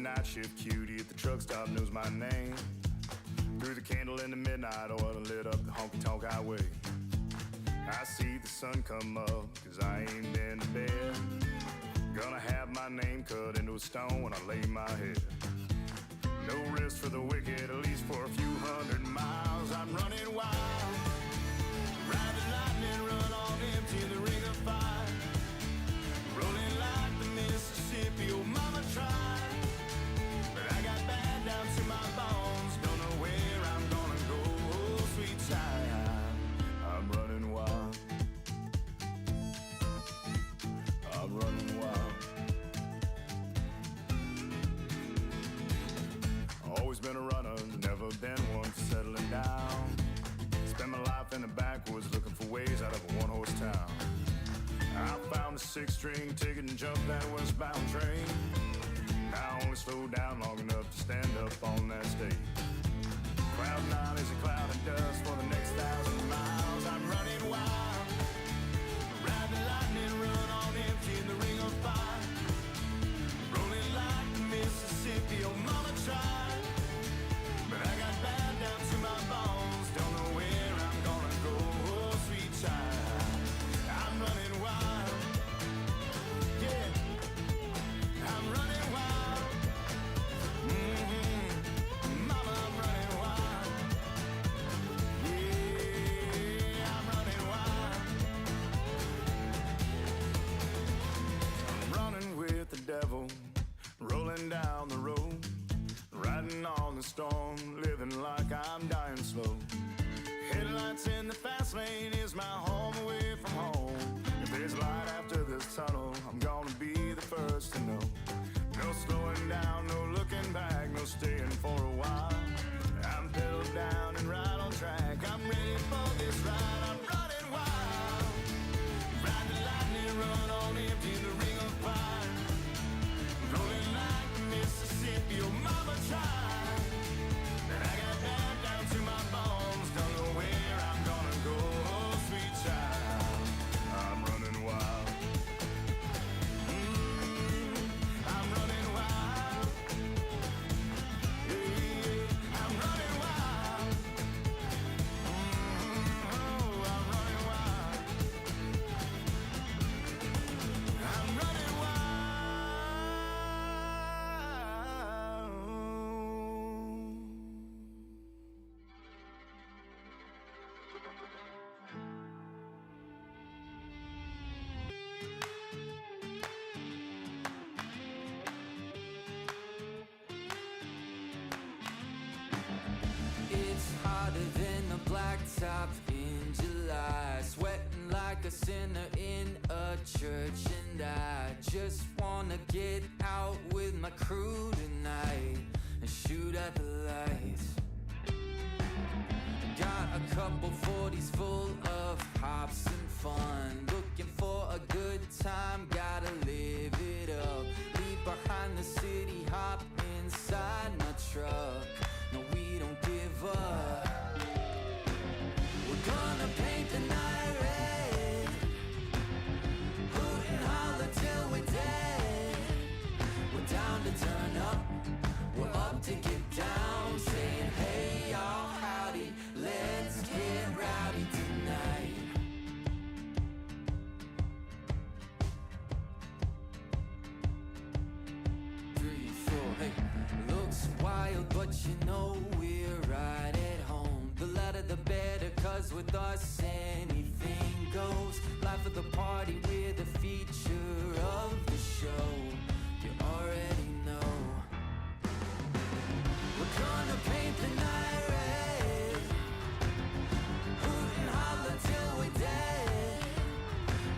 night shift cutie at the truck stop knows my name. Threw the candle in the midnight oil and lit up the honky-tonk highway. I see the sun come up, cause I ain't been to bed. Gonna have my name cut into a stone when I lay my head. No rest for the wicked, at least for a few 100 miles. I'm running wild, ride the lightning, run on empty, the ring of fire. Rolling like the Mississippi, oh mama tried. But I got bad down to my bones, don't know where I'm gonna go, oh sweet child. I'm running wild, I'm running wild. Always been a runner, never been one for settling down. Spent my life in the backwoods looking for ways out of a one-horse town. I found a 6-string ticket and jumped that westbound train. I only slowed down long enough to stand up on that stage. Cloud 9 is a cloud of dust for the next 1,000 miles. I'm running wild, ride the lightning, run on empty in the ring of fire. Rolling like the Mississippi, oh mama tried. But I got bad down to my bones, don't know where I'm gonna go, oh sweet child. I'm running wild, yeah, I'm running wild. Mama, I'm running wild, yeah, I'm running wild. I'm running with the devil, rolling down the road, riding on the storm, living like I'm dying slow. Headlights in the fast lane is my home away from home. If there's light after this tunnel, I'm gonna be the first to know. No slowing down, no looking back, no staying for a while. I'm pedal down and right on track, I'm ready for this ride. I'm running wild, ride the lightning, run on empty in the ring of fire. Rolling like the Mississippi, oh mama tried. And I got bad down to my bones, don't know where I'm gonna go, oh sweet child. I'm running wild, I'm running wild, yeah, I'm running wild, oh I'm running wild, I'm running wild. It's hotter than the blacktop in July, sweating like a sinner in a church, and I just wanna get out with my crew tonight and shoot at the lights. Got a couple 40s full of hops and fun, looking for a good time, gotta live it up. Leave behind the city, hop inside my truck. No, we don't give up. We're gonna paint the night red, hoot and holler till we're dead. We're down to turn up, we're up to get down, saying hey y'all, howdy, let's get rowdy tonight. Three, four, hey. Looks wild, but you know we're right at home. The louder the better, cause with us anything goes. Life of the party, we're the feature of the show. You already know. We're gonna paint the night red, hoot and holler till we're dead.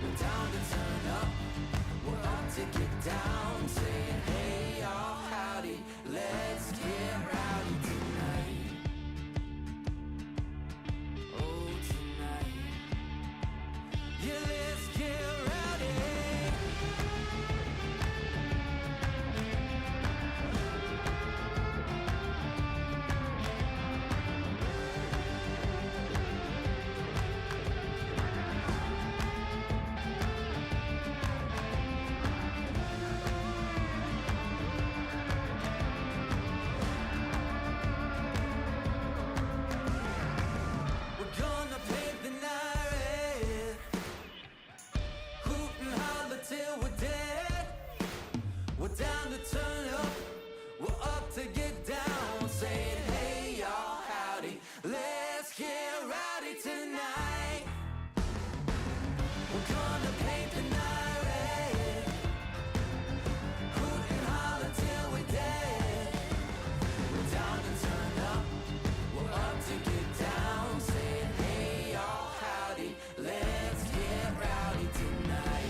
We're down to turn up, we're up to get down, saying hey y'all, howdy, let's get rowdy tonight. Oh tonight, yeah, let's get rowdy. Let's get rowdy tonight. We're gonna paint the night red. Hoot and holler till we're dead. We're down to turn up. We're up to get down. Saying hey y'all, howdy. Let's get rowdy tonight.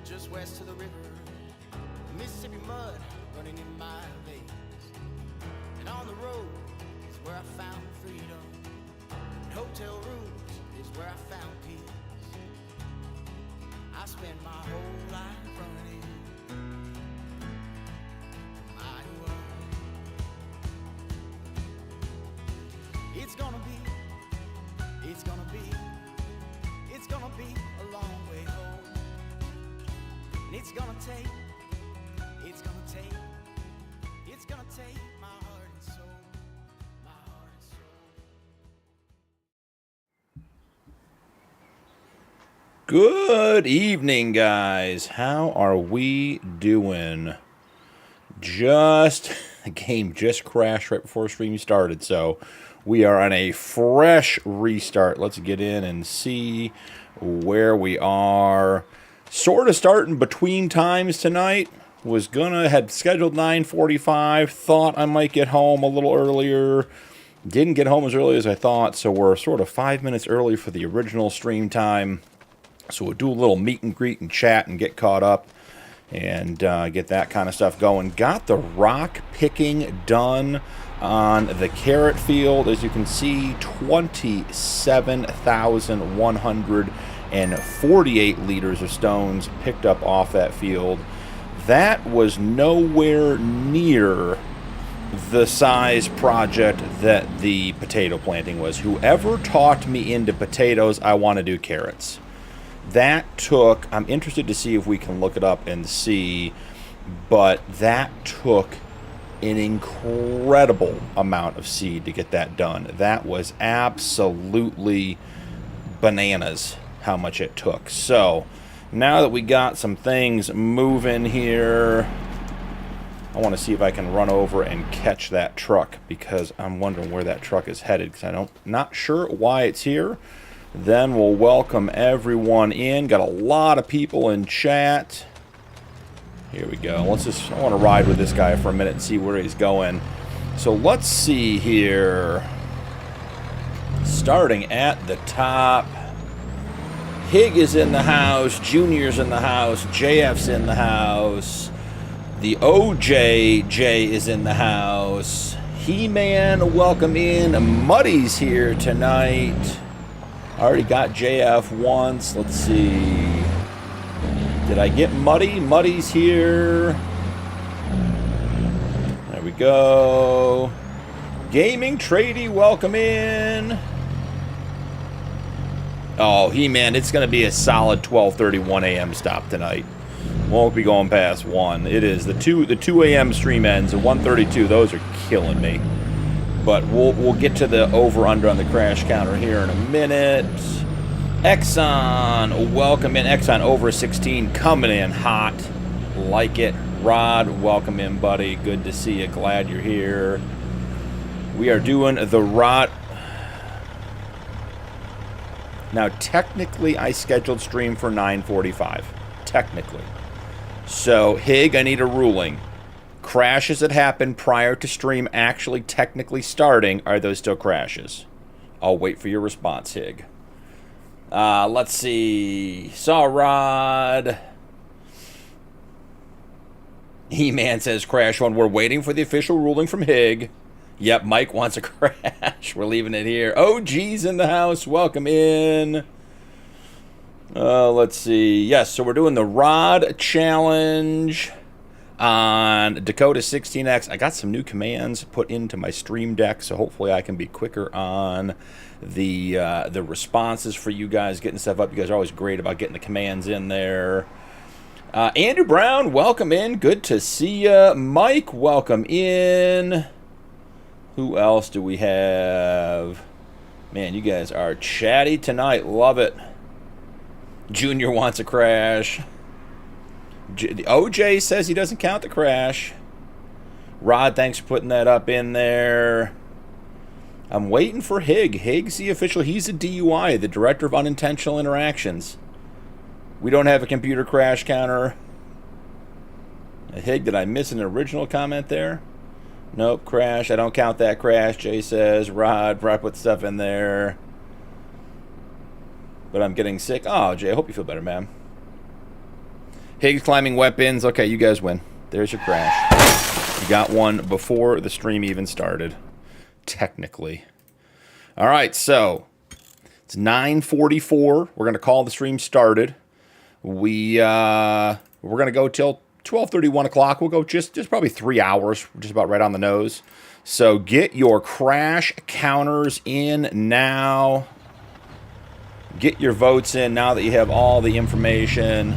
just west of the river. Mississippi mud running in my veins. And on the road is where I found freedom. And hotel rooms is where I found peace. I spent my whole life running from Iowa. It's gonna be a long way home. And it's gonna take my heart and soul, my heart and soul. Good evening, guys. How are we doing? The game just crashed right before stream started, so we are on a fresh restart. Let's get in and see where we are. Sort of starting between times tonight. Had scheduled 9:45. Thought I might get home a little earlier. Didn't get home as early as I thought, so we're sort of 5 minutes early for the original stream time. So we'll do a little meet and greet and chat and get caught up and get that kind of stuff going. Got the rock picking done on the carrot field. As you can see, 27,148 liters of stones picked up off that field. That was nowhere near the size project that the potato planting was. Whoever talked me into potatoes, I want to do carrots. That took, I'm interested to see if we can look it up and see, but that took an incredible amount of seed to get that done. That was absolutely bananas how much it took. So now that we got some things moving here, I want to see if I can run over and catch that truck, because I'm wondering where that truck is headed, because I'm not sure why it's here. Then we'll welcome everyone in. Got a lot of people in chat. Here we go. I want to ride with this guy for a minute and see where he's going. So let's see here. Starting at the top. Hig is in the house. Junior's in the house. JF's in the house. The OJJ is in the house. He-Man, welcome in. Muddy's here tonight. I already got JF once. Let's see. Did I get Muddy? Muddy's here. There we go. Gaming Tradie, welcome in. Oh, He-Man, it's going to be a solid 12:31 a.m. stop tonight. Won't be going past 1. It is. The 2 a.m. stream ends at 1:32. Those are killing me. But we'll get to the over-under on the crash counter here in a minute. Exxon, welcome in. Exxon over 16 coming in hot. Like it. Rod, welcome in, buddy. Good to see you. Glad you're here. We are doing the Rod. Now, technically, I scheduled stream for 9:45. Technically. So, Hig, I need a ruling. Crashes that happen prior to stream actually technically starting, are those still crashes? I'll wait for your response, Hig. Let's see. Saw Rod. He-Man says crash 1. We're waiting for the official ruling from Hig. Yep, Mike wants a crash. We're leaving it here. OG's in the house. Welcome in. Let's see. Yes, so we're doing the Rod Challenge on Dakota 16x. I got some new commands put into my stream deck, so hopefully I can be quicker on the responses for you guys, getting stuff up. You guys are always great about getting the commands in there. Andrew Brown, welcome in. Good to see ya. Mike, welcome in. Who else do we have? Man, you guys are chatty tonight. Love it. Junior wants a crash. The OJ says he doesn't count the crash. Rod, thanks for putting that up in there. I'm waiting for Hig. Hig's the official. He's a DUI, the Director of Unintentional Interactions. We don't have a computer crash counter. Hig, did I miss an original comment there? Nope, crash. I don't count that crash, Jay says. Rod put stuff in there. But I'm getting sick. Oh, Jay, I hope you feel better, man. Higgs climbing weapons. Okay, you guys win. There's your crash. You got one before the stream even started. Technically. All right, so it's 9:44. We're going to call the stream started. We're going to go till 12:30, 1 o'clock. We'll go just probably 3 hours, just about right on the nose. So get your crash counters in now. Get your votes in now that you have all the information.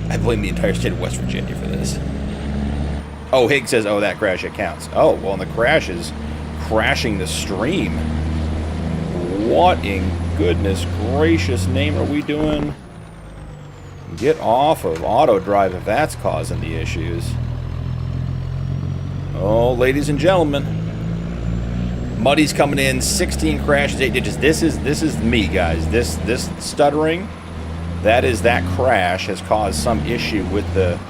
I blame the entire state of West Virginia for this. Oh, Higgs says, oh, that crash, it counts. Oh, well, and the crash is crashing the stream. What in goodness gracious name are we doing? Get off of auto drive if that's causing the issues. Oh, ladies and gentlemen. Muddy's coming in, 16 crashes, 8 digits. This is me, guys. This stuttering, that crash has caused some issue with the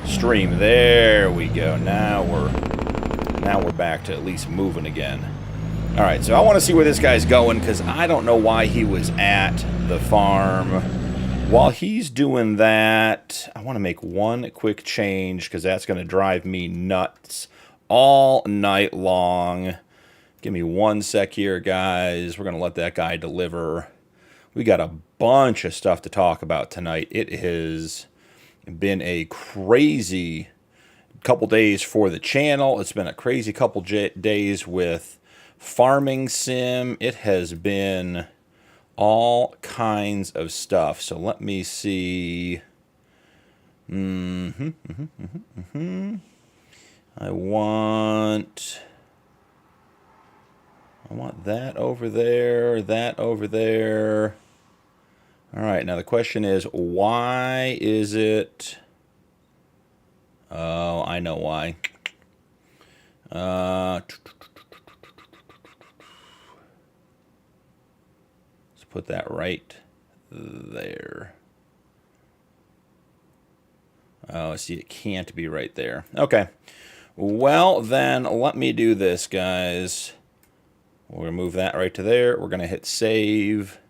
stream. There we go. Now we're back to at least moving again. All right, so I want to see where this guy's going, because I don't know why he was at the farm. While he's doing that, I want to make one quick change, because that's going to drive me nuts all night long. Give me one sec here, guys. We're going to let that guy deliver. We got a bunch of stuff to talk about tonight. It has been a crazy couple days for the channel. It's been a crazy couple days with farming sim. It has been all kinds of stuff. So let me see. I want that over there, that over there. All right, now the question is, why is it... Oh, I know why. Let's put that right there. Oh, see, it can't be right there. Okay. Well, then let me do this, guys. We're going to move that right to there. We're going to hit save.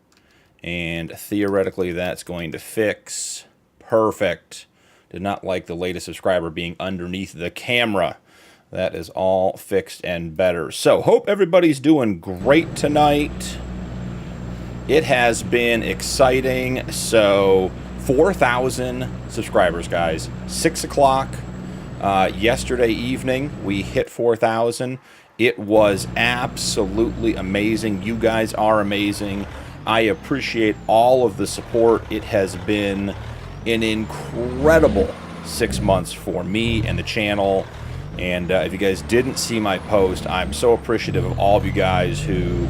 And theoretically, that's going to fix. Perfect. Did not like the latest subscriber being underneath the camera. That is all fixed and better. So, hope everybody's doing great tonight. It has been exciting. So, 4,000 subscribers, guys. 6 o'clock yesterday evening, we hit 4,000. It was absolutely amazing. You guys are amazing. I appreciate all of the support. It has been an incredible 6 months for me and the channel. And if you guys didn't see my post, I'm so appreciative of all of you guys who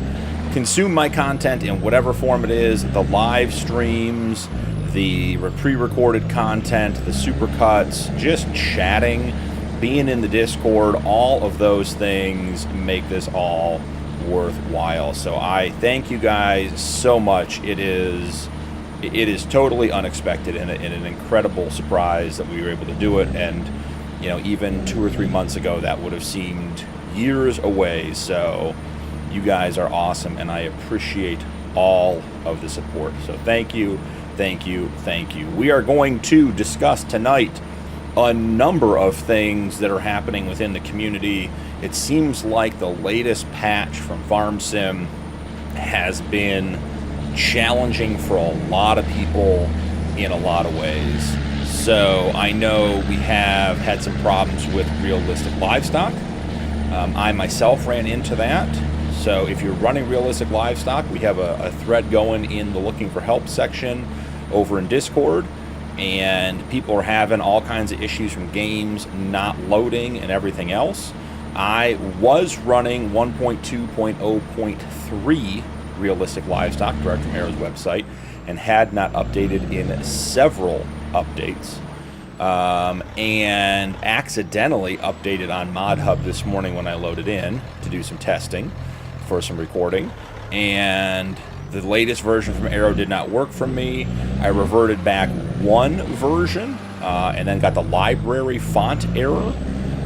consume my content in whatever form it is, the live streams, the pre-recorded content, the supercuts, just chatting, being in the Discord. All of those things make this all worthwhile. So I thank you guys so much. It is totally unexpected and an incredible surprise that we were able to do it. And you know, even 2 or 3 months ago, that would have seemed years away. So you guys are awesome, and I appreciate all of the support. So thank you, thank you, thank you. We are going to discuss tonight a number of things that are happening within the community. It seems like the latest patch from FarmSim has been challenging for a lot of people in a lot of ways. So I know we have had some problems with realistic livestock. I myself ran into that. So if you're running realistic livestock, we have a thread going in the looking for help section over in Discord. And people are having all kinds of issues from games not loading and everything else. I was running 1.2.0.3 realistic livestock direct from AORUS website and had not updated in several updates. And accidentally updated on Mod Hub this morning when I loaded in to do some testing for some recording. And the latest version from Aero did not work for me. I reverted back one version and then got the library font error,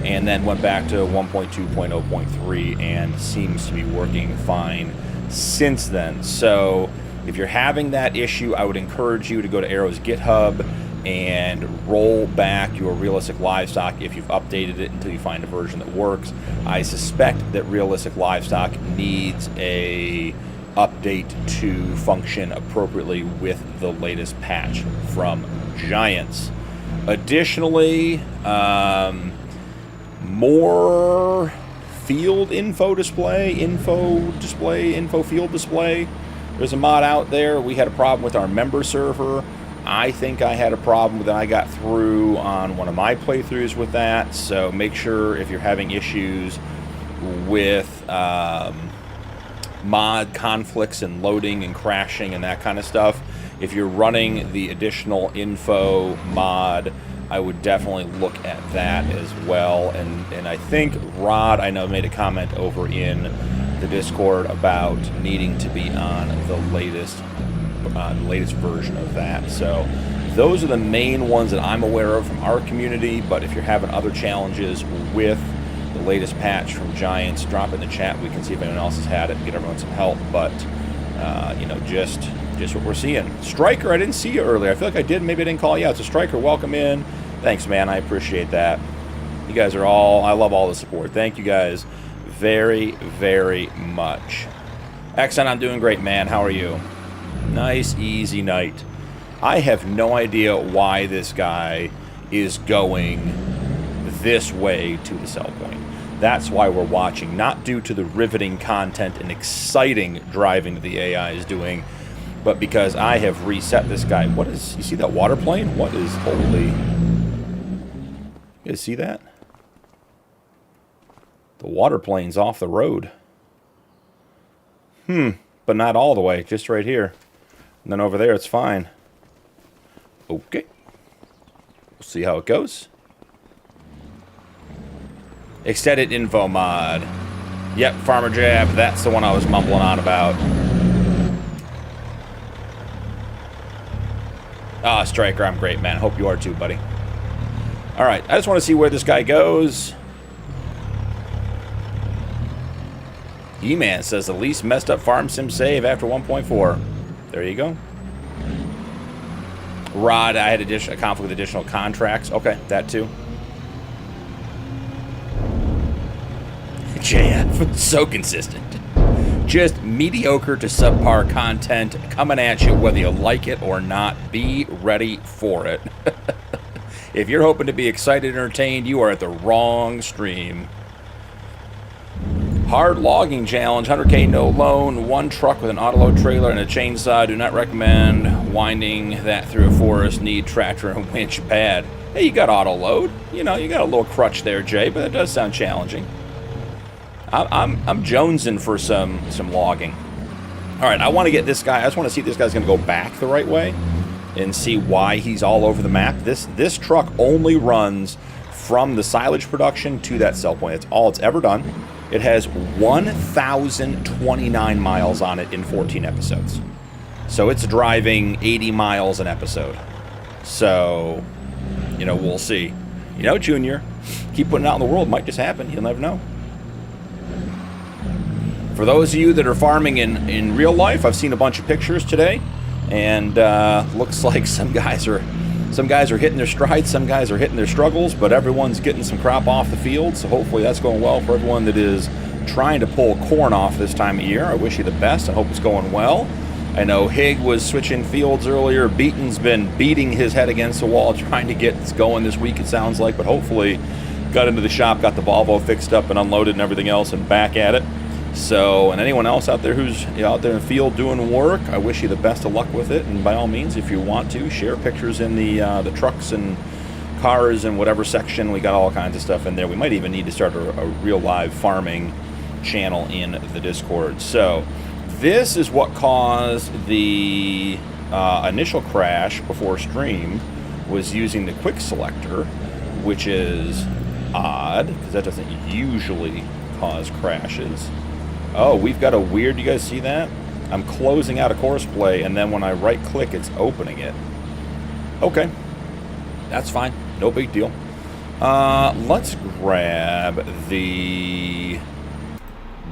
and then went back to 1.2.0.3 and seems to be working fine since then. So if you're having that issue, I would encourage you to go to Aero's GitHub and roll back your realistic livestock if you've updated it until you find a version that works. I suspect that realistic livestock needs a update to function appropriately with the latest patch from Giants. Additionally, more field info field display. There's a mod out there. We had a problem with our member server. I think I had a problem that I got through on one of my playthroughs with that. So make sure if you're having issues with mod conflicts and loading and crashing and that kind of stuff, if you're running the additional info mod, I would definitely look at that as well. And I think Rod, I know, made a comment over in the Discord about needing to be on the latest version of that. So those are the main ones that I'm aware of from our community. But if you're having other challenges with the latest patch from Giants, drop in the chat. We can see if anyone else has had it and get everyone some help. But you know, just what we're seeing. Striker, I didn't see you earlier. I feel like I did. Maybe I didn't call you out. So Striker, welcome in. Thanks, man. I appreciate that. You guys are all, I love all the support. Thank you guys very, very much. Exxon, I'm doing great, man. How are you? Nice, easy night. I have no idea why this guy is going this way to the sell point. That's why we're watching, not due to the riveting content and exciting driving that the AI is doing, but because I have reset this guy. What is, you see that water plane? What is, holy, you guys see that? The water plane's off the road. But not all the way, just right here. And then over there, it's fine. Okay. We'll see how it goes. Extended info mod. Yep, Farmer Jab, that's the one I was mumbling on about. Ah, Striker, I'm great, man. Hope you are too, buddy. Alright, I just want to see where this guy goes. E-Man says the least messed up farm sim save after 1.4. There you go. Rod, I had a conflict with additional contracts. Okay, that too. JF, so consistent. Just mediocre to subpar content coming at you whether you like it or not. Be ready for it. If you're hoping to be excited and entertained, you are at the wrong stream. Hard logging challenge, 100K no loan, one truck with an autoload trailer and a chainsaw. Do not recommend winding that through a forest. Need tractor and winch bad. Hey, you got autoload. You know, you got a little crutch there, Jay, but it does sound challenging. I'm jonesing for some logging. All right, I want to get this guy. I just want to see if this guy's going to go back the right way and see why he's all over the map. This truck only runs from the silage production to that sell point. It's all it's ever done. It has 1,029 miles on it in 14 episodes. So it's driving 80 miles an episode. So, you know, we'll see. You know, Junior, keep putting it out in the world. Might just happen. You'll never know. For those of you that are farming in real life, I've seen a bunch of pictures today. And looks like some guys are hitting their strides, some guys are hitting their struggles, but everyone's getting some crop off the field, so hopefully that's going well for everyone that is trying to pull corn off this time of year. I wish you the best. I hope it's going well. I know Hig was switching fields earlier. Beaton's been beating his head against the wall trying to get this going this week, it sounds like, but hopefully got into the shop, got the Volvo fixed up and unloaded and everything else and back at it. So, and anyone else out there who's out there in the field doing work, I wish you the best of luck with it. And by all means, if you want to, share pictures in the trucks and cars and whatever section. We got all kinds of stuff in there. We might even need to start a real live farming channel in the Discord. So, this is what caused the initial crash before stream, was using the quick selector, which is odd, because that doesn't usually cause crashes. Oh, we've got a weird, you guys see that? I'm closing out a course play, and then when I right click, it's opening it. Okay, that's fine, no big deal. Let's grab the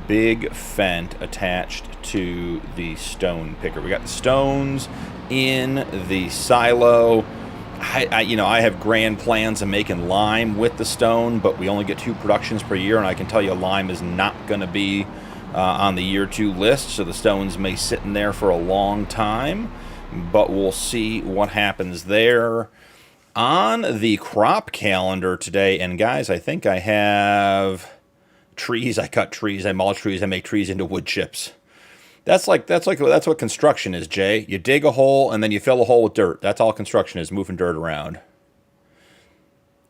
big Fendt attached to the stone picker. We got the stones in the silo. I have grand plans of making lime with the stone, but we only get 2 productions per year, and I can tell you lime is not going to be on the year 2 list, so the stones may sit in there for a long time, but we'll see what happens there. On the crop calendar today, and guys, I think I have trees. I cut trees, I mulch trees, I make trees into wood chips. That's what construction is, Jay. You dig a hole and then you fill a hole with dirt. That's all construction is, moving dirt around.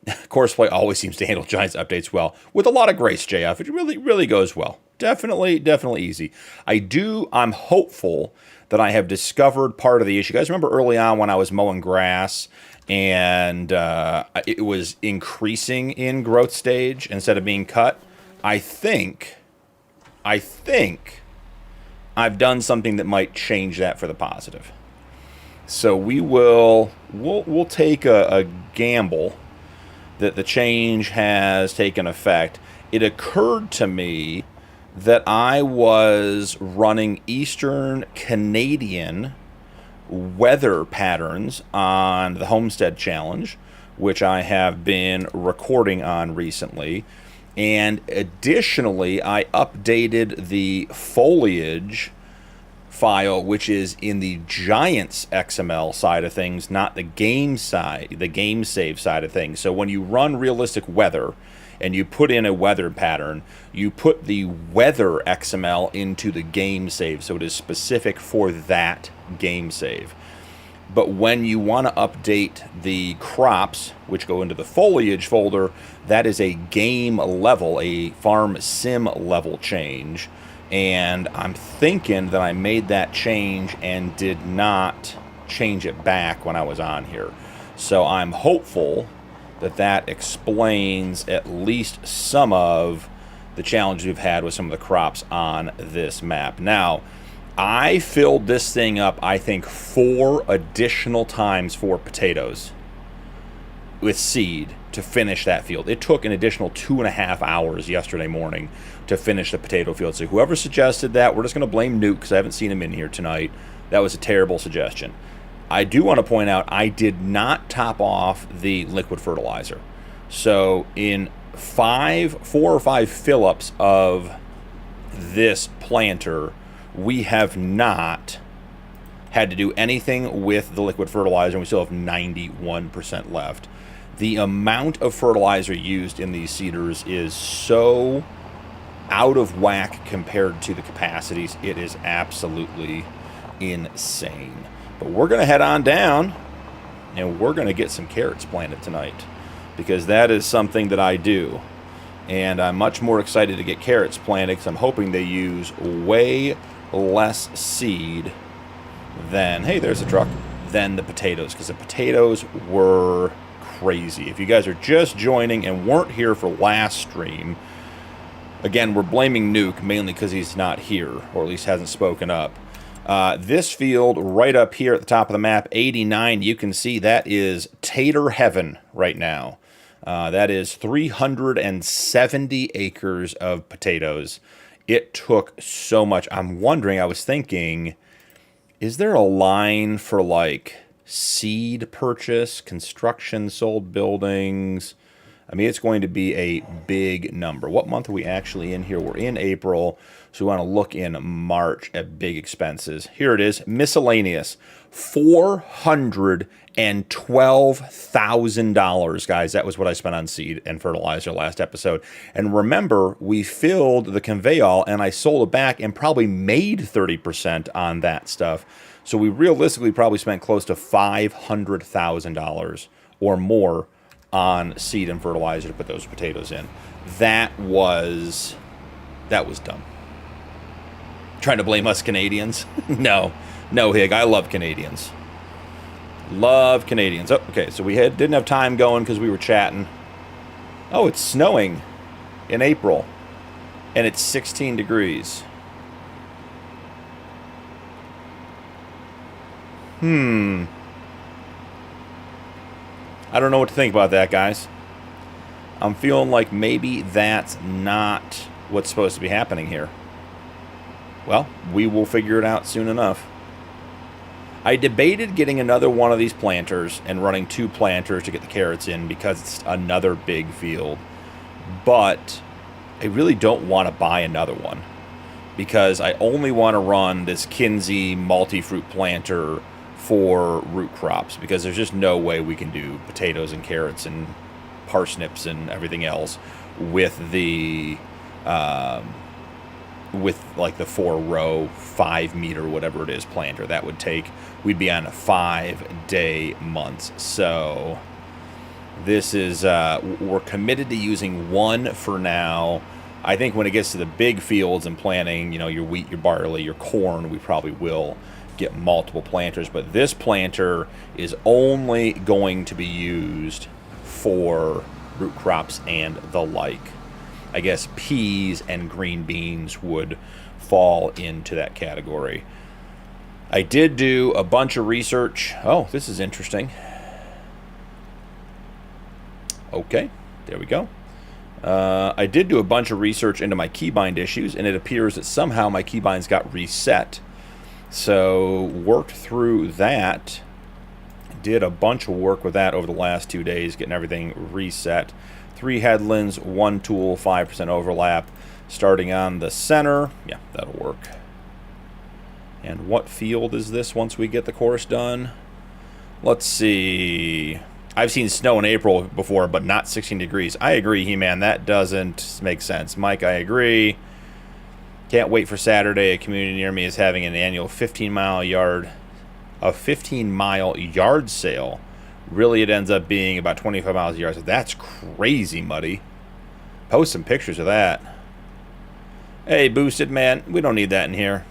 Courseplay always seems to handle Giants updates well, with a lot of grace, JF. It really goes well. Definitely easy. I'm hopeful that I have discovered part of the issue. You guys remember early on when I was mowing grass and it was increasing in growth stage instead of being cut? I think I've done something that might change that for the positive. So we'll take a gamble that the change has taken effect. It occurred to me that I was running Eastern Canadian weather patterns on the Homestead Challenge, which I have been recording on recently. And additionally, I updated the foliage file, which is in the Giants XML side of things, not the game side, the game save side of things. So when you run realistic weather and you put in a weather pattern, you put the weather XML into the game save, so it is specific for that game save. But when you want to update the crops, which go into the foliage folder, that is a game level, a farm sim level change. And I'm thinking that I made that change and did not change it back when I was on here. So I'm hopeful that that explains at least some of the challenges we've had with some of the crops on this map. Now, I filled this thing up, I think, 4 additional times for potatoes with seed to finish that field. It took an additional 2.5 hours yesterday morning to finish the potato field. So whoever suggested that, we're just going to blame Nuke because I haven't seen him in here tonight. That was a terrible suggestion. I do want to point out I did not top off the liquid fertilizer. So in 4 or 5 fill-ups of this planter, we have not had to do anything with the liquid fertilizer, and we still have 91% left. The amount of fertilizer used in these seeders is so out of whack compared to the capacities. It is absolutely insane. But we're going to head on down, and we're going to get some carrots planted tonight, because that is something that I do. And I'm much more excited to get carrots planted because I'm hoping they use way less seed than, hey, there's a truck, than the potatoes, because the potatoes were crazy. If you guys are just joining and weren't here for last stream, again, we're blaming Nuke mainly because he's not here, or at least hasn't spoken up. This field right up here at the top of the map, 89, you can see that is tater heaven right now. That is 370 acres of potatoes. It took so much. I'm wondering, I was thinking, is there a line for like seed purchase, construction, sold buildings? I mean, it's going to be a big number. What month are we actually in here? We're in April, so we want to look in March at big expenses. Here it is, miscellaneous, $412,000, guys. That was what I spent on seed and fertilizer last episode. And remember, we filled the conveyor and I sold it back and probably made 30% on that stuff. So we realistically probably spent close to $500,000 or more on seed and fertilizer to put those potatoes in. That was dumb. Trying to blame us Canadians? No, Hig, I love Canadians. Love Canadians. Oh, okay, so we didn't have time going because we were chatting. Oh, it's snowing in April, and it's 16 degrees. I don't know what to think about that, guys. I'm feeling like maybe that's not what's supposed to be happening here. Well, we will figure it out soon enough. I debated getting another one of these planters and running 2 planters to get the carrots in because it's another big field. But I really don't want to buy another one because I only want to run this Kinsey multi-fruit planter for root crops, because there's just no way we can do potatoes and carrots and parsnips and everything else with the with like the 4-row 5-meter whatever it is planter. That would take, we'd be on a 5-day months. So this is we're committed to using one for now. I think when it gets to the big fields and planting, you know, your wheat, your barley, your corn, we probably will get multiple planters, but this planter is only going to be used for root crops and the like. I guess peas and green beans would fall into that category. I did do a bunch of research. Oh, this is interesting. Okay, there we go. I did do a bunch of research into my keybind issues, and it appears that somehow my keybinds got reset. So worked through that, did a bunch of work with that over the last 2 days, getting everything reset. 3 headlands, 1 tool, 5% overlap, starting on the center. Yeah, that'll work. And what field is this once we get the course done? Let's see. I've seen snow in April before, but not 16 degrees. I agree, He-Man. That doesn't make sense. Mike, I agree. Can't wait for Saturday. A community near me is having an annual 15-mile yard sale. Really, it ends up being about 25 miles a yard. So that's crazy, Muddy. Post some pictures of that. Hey, Boosted, man. We don't need that in here.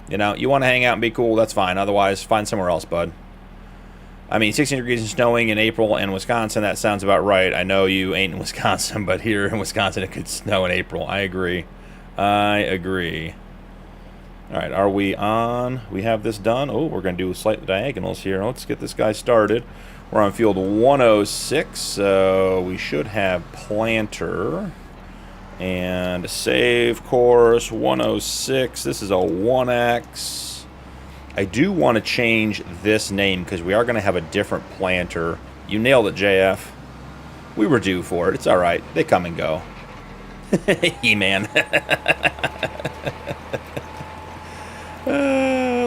You know, you want to hang out and be cool, that's fine. Otherwise, find somewhere else, bud. I mean, 16 degrees and snowing in April in Wisconsin, that sounds about right. I know you ain't in Wisconsin, but here in Wisconsin, it could snow in April. I agree. I agree. All right, are we on? We have this done. Oh, we're going to do slight diagonals here. Let's get this guy started. We're on field 106, so we should have planter. And save course 106. This is a 1X. I do want to change this name because we are going to have a different planter. You nailed it, JF. We were due for it. It's all right. They come and go. He-Man.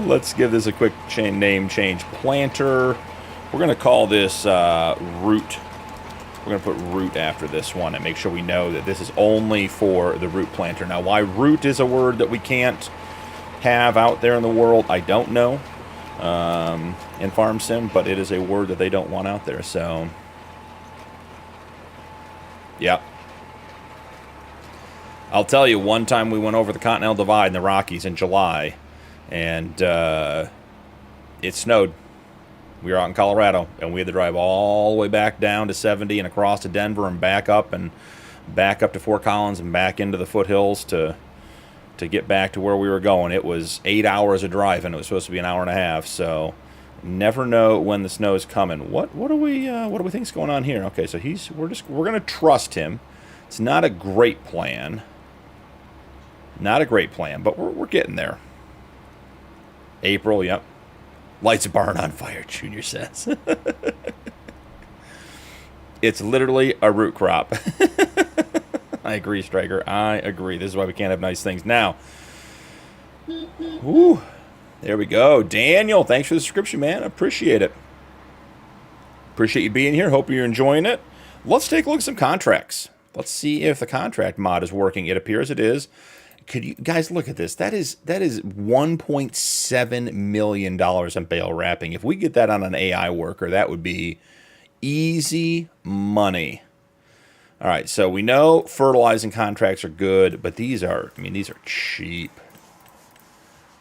Let's give this a quick name change. Planter. We're going to call this root. We're going to put root after this one and make sure we know that this is only for the root planter. Now, why root is a word that we can't have out there in the world, I don't know in Farm Sim, but it is a word that they don't want out there. So, yeah. I'll tell you, one time we went over the Continental Divide in the Rockies in July, and it snowed. We were out in Colorado, and we had to drive all the way back down to 70 and across to Denver and back up to Fort Collins and back into the foothills to get back to where we were going. It was 8 hours of drive, and it was supposed to be an hour and a half. So, never know when the snow is coming. What do we think's going on here? Okay, so we're gonna trust him. It's not a great plan. Not a great plan, but we're getting there. April, yep. Lights a barn on fire, Junior says. It's literally a root crop. I agree, Striker. I agree. This is why we can't have nice things. Now, woo, there we go. Daniel, thanks for the subscription, man. Appreciate it. Appreciate you being here. Hope you're enjoying it. Let's take a look at some contracts. Let's see if the contract mod is working. It appears it is. Could you guys look at this? That is $1.7 million in bale wrapping. If we get that on an AI worker, that would be easy money. All right, so we know fertilizing contracts are good, but these are cheap.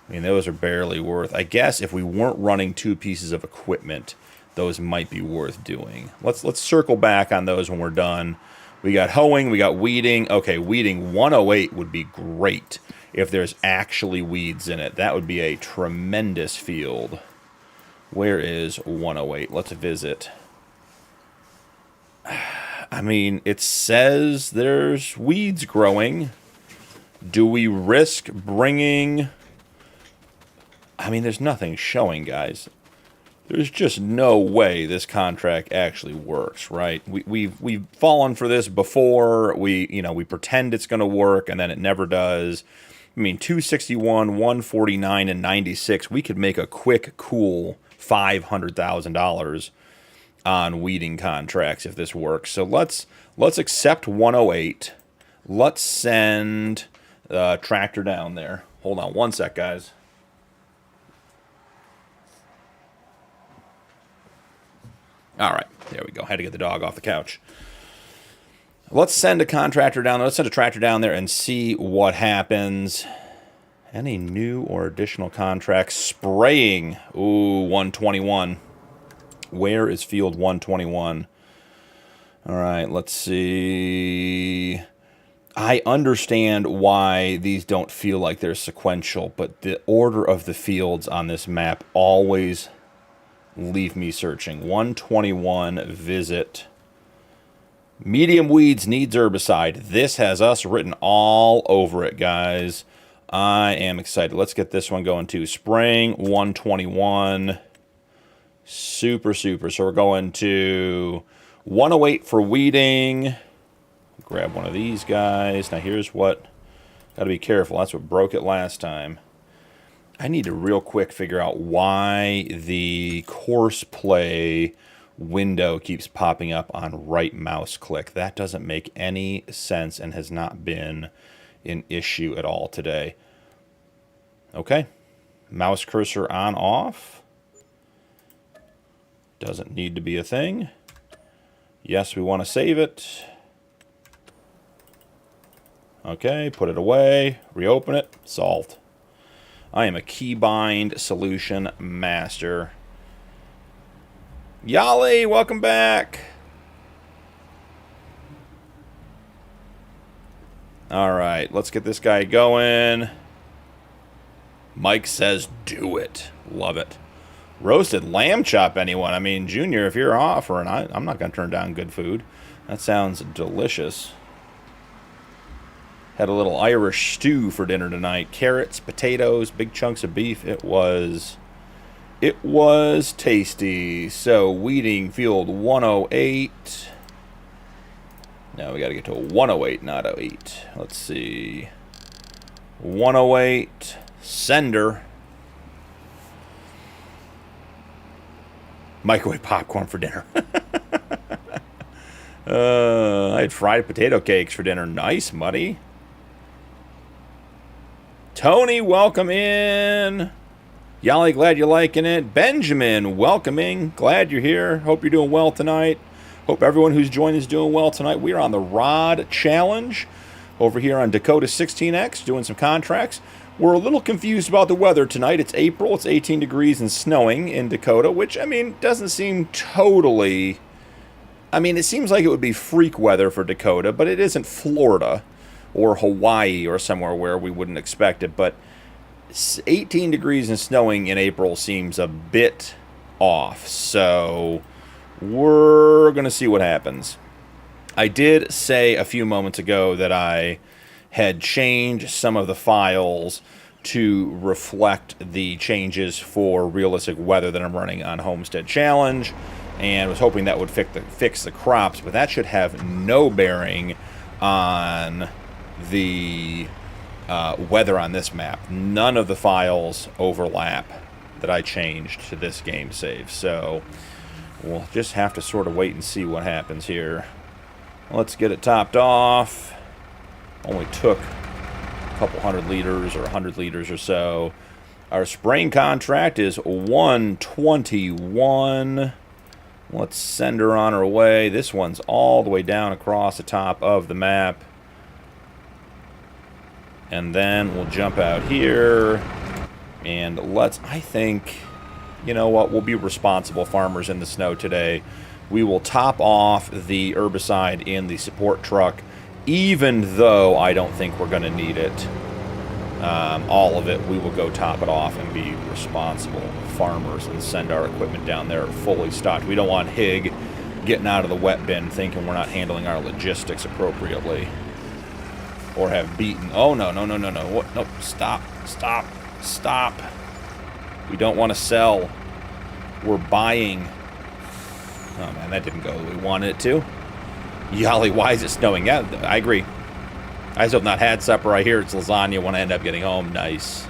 I mean, those are barely worth. I guess if we weren't running two pieces of equipment, those might be worth doing. Let's circle back on those when we're done. We got hoeing, we got weeding. Okay, weeding 108 would be great if there's actually weeds in it. That would be a tremendous field. Where is 108? Let's visit. I mean, it says there's weeds growing. Do we risk bringing... I mean, there's nothing showing, guys. There's just no way this contract actually works, right? We've fallen for this before. We pretend it's going to work, and then it never does. I mean, 261, 149, and 96. We could make a quick, cool $500,000 on weeding contracts if this works. So let's accept 108. Let's send tractor down there. Hold on one sec, guys. All right, there we go. Had to get the dog off the couch. Let's send a contractor down there. Let's send a tractor down there and see what happens. Any new or additional contracts? Spraying. Ooh, 121. Where is field 121? All right, let's see. I understand why these don't feel like they're sequential, but the order of the fields on this map always leave me searching. 121, visit. Medium weeds needs herbicide. This has us written all over it, guys. I am excited. Let's get this one going too. Spraying 121. Super. So we're going to 108 for weeding. Grab one of these guys. Now here's what. Got to be careful. That's what broke it last time. I need to real quick figure out why the course play window keeps popping up on right mouse click. That doesn't make any sense and has not been an issue at all today. Okay. Mouse cursor on off. Doesn't need to be a thing. Yes, we want to save it. Okay, put it away. Reopen it. Solved. I am a keybind solution master. Yali, welcome back. All right, let's get this guy going. Mike says do it. Love it. Roasted lamb chop, anyone? I mean, Junior, if you're offering, I'm not going to turn down good food. That sounds delicious. Had a little Irish stew for dinner tonight. Carrots, potatoes, big chunks of beef. It was tasty. So, weeding field 108. Now we got to get to a 108, not 08. Let's see. 108. Sender. Microwave popcorn for dinner. I had fried potato cakes for dinner. Nice, Muddy. Tony, welcome in. Yali, glad you're liking it. Benjamin, welcoming. Glad you're here. Hope you're doing well tonight. Hope everyone who's joined is doing well tonight. We are on the Rod Challenge over here on Dakota 16x, doing some contracts. We're a little confused about the weather tonight. It's April. It's 18 degrees and snowing in Dakota, which, I mean, doesn't seem totally... I mean, it seems like it would be freak weather for Dakota, but it isn't Florida or Hawaii or somewhere where we wouldn't expect it. But 18 degrees and snowing in April seems a bit off. So we're going to see what happens. I did say a few moments ago that I had changed some of the files to reflect the changes for realistic weather that I'm running on Homestead Challenge, and was hoping that would fix the crops, but that should have no bearing on the weather on this map. None of the files overlap that I changed to this game save, so we'll just have to sort of wait and see what happens here. Let's get it topped off. Only took a couple 100 liters or 100 liters or so. Our spraying contract is 121. Let's send her on her way. This one's all the way down across the top of the map. And then we'll jump out here. And let's, I think, you know what, we'll be responsible farmers in the snow today. We will top off the herbicide in the support truck, even though I don't think we're going to need it. All of it, we will go top it off and be responsible farmers and send our equipment down there fully stocked. We don't want Hig getting out of the wet bin thinking we're not handling our logistics appropriately. Or have beaten. Oh, no, no, no, no, no. What? Nope. Stop. Stop. Stop. We don't want to sell. We're buying. Oh, man, that didn't go the way we wanted it to. Yali, why is it snowing? Yeah, I agree. I just have not had supper. I hear it's lasagna when I end up getting home. Nice.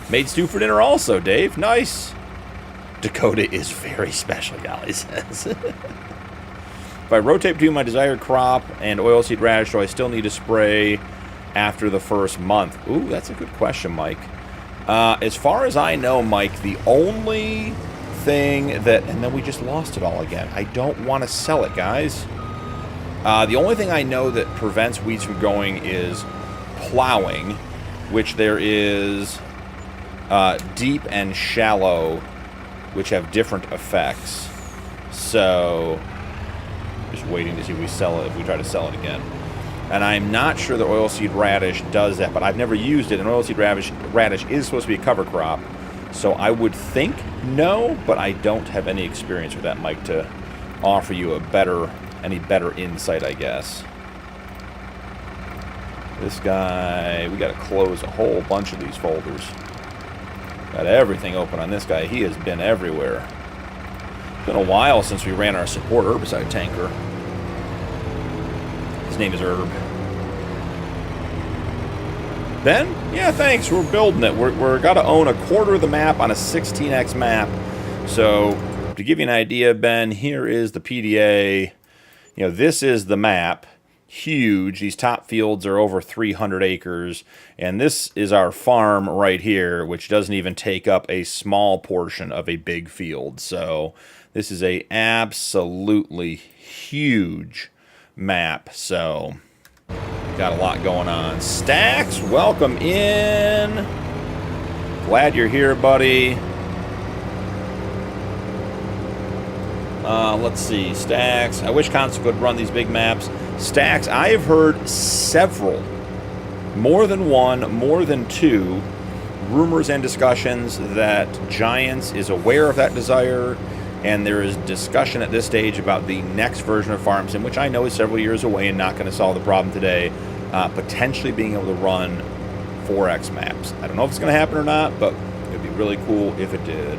Made stew for dinner also, Dave. Nice. Dakota is very special, Yali says. If I rotate between my desired crop and oilseed radish, do I still need to spray after the first month? Ooh, that's a good question, Mike. As far as I know, Mike, the only thing that... And then we just lost it all again. I don't want to sell it, guys. The only thing I know that prevents weeds from growing is plowing, which there is deep and shallow, which have different effects. So, just waiting to see if we sell it, if we try to sell it again. And I'm not sure that oilseed radish does that, but I've never used it, and oilseed radish is supposed to be a cover crop. So I would think no, but I don't have any experience with that, Mike, to offer you a any better insight, I guess. This guy, we got to close a whole bunch of these folders. Got everything open on this guy. He has been everywhere. It's been a while since we ran our support herbicide tanker. His name is Herb. Ben? Yeah, thanks. We're building it. We're got to own a quarter of the map on a 16x map. So, to give you an idea, Ben, here is the PDA. You know, this is the map. Huge. These top fields are over 300 acres. And this is our farm right here, which doesn't even take up a small portion of a big field. So, this is a absolutely huge map. So, got a lot going on. Stacks, welcome in. Glad you're here, buddy. Let's see. Stacks. I wish console could run these big maps. Stacks, I have heard several, more than one, more than two, rumors and discussions that Giants is aware of that desire, and there is discussion at this stage about the next version of FarmSim, which I know is several years away and not going to solve the problem today, potentially being able to run 4X maps. I don't know if it's going to happen or not, but it would be really cool if it did.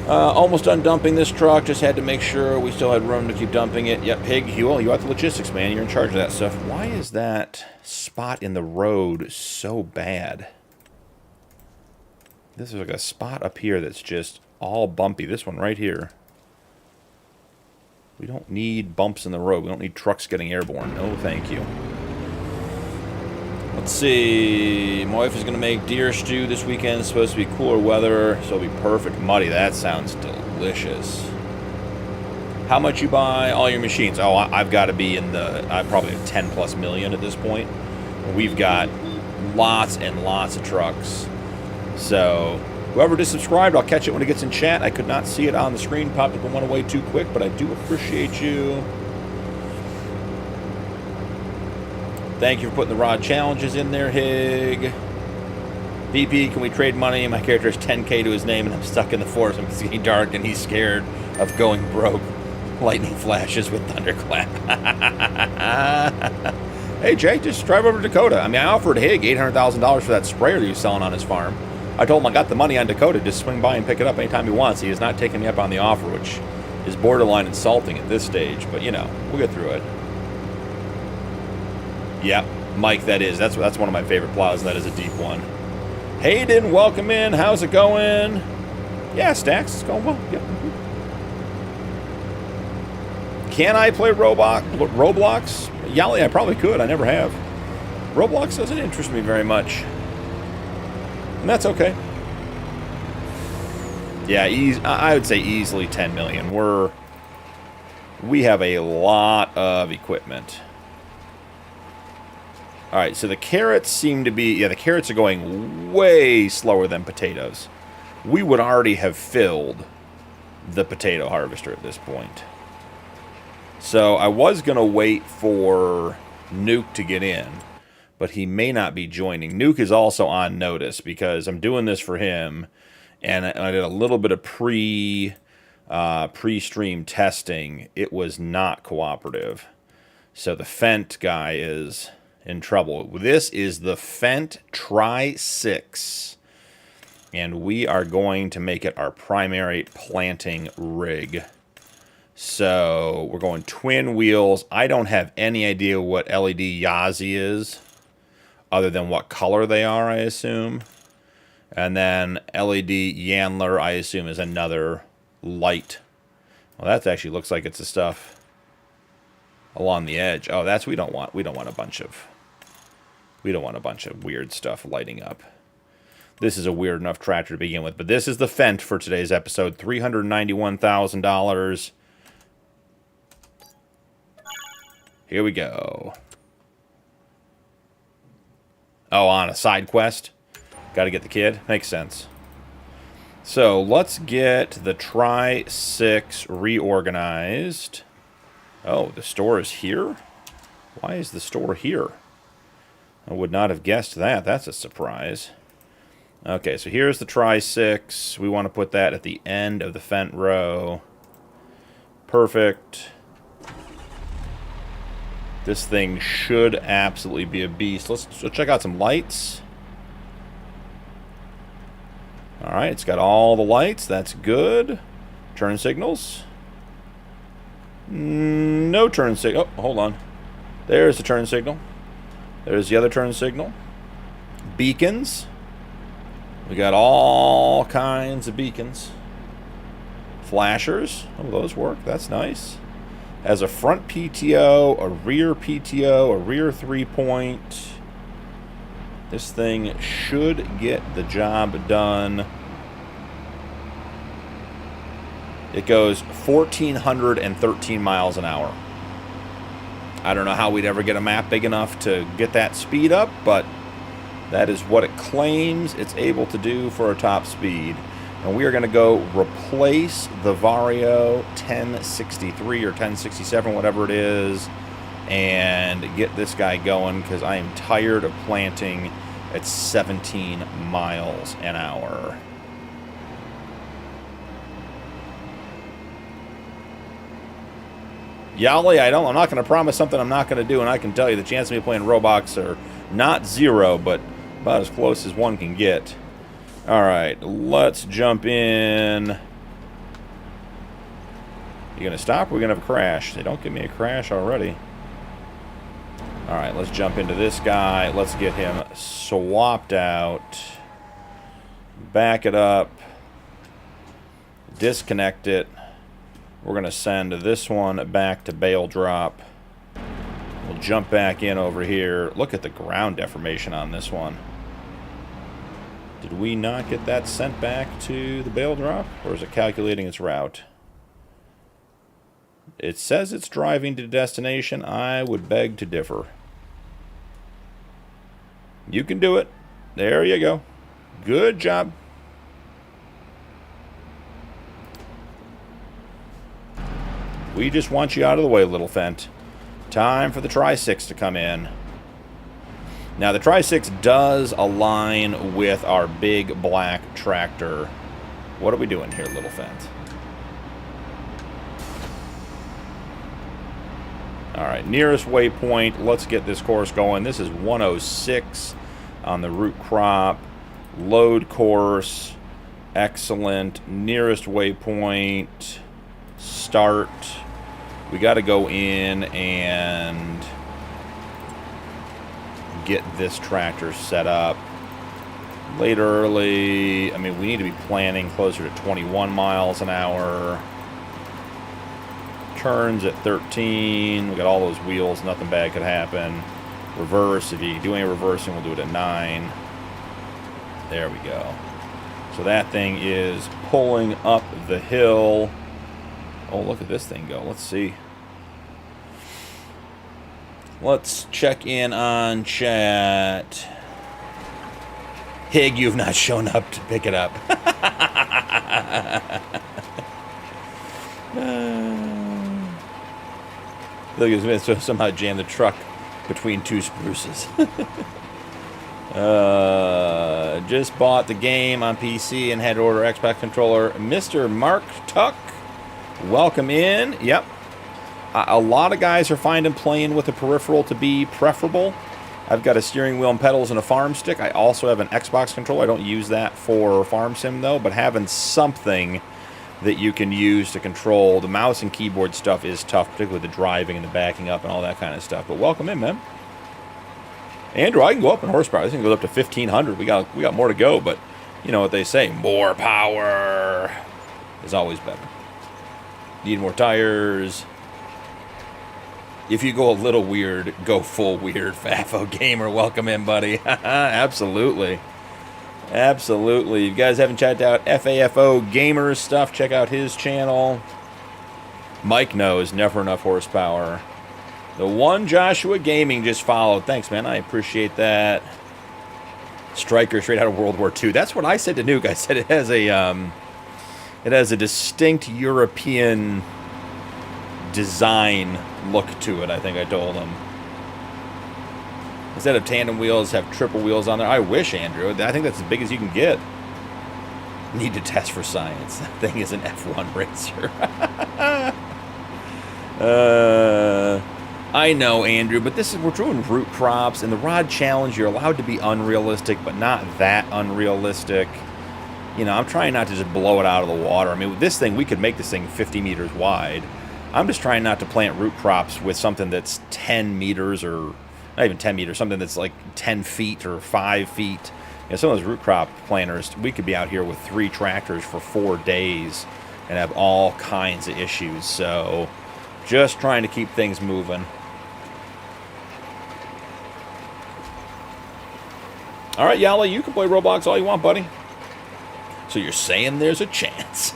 Almost done dumping this truck. Just had to make sure we still had room to keep dumping it. Yep, Pig, you got the logistics, man. You're in charge of that stuff. Why is that spot in the road so bad? This is like a spot up here that's just all bumpy. This one right here. We don't need bumps in the road. We don't need trucks getting airborne. No, thank you. Let's see. My wife is going to make deer stew this weekend. It's supposed to be cooler weather, so it'll be perfect. Muddy, that sounds delicious. How much you buy all your machines? Oh, I've got to be in the, I probably have 10 plus million at this point. We've got lots and lots of trucks. So, whoever just subscribed, I'll catch it when it gets in chat. I could not see it on the screen. Popped up and went away too quick, but I do appreciate you. Thank you for putting the rod challenges in there, Hig. VP, can we trade money? My character has 10K to his name, and I'm stuck in the forest. It's getting dark, and he's scared of going broke. Lightning flashes with thunderclap. Hey, Jay, just drive over to Dakota. I mean, I offered Hig $800,000 for that sprayer that he was selling on his farm. I told him I got the money on Dakota. Just swing by and pick it up anytime he wants. He has not taken me up on the offer, which is borderline insulting at this stage. But, you know, we'll get through it. Yep, Mike, that is. That's one of my favorite plows, and that is a deep one. Hayden, welcome in. How's it going? Yeah, Stacks, it's going well. Yep. Can I play Roblox? Yeah, I probably could. I never have. Roblox doesn't interest me very much. And that's okay. Yeah, I would say easily 10 million. We have a lot of equipment. Alright, so the carrots seem to be... Yeah, the carrots are going way slower than potatoes. We would already have filled the potato harvester at this point. So I was going to wait for Nuke to get in, but he may not be joining. Nuke is also on notice because I'm doing this for him, and I did a little bit of pre-stream testing. It was not cooperative. So the Fent guy is in trouble. This is the Fent Tri-6, and we are going to make it our primary planting rig. So we're going twin wheels. I don't have any idea what LED Yazi is, other than what color they are, I assume. And then LED Yandler, I assume, is another light. Well, that actually looks like it's the stuff along the edge. Oh, that's we don't want a bunch of weird stuff lighting up. This is a weird enough tractor to begin with, but this is the Fent for today's episode. $391,000. Here we go. Oh, on a side quest. Got to get the kid. Makes sense. So let's get the Tri-6 reorganized. Oh, the store is here? Why is the store here? I would not have guessed that. That's a surprise. Okay, so here's the Tri-6. We want to put that at the end of the Fent row. Perfect. This thing should absolutely be a beast. Let's check out some lights. Alright, it's got all the lights. That's good. Turn signals. No turn signal. Oh, hold on. There's the turn signal. There's the other turn signal. Beacons. We got all kinds of beacons. Flashers. Oh, those work. That's nice. Has a front PTO, a rear PTO, a rear 3-point. This thing should get the job done. It goes 1,413 miles an hour. I don't know how we'd ever get a map big enough to get that speed up, but that is what it claims it's able to do for a top speed. And we are going to go replace the Vario 1063 or 1067, whatever it is, and get this guy going because I am tired of planting at 17 miles an hour. Yali, I'm not going to promise something I'm not going to do, and I can tell you the chance of me playing Roblox are not zero, but about as close as one can get. All right, let's jump in. You going to stop or are we going to have a crash? They don't give me a crash already. All right, let's jump into this guy. Let's get him swapped out. Back it up. Disconnect it. We're going to send this one back to bale drop. We'll jump back in over here. Look at the ground deformation on this one. Did we not get that sent back to the bale drop? Or is it calculating its route? It says it's driving to destination. I would beg to differ. You can do it. There you go. Good job. We just want you out of the way, little Fent. Time for the Tri-6 to come in. Now, the Tri-6 does align with our big black tractor. What are we doing here, little Fent? All right, nearest waypoint. Let's get this course going. This is 106 on the root crop. Load course. Excellent. Nearest waypoint. Start. We got to go in and get this tractor set up. Late early. I mean, we need to be planning closer to 21 miles an hour. Turns at 13. We got all those wheels. Nothing bad could happen. Reverse. If you do any reversing, we'll do it at 9. There we go. So that thing is pulling up the hill. Oh, look at this thing go. Let's see. Let's check in on chat. Hig, you've not shown up to pick it up. Look, it's going to somehow jam the truck between two spruces. Just bought the game on PC and had to order Xbox controller. Mr. Mark Tuck. Welcome in. Yep. A lot of guys are finding playing with a peripheral to be preferable. I've got a steering wheel and pedals and a farm stick. I also have an Xbox controller. I don't use that for farm sim, though, but having something that you can use to control the mouse and keyboard stuff is tough, particularly the driving and the backing up and all that kind of stuff. But welcome in, man. Andrew, I can go up in horsepower. This thing goes up to 1,500. We got more to go, but you know what they say. More power is always better. Need more tires. If you go a little weird, go full weird. Fafo Gamer, welcome in, buddy. Absolutely. Absolutely. If you guys haven't checked out FAFO Gamer's stuff, check out his channel. Mike knows, never enough horsepower. The one Joshua Gaming just followed. Thanks, man. I appreciate that. Striker straight out of World War II. That's what I said to Nuke. I said it has a distinct European design look to it, I think I told him. Instead of tandem wheels, have triple wheels on there. I wish, Andrew. I think that's as big as you can get. Need to test for science. That thing is an F1 racer. I know, Andrew, but we're doing root crops, and the rod challenge, you're allowed to be unrealistic, but not that unrealistic. You know, I'm trying not to just blow it out of the water. I mean, with this thing, we could make this thing 50 meters wide. I'm just trying not to plant root crops with something that's 10 meters or not even 10 meters, something that's like 10 feet or 5 feet. You know, some of those root crop planters, we could be out here with 3 tractors for 4 days and have all kinds of issues. So just trying to keep things moving. All right, Yala, you can play Roblox all you want, buddy. So you're saying there's a chance.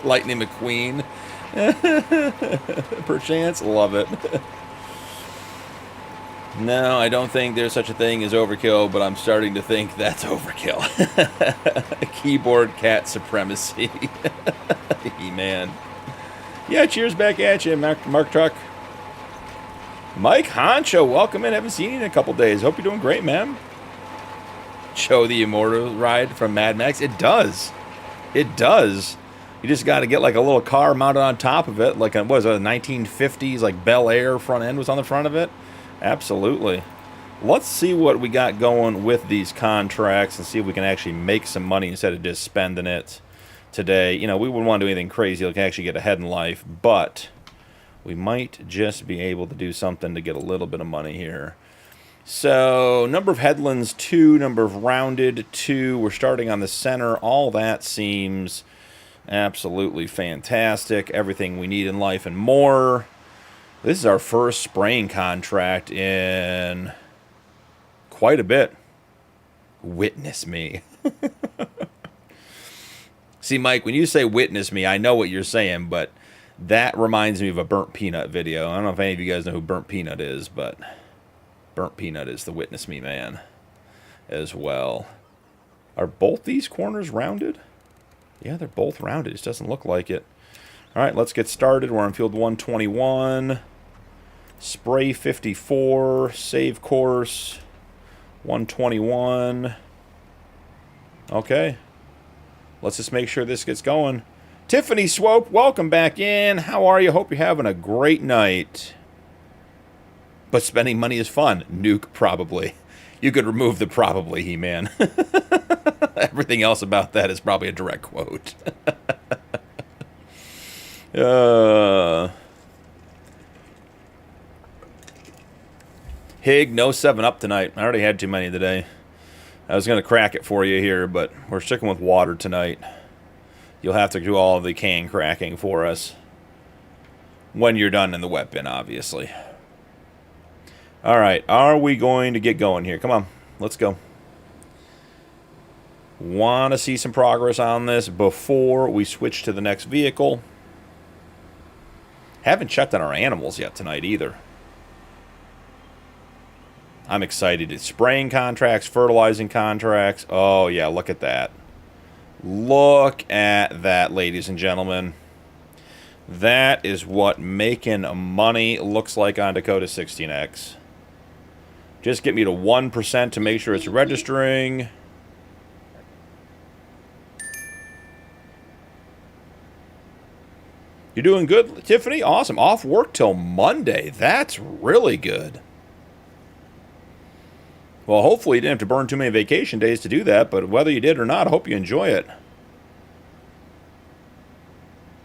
Lightning McQueen. Perchance. Love it. No, I don't think there's such a thing as overkill, but I'm starting to think that's overkill. Keyboard cat supremacy. Man. Yeah, cheers back at you, Mark Truck. Mike Honcho, welcome in. Haven't seen you in a couple days. Hope you're doing great, man. Show the immortal ride from Mad Max. It does. It does. You just got to get like a little car mounted on top of it, like a, what was it, a 1950s like Bel Air front end was on the front of it. Absolutely. Let's see what we got going with these contracts and see if we can actually make some money instead of just spending it today. You know, we wouldn't want to do anything crazy like actually get ahead in life, but we might just be able to do something to get a little bit of money here. So, number of headlands, 2. Number of rounded, 2. We're starting on the center. All that seems absolutely fantastic. Everything we need in life and more. This is our first spraying contract in quite a bit. Witness me. See, Mike, when you say witness me, I know what you're saying, but that reminds me of a Burnt Peanut video. I don't know if any of you guys know who Burnt Peanut is, but Burnt Peanut is the witness me man as well. Are both these corners rounded? Yeah, they're both rounded. It just doesn't look like it. All right, let's get started. We're on field 121. Spray 54. Save course 121. Okay. Let's just make sure this gets going. Tiffany Swope, welcome back in. How are you? Hope you're having a great night. But spending money is fun. Nuke, probably. You could remove the probably, He-Man. Everything else about that is probably a direct quote. Hig, no 7-Up tonight. I already had too many today. I was going to crack it for you here, but we're sticking with water tonight. You'll have to do all of the can cracking for us when you're done in the wet bin, obviously. All right, are we going to get going here? Come on, let's go. Want to see some progress on this before we switch to the next vehicle. Haven't checked on our animals yet tonight either. I'm excited. It's spraying contracts, fertilizing contracts. Oh, yeah, look at that. Look at that, ladies and gentlemen. That is what making money looks like on Dakota 16x. Just get me to 1% to make sure it's registering. You're doing good, Tiffany? Awesome. Off work till Monday. That's really good. Well, hopefully you didn't have to burn too many vacation days to do that, but whether you did or not, I hope you enjoy it.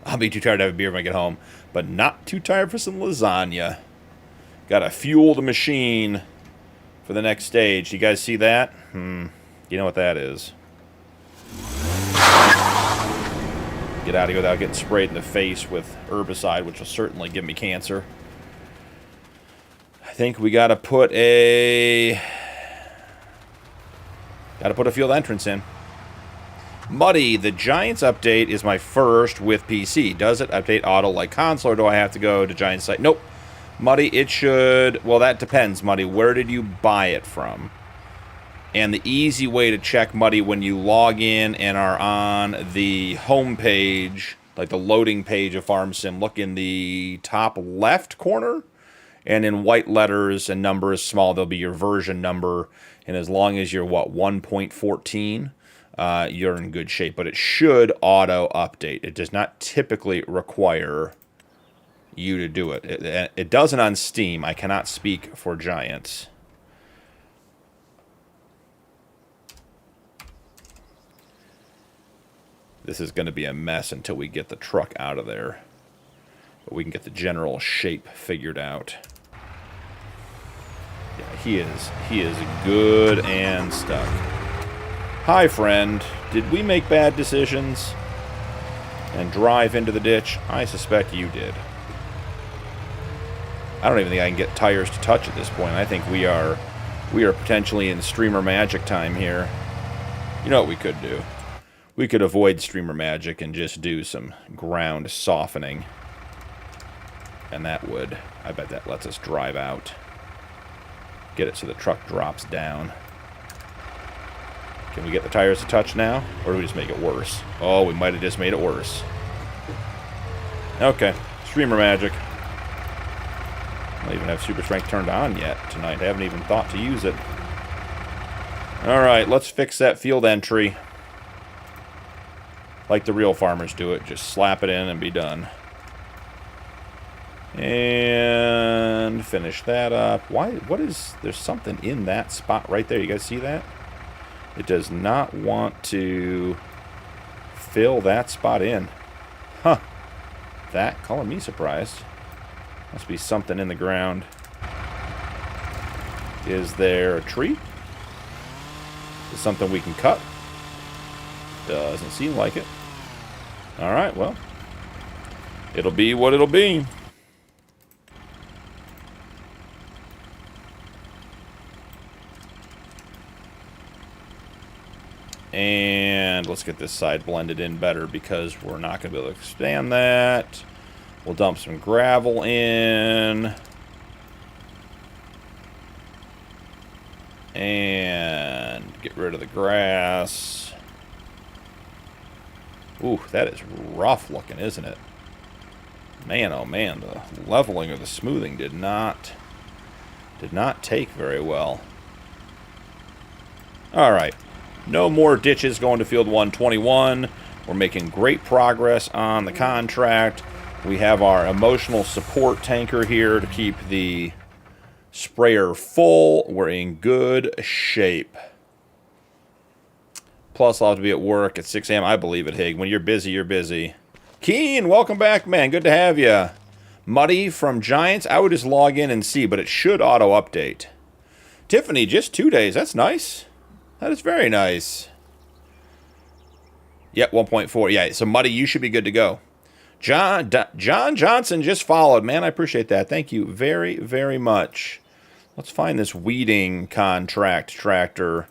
I'll be too tired to have a beer when I get home, but not too tired for some lasagna. Got to fuel the machine for the next stage. You guys see that? You know what that is. Get out of here without getting sprayed in the face with herbicide, which will certainly give me cancer. I think we got to put a field entrance in. Muddy, the Giants update is my first with PC. Does it update auto like console, or do I have to go to Giants site? Nope. Muddy, it should... Well, that depends, Muddy. Where did you buy it from? And the easy way to check, Muddy, when you log in and are on the home page, like the loading page of FarmSim, look in the top left corner, and in white letters and numbers small, there'll be your version number. And as long as you're, what, 1.14, you're in good shape. But it should auto-update. It does not typically require you to do it. It doesn't on Steam. I cannot speak for Giants. This is going to be a mess until we get the truck out of there. But we can get the general shape figured out. Yeah, He is good and stuck. Hi, friend. Did we make bad decisions and drive into the ditch? I suspect you did. I don't even think I can get tires to touch at this point. I think we are potentially in streamer magic time here. You know what we could do? We could avoid streamer magic and just do some ground softening. And that would, I bet that lets us drive out. Get it so the truck drops down. Can we get the tires to touch now? Or do we just make it worse? Oh, we might have just made it worse. Okay, streamer magic. I don't even have super strength turned on yet tonight. I haven't even thought to use it. Alright, let's fix that field entry. Like the real farmers do it. Just slap it in and be done. And finish that up. Why? What is... There's something in that spot right there. You guys see that? It does not want to fill that spot in. Huh. That calling me surprised. Must be something in the ground. Is there a tree? Is something we can cut? Doesn't seem like it. Alright, well. It'll be what it'll be. And let's get this side blended in better because we're not going to be able to expand that. We'll dump some gravel in. And get rid of the grass. Ooh, that is rough looking, isn't it? Man, oh man, the leveling or the smoothing did not take very well. Alright. No more ditches going to field 121. We're making great progress on the contract. We have our emotional support tanker here to keep the sprayer full. We're in good shape. Plus, I'll have to be at work at 6 a.m. I believe it, Hig. When you're busy, you're busy. Keen, welcome back, man. Good to have you. Muddy from Giants. I would just log in and see, but it should auto-update. Tiffany, just 2 days. That's nice. That is very nice. Yep, 1.4. Yeah, so Muddy, you should be good to go. John Johnson just followed. Man, I appreciate that. Thank you very, very much. Let's find this weeding contract tractor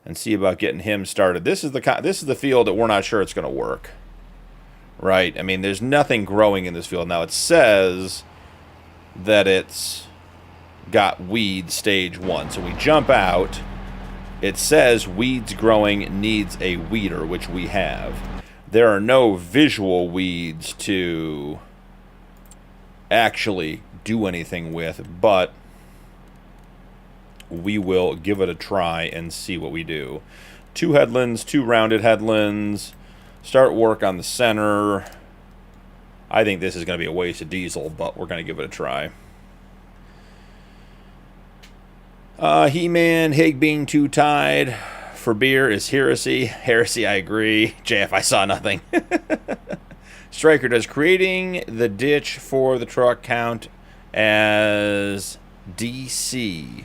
and see about getting him started. This is the field that we're not sure it's going to work. Right? I mean, there's nothing growing in this field. Now, it says that it's got weed stage 1. So we jump out. It says weeds growing needs a weeder, which we have. There are no visual weeds to actually do anything with, but we will give it a try and see what we do. 2 headlands, 2 rounded headlands. Start work on the center. I think this is going to be a waste of diesel, but we're going to give it a try. He-Man, Hig being too tied for beer is heresy. Heresy, I agree. JF, I saw nothing. Striker, does creating the ditch for the truck count as DC?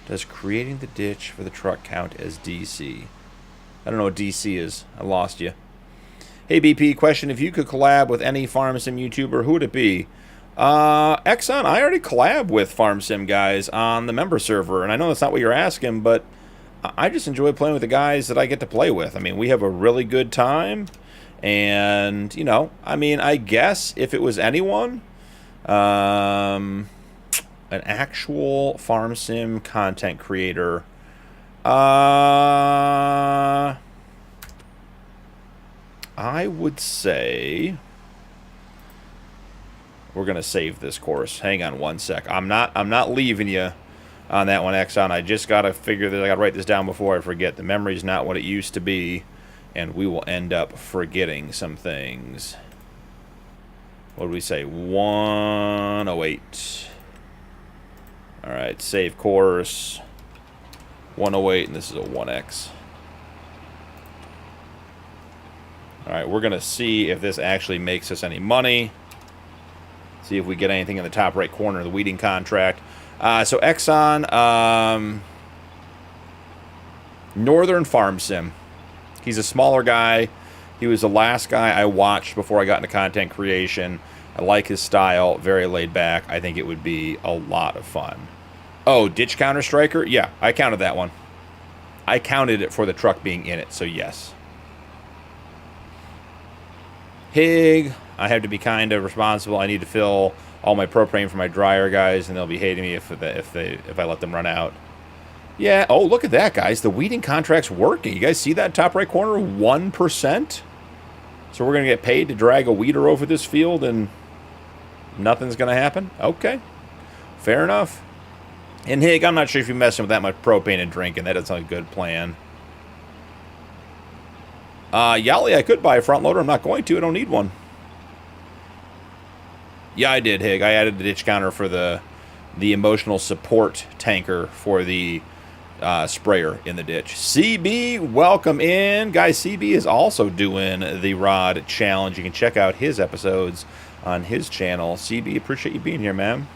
Does creating the ditch for the truck count as DC? I don't know what DC is. I lost you. Hey, BP, question. If you could collab with any farm sim YouTuber, who would it be? Exxon, I already collab with Farm Sim guys on the member server, and I know that's not what you're asking, but I just enjoy playing with the guys that I get to play with. I mean, we have a really good time, and, you know, I mean, I guess if it was anyone, an actual Farm Sim content creator, I would say... We're going to save this course. Hang on one sec. I'm not leaving you on that one, Exxon. I just got to figure that I got to write this down before I forget. The memory's not what it used to be, and we will end up forgetting some things. What did we say? 108. All right, save course. 108, and this is a 1X. All right, we're going to see if this actually makes us any money. See if we get anything in the top right corner of the weeding contract. So Exxon, Northern Farm Sim. He's a smaller guy. He was the last guy I watched before I got into content creation. I like his style, very laid back. I think it would be a lot of fun. Oh, Ditch Counter Striker? Yeah, I counted that one. I counted it for the truck being in it, so yes. Hig, I have to be kind of responsible. I need to fill all my propane for my dryer guys, and they'll be hating me if I let them run out. Yeah, oh, look at that, guys. The weeding contract's working. You guys see that top right corner? 1%? So we're going to get paid to drag a weeder over this field, and nothing's going to happen? Okay. Fair enough. And Hig, I'm not sure if you're messing with that much propane and drinking. That isn't a good plan. Yali, I could buy a front loader. I'm not going to. I don't need one. Yeah, I did, Hig. I added the ditch counter for the emotional support tanker for the sprayer in the ditch. CB, welcome in. Guys, CB is also doing the rod challenge. You can check out his episodes on his channel. CB, appreciate you being here, man.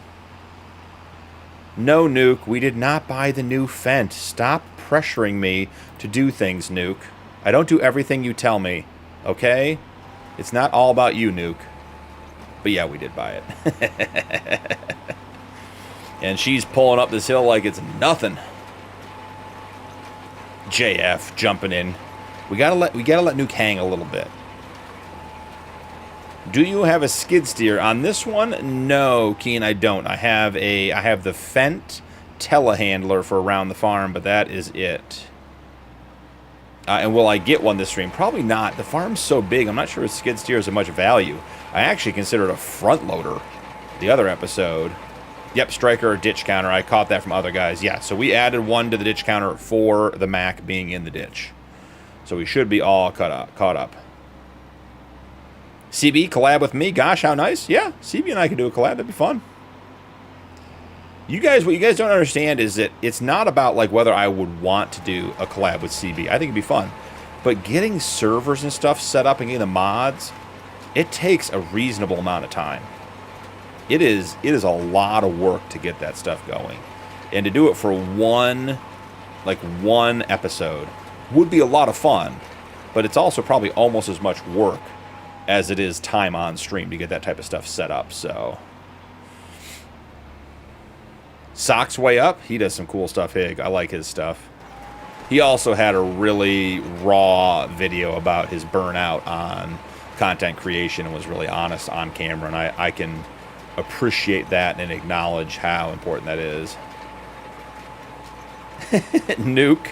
No, Nuke, we did not buy the new Fent. Stop pressuring me to do things, Nuke. I don't do everything you tell me, okay? It's not all about you, Nuke. But yeah, we did buy it. And she's pulling up this hill like it's nothing. JF jumping in. We gotta let Nuke hang a little bit. Do you have a skid steer on this one? No, Keen, I don't. I have the Fent telehandler for around the farm, but that is it. And will I get one this stream? Probably not. The farm's so big, I'm not sure a skid steer is of much value. I actually considered a front loader the other episode. Yep, striker or ditch counter. I caught that from other guys. Yeah, so we added one to the ditch counter for the Mac being in the ditch. So we should be all caught up. CB, collab with me. Gosh, how nice. Yeah, CB and I can do a collab. That'd be fun. What you guys don't understand is that it's not about like whether I would want to do a collab with CB. I think it'd be fun. But getting servers and stuff set up and getting the mods, it takes a reasonable amount of time. It is a lot of work to get that stuff going. And to do it for one episode would be a lot of fun. But it's also probably almost as much work as it is time on stream to get that type of stuff set up, so. Sock's way up. He does some cool stuff, Hig. I like his stuff. He also had a really raw video about his burnout on content creation and was really honest on camera, and I can appreciate that and acknowledge how important that is. Nuke,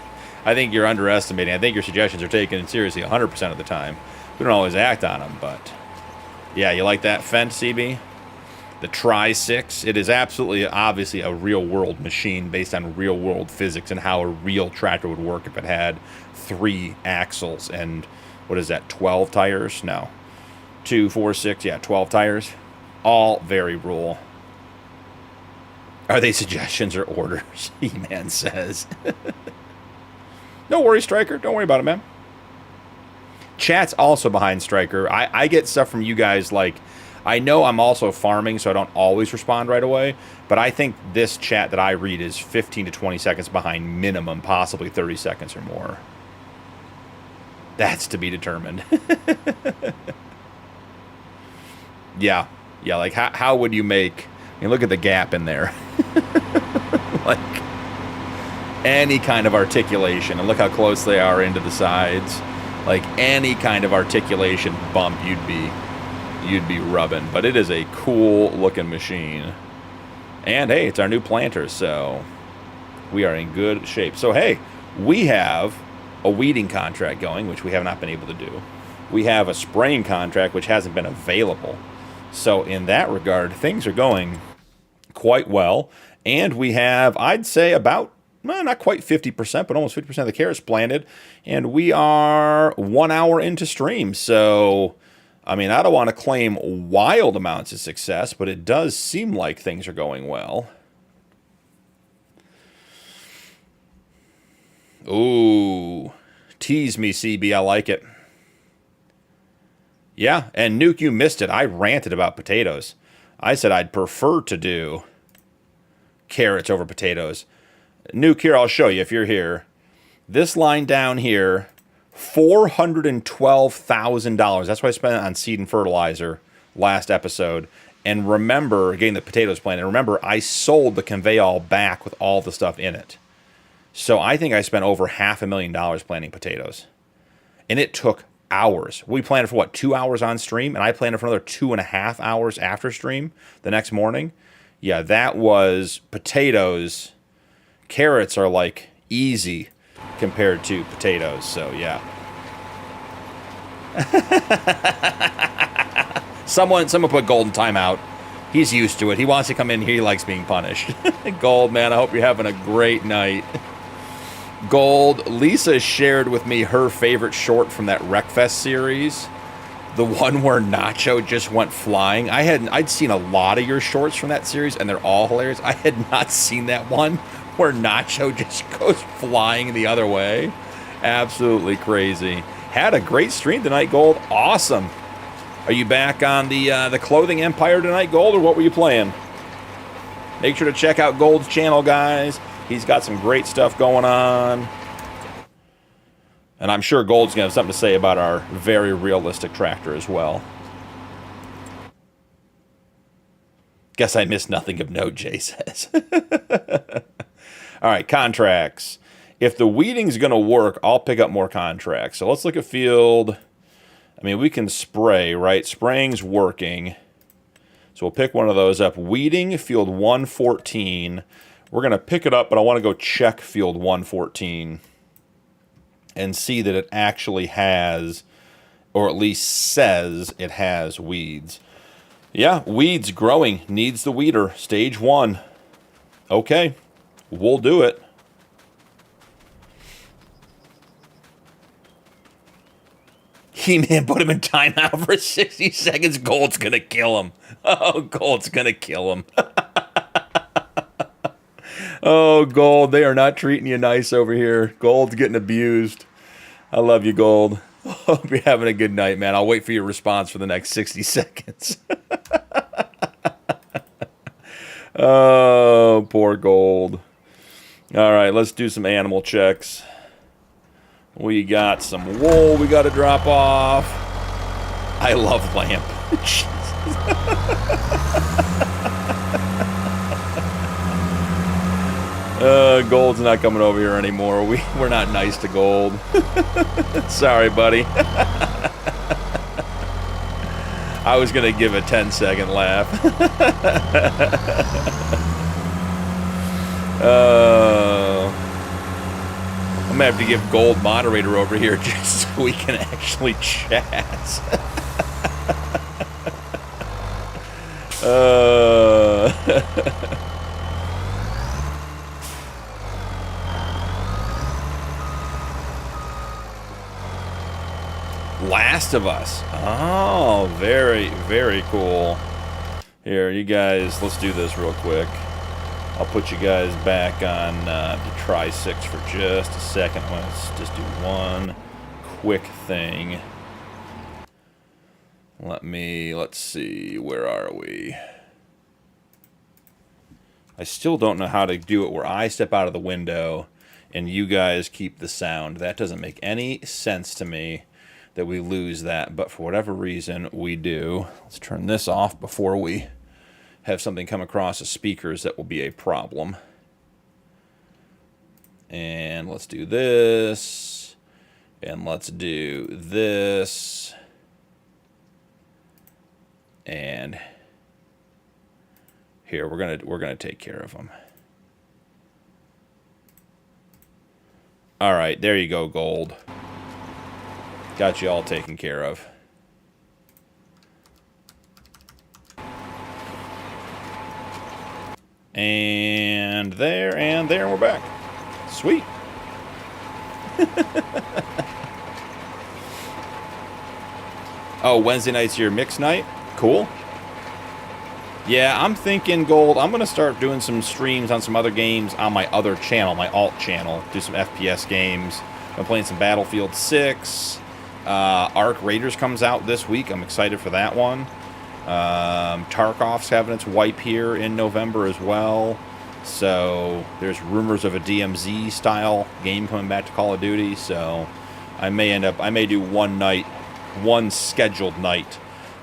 I think you're underestimating. I think your suggestions are taken seriously 100% of the time. We don't always act on them, but yeah, you like that Fent, CB? The Tri-6. It is absolutely, obviously, a real-world machine based on real-world physics and how a real tractor would work if it had 3 axles and, what is that, 12 tires? No. 2, 4, 6, yeah, 12 tires. All very rule. Are they suggestions or orders? E-Man says. No worries, Striker. Don't worry about it, man. Chat's also behind Striker. I get stuff from you guys like, I know I'm also farming, so I don't always respond right away, but I think this chat that I read is 15 to 20 seconds behind minimum, possibly 30 seconds or more. That's to be determined. Yeah, like how would you make, I mean, look at the gap in there. Like, any kind of articulation, and look how close they are into the sides. Like, any kind of articulation bump you'd be rubbing. But it is a cool looking machine. And hey, it's our new planter, so we are in good shape. So hey, we have a weeding contract going, which we have not been able to do. We have a spraying contract, which hasn't been available. So in that regard, things are going quite well. And we have, I'd say, about, well, not quite 50%, but almost 50% of the carrots planted. And we are 1 hour into stream. So, I mean, I don't want to claim wild amounts of success, but it does seem like things are going well. Ooh, tease me, CB. I like it. Yeah, and Nuke, you missed it. I ranted about potatoes. I said I'd prefer to do carrots over potatoes. Nuke, here, I'll show you if you're here. This line down here, $412,000. That's what I spent on seed and fertilizer last episode. And remember, getting the potatoes planted. And remember, I sold the conveyor back with all the stuff in it. So I think I spent over $500,000 planting potatoes. And it took hours. We planted for what, 2 hours on stream? And I planted for another 2.5 hours after stream the next morning. Yeah, that was potatoes. Carrots are like easy compared to potatoes. So yeah. Someone put Gold in timeout. He's used to it. He wants to come in here. He likes being punished. Gold, man, I hope you're having a great night. Gold, Lisa shared with me her favorite short from that Wreckfest series. The one where Nacho just went flying. I'd seen a lot of your shorts from that series, and they're all hilarious. I had not seen that one where Nacho just goes flying the other way. Absolutely crazy. Had a great stream tonight, Gold. Awesome. Are you back on the clothing empire tonight, Gold, or what were you playing? Make sure to check out Gold's channel, guys. He's got some great stuff going on. And I'm sure Gold's going to have something to say about our very realistic tractor as well. Guess I missed nothing of note, Jay says. All right, contracts. If the weeding's going to work, I'll pick up more contracts. So let's look at field. I mean, we can spray, right? Spraying's working. So we'll pick one of those up. Weeding, field 114. We're going to pick it up, but I want to go check field 114 and see that it actually has, or at least says it has weeds. Yeah, weeds growing. Needs the weeder. Stage 1. Okay, we'll do it. He-Man put him in timeout for 60 seconds. Gold's going to kill him. Oh, Gold's going to kill him. Oh, Gold, they are not treating you nice over here. Gold's getting abused. I love you, Gold. Hope you're having a good night, man. I'll wait for your response for the next 60 seconds. Oh, poor Gold. All right, let's do some animal checks. We got some wool we got to drop off. I love lamp. Gold's not coming over here anymore. We're not nice to Gold. Sorry, buddy. I was going to give a 10-second laugh. I'm going to have to give Gold moderator over here just so we can actually chat. Last of Us. Oh, very, very cool. Here, you guys, let's do this real quick. I'll put you guys back on the Tri-6 for just a second. Let's just do one quick thing. Let's see, where are we? I still don't know how to do it where I step out of the window and you guys keep the sound. That doesn't make any sense to me that we lose that, but for whatever reason, we do. Let's turn this off before we have something come across the speakers that will be a problem. And let's do this. And let's do this. And here, we're gonna take care of them. All right, there you go, Gold. Got you all taken care of. And there, and we're back. Sweet. Oh, Wednesday night's your mix night? Cool. Yeah, I'm thinking, Gold, I'm going to start doing some streams on some other games on my other channel, my alt channel. Do some FPS games. I'm playing some Battlefield 6. Ark Raiders comes out this week. I'm excited for that one. Tarkov's having its wipe here in November as well. So there's rumors of a DMZ style game coming back to Call of Duty. So I may do one scheduled night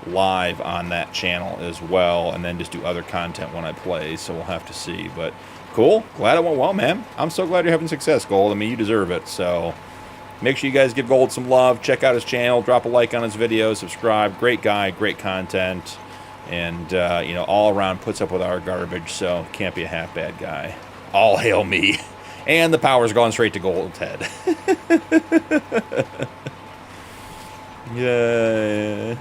live on that channel as well, and then just do other content when I play. So we'll have to see. But cool, glad it went well, man. I'm so glad you're having success, Gold. I mean, you deserve it. So make sure you guys give Gold some love. Check out his channel. Drop a like on his videos. Subscribe. Great guy. Great content. And, you know, all around puts up with our garbage. So can't be a half bad guy. All hail me. And the power's gone straight to Gold's head. Yeah.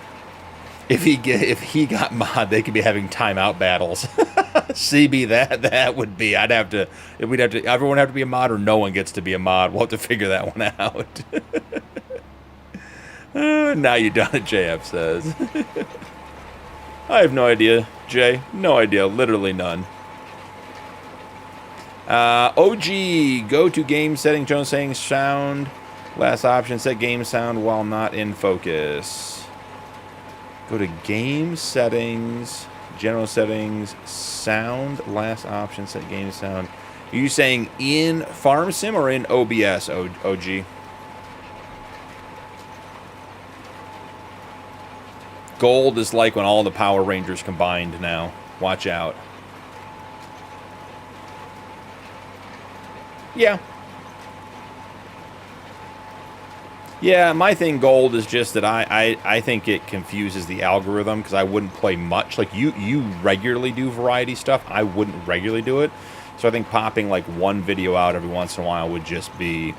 If he got mod, they could be having timeout battles. CB, that would be. Everyone would have to be a mod, or no one gets to be a mod. We'll have to figure that one out. Now you done it, JF says. I have no idea, Jay. No idea. Literally none. OG, go to game setting. Jones saying sound. Last option, set game sound while not in focus. Go to game settings, general settings, sound, last option, set game sound. Are you saying in Farm Sim or in OBS, OG? Gold is like when all the Power Rangers combined now. Watch out. Yeah. Yeah, my thing, Gold, is just that I think it confuses the algorithm, because I wouldn't play much. Like, you regularly do variety stuff. I wouldn't regularly do it. So I think popping, like, one video out every once in a while would just be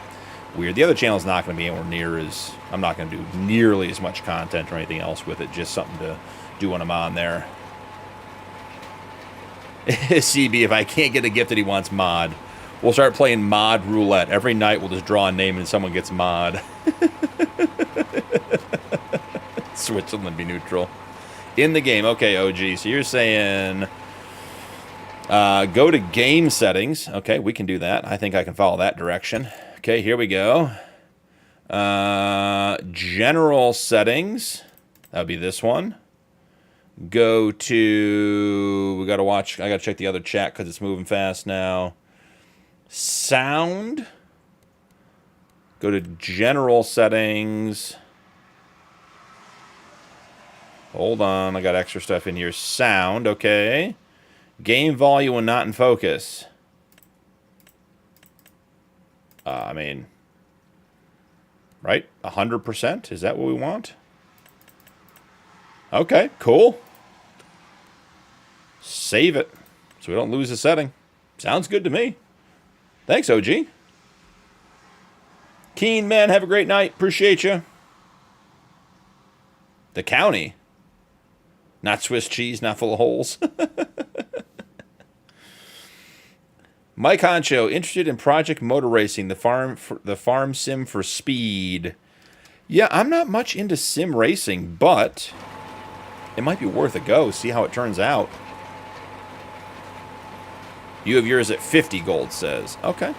weird. The other channel's not going to be anywhere near as... I'm not going to do nearly as much content or anything else with it. Just something to do when I'm on there. CB, if I can't get a gift that he wants mod, we'll start playing mod roulette. Every night we'll just draw a name and someone gets mod. Switzerland be neutral. In the game. Okay, OG. So you're saying go to game settings. Okay, we can do that. I think I can follow that direction. Okay, here we go. General settings. That would be this one. Go to... We got to watch... I got to check the other chat because it's moving fast now. Sound. Go to general settings. Hold on, I got extra stuff in here. Sound, okay. Game volume when not in focus. I mean, right? 100%? Is that what we want? Okay, cool. Save it so we don't lose the setting. Sounds good to me. Thanks, OG. Keen, man, have a great night. Appreciate you. The county. Not Swiss cheese, not full of holes. Mike Honcho, interested in Project Motor Racing, the farm sim for speed. Yeah, I'm not much into sim racing, but it might be worth a go. See how it turns out. You have yours at 50, Gold says. Okay.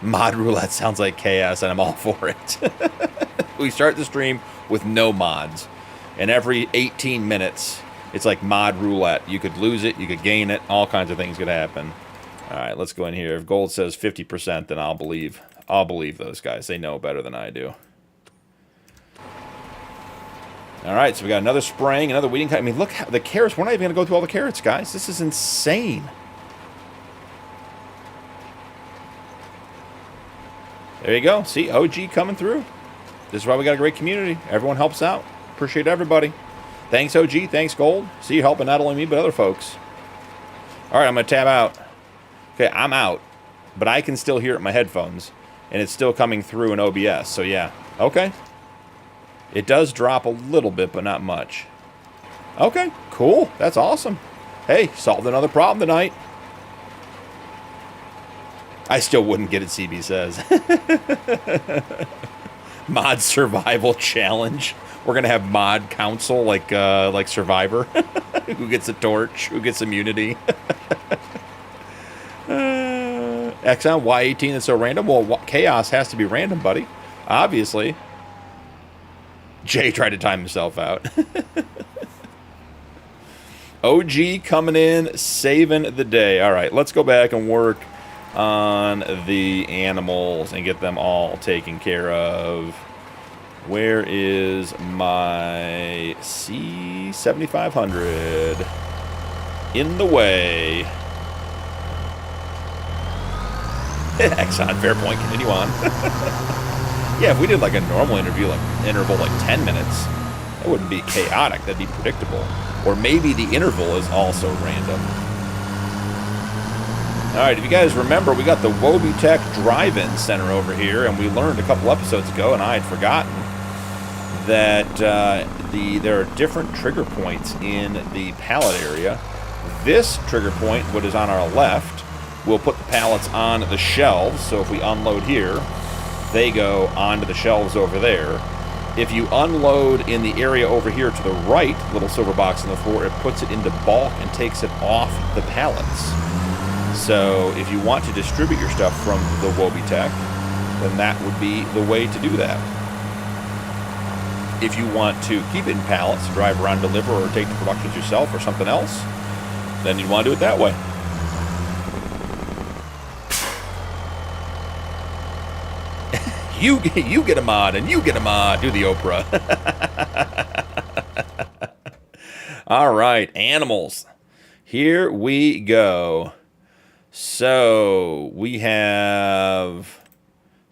Mod roulette sounds like chaos, and I'm all for it. We start the stream with no mods, and every 18 minutes, it's like mod roulette. You could lose it, you could gain it, all kinds of things could happen. All right, let's go in here. If Gold says 50%, then I'll believe those guys. They know better than I do. All right, so we got another spraying, another weeding. I mean, look, the carrots. We're not even going to go through all the carrots, guys. This is insane. There you go. See, OG coming through. This is why we got a great community. Everyone helps out. Appreciate everybody. Thanks, OG. Thanks, Gold. See you helping not only me, but other folks. All right, I'm going to tab out. Okay, I'm out, but I can still hear it in my headphones, and it's still coming through in OBS. So, yeah. Okay. It does drop a little bit, but not much. Okay, cool. That's awesome. Hey, solved another problem tonight. I still wouldn't get it, CB says. Mod survival challenge. We're going to have mod council like Survivor. Who gets a torch? Who gets immunity? Exxon, why 18 is so random? Well, chaos has to be random, buddy. Obviously. Jay tried to time himself out. OG coming in, saving the day. All right, let's go back and work on the animals and get them all taken care of. Where is my C7500? In the way. Exxon, fair point, continue on. Yeah, if we did like a normal interview, like interval like 10 minutes, that wouldn't be chaotic, that'd be predictable. Or maybe the interval is also random. Alright, if you guys remember, we got the Logitech Drive-In Center over here, and we learned a couple episodes ago, and I had forgotten, that there are different trigger points in the pallet area. This trigger point, what is on our left, will put the pallets on the shelves, so if we unload here, they go onto the shelves over there. If you unload in the area over here to the right, little silver box on the floor, it puts it into bulk and takes it off the pallets. So if you want to distribute your stuff from the Logitech, then that would be the way to do that. If you want to keep it in pallets, drive around, deliver, or take to productions yourself or something else, then you'd want to do it that way. You get a mod, and you get a mod. Do the Oprah. All right, animals. Here we go. So we have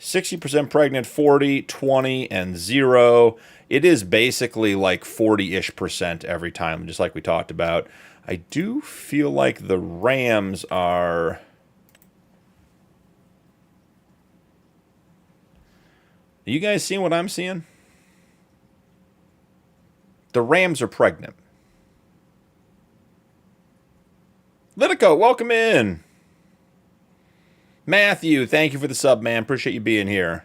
60% pregnant, 40, 20, and 0. It is basically like 40-ish% every time, just like we talked about. I do feel like the rams are... Are you guys seeing what I'm seeing? The rams are pregnant. Litico, welcome in. Matthew, thank you for the sub, man. Appreciate you being here.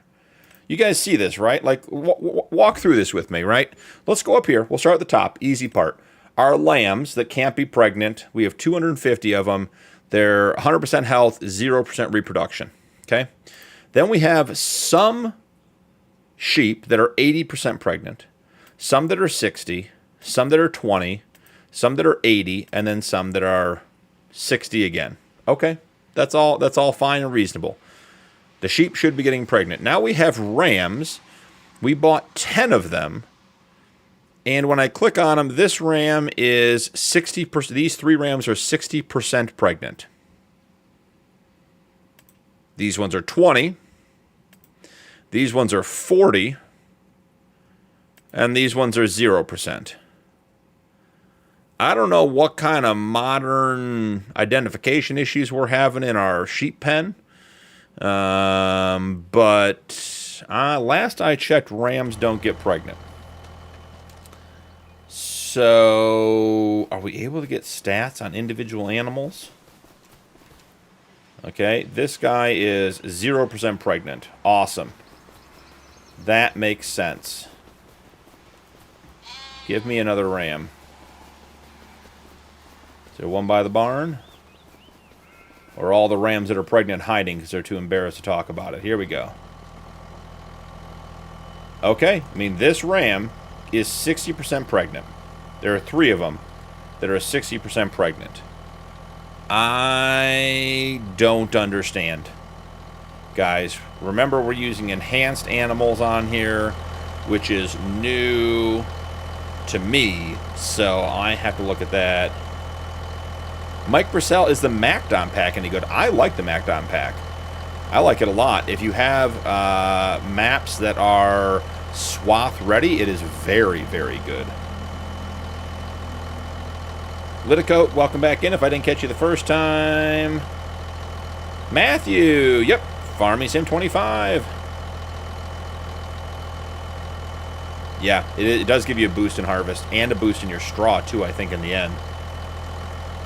You guys see this, right? Like, walk through this with me, right? Let's go up here. We'll start at the top. Easy part. Our lambs that can't be pregnant, we have 250 of them. They're 100% health, 0% reproduction. Okay? Then we have some sheep that are 80% pregnant, some that are 60, some that are 20, some that are 80, and then some that are 60 again. Okay? That's all fine and reasonable. The sheep should be getting pregnant. Now we have rams. We bought 10 of them. And when I click on them, this ram is 60%. These 3 rams are 60% pregnant. These ones are 20. These ones are 40. And these ones are 0%. I don't know what kind of modern identification issues we're having in our sheep pen. But last I checked, rams don't get pregnant. So, are we able to get stats on individual animals? Okay, this guy is 0% pregnant. Awesome. That makes sense. Give me another ram. Is there one by the barn? Or all the rams that are pregnant hiding because they're too embarrassed to talk about it? Here we go. Okay, I mean, this ram is 60% pregnant. There are 3 of them that are 60% pregnant. I don't understand. Guys, remember we're using enhanced animals on here, which is new to me, so I have to look at that. Mike Brissell, is the MacDom pack any good? I like the MacDom pack. I like it a lot. If you have maps that are swath ready, it is very, very good. Litico, welcome back in if I didn't catch you the first time. Matthew, yep, Farming Sim 25. Yeah, it does give you a boost in harvest and a boost in your straw too, I think, in the end.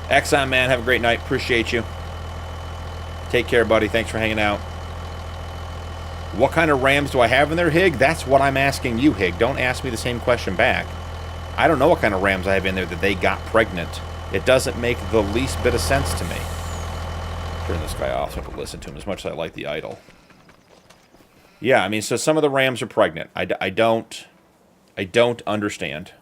Exxon, man, have a great night. Appreciate you. Take care, buddy. Thanks for hanging out. What kind of rams do I have in there, Hig? That's what I'm asking you, Hig. Don't ask me the same question back. I don't know what kind of rams I have in there that they got pregnant. It doesn't make the least bit of sense to me. Turn this guy off so I have to listen to him as much as I like the idol. Yeah, I mean, so some of the rams are pregnant. I don't understand.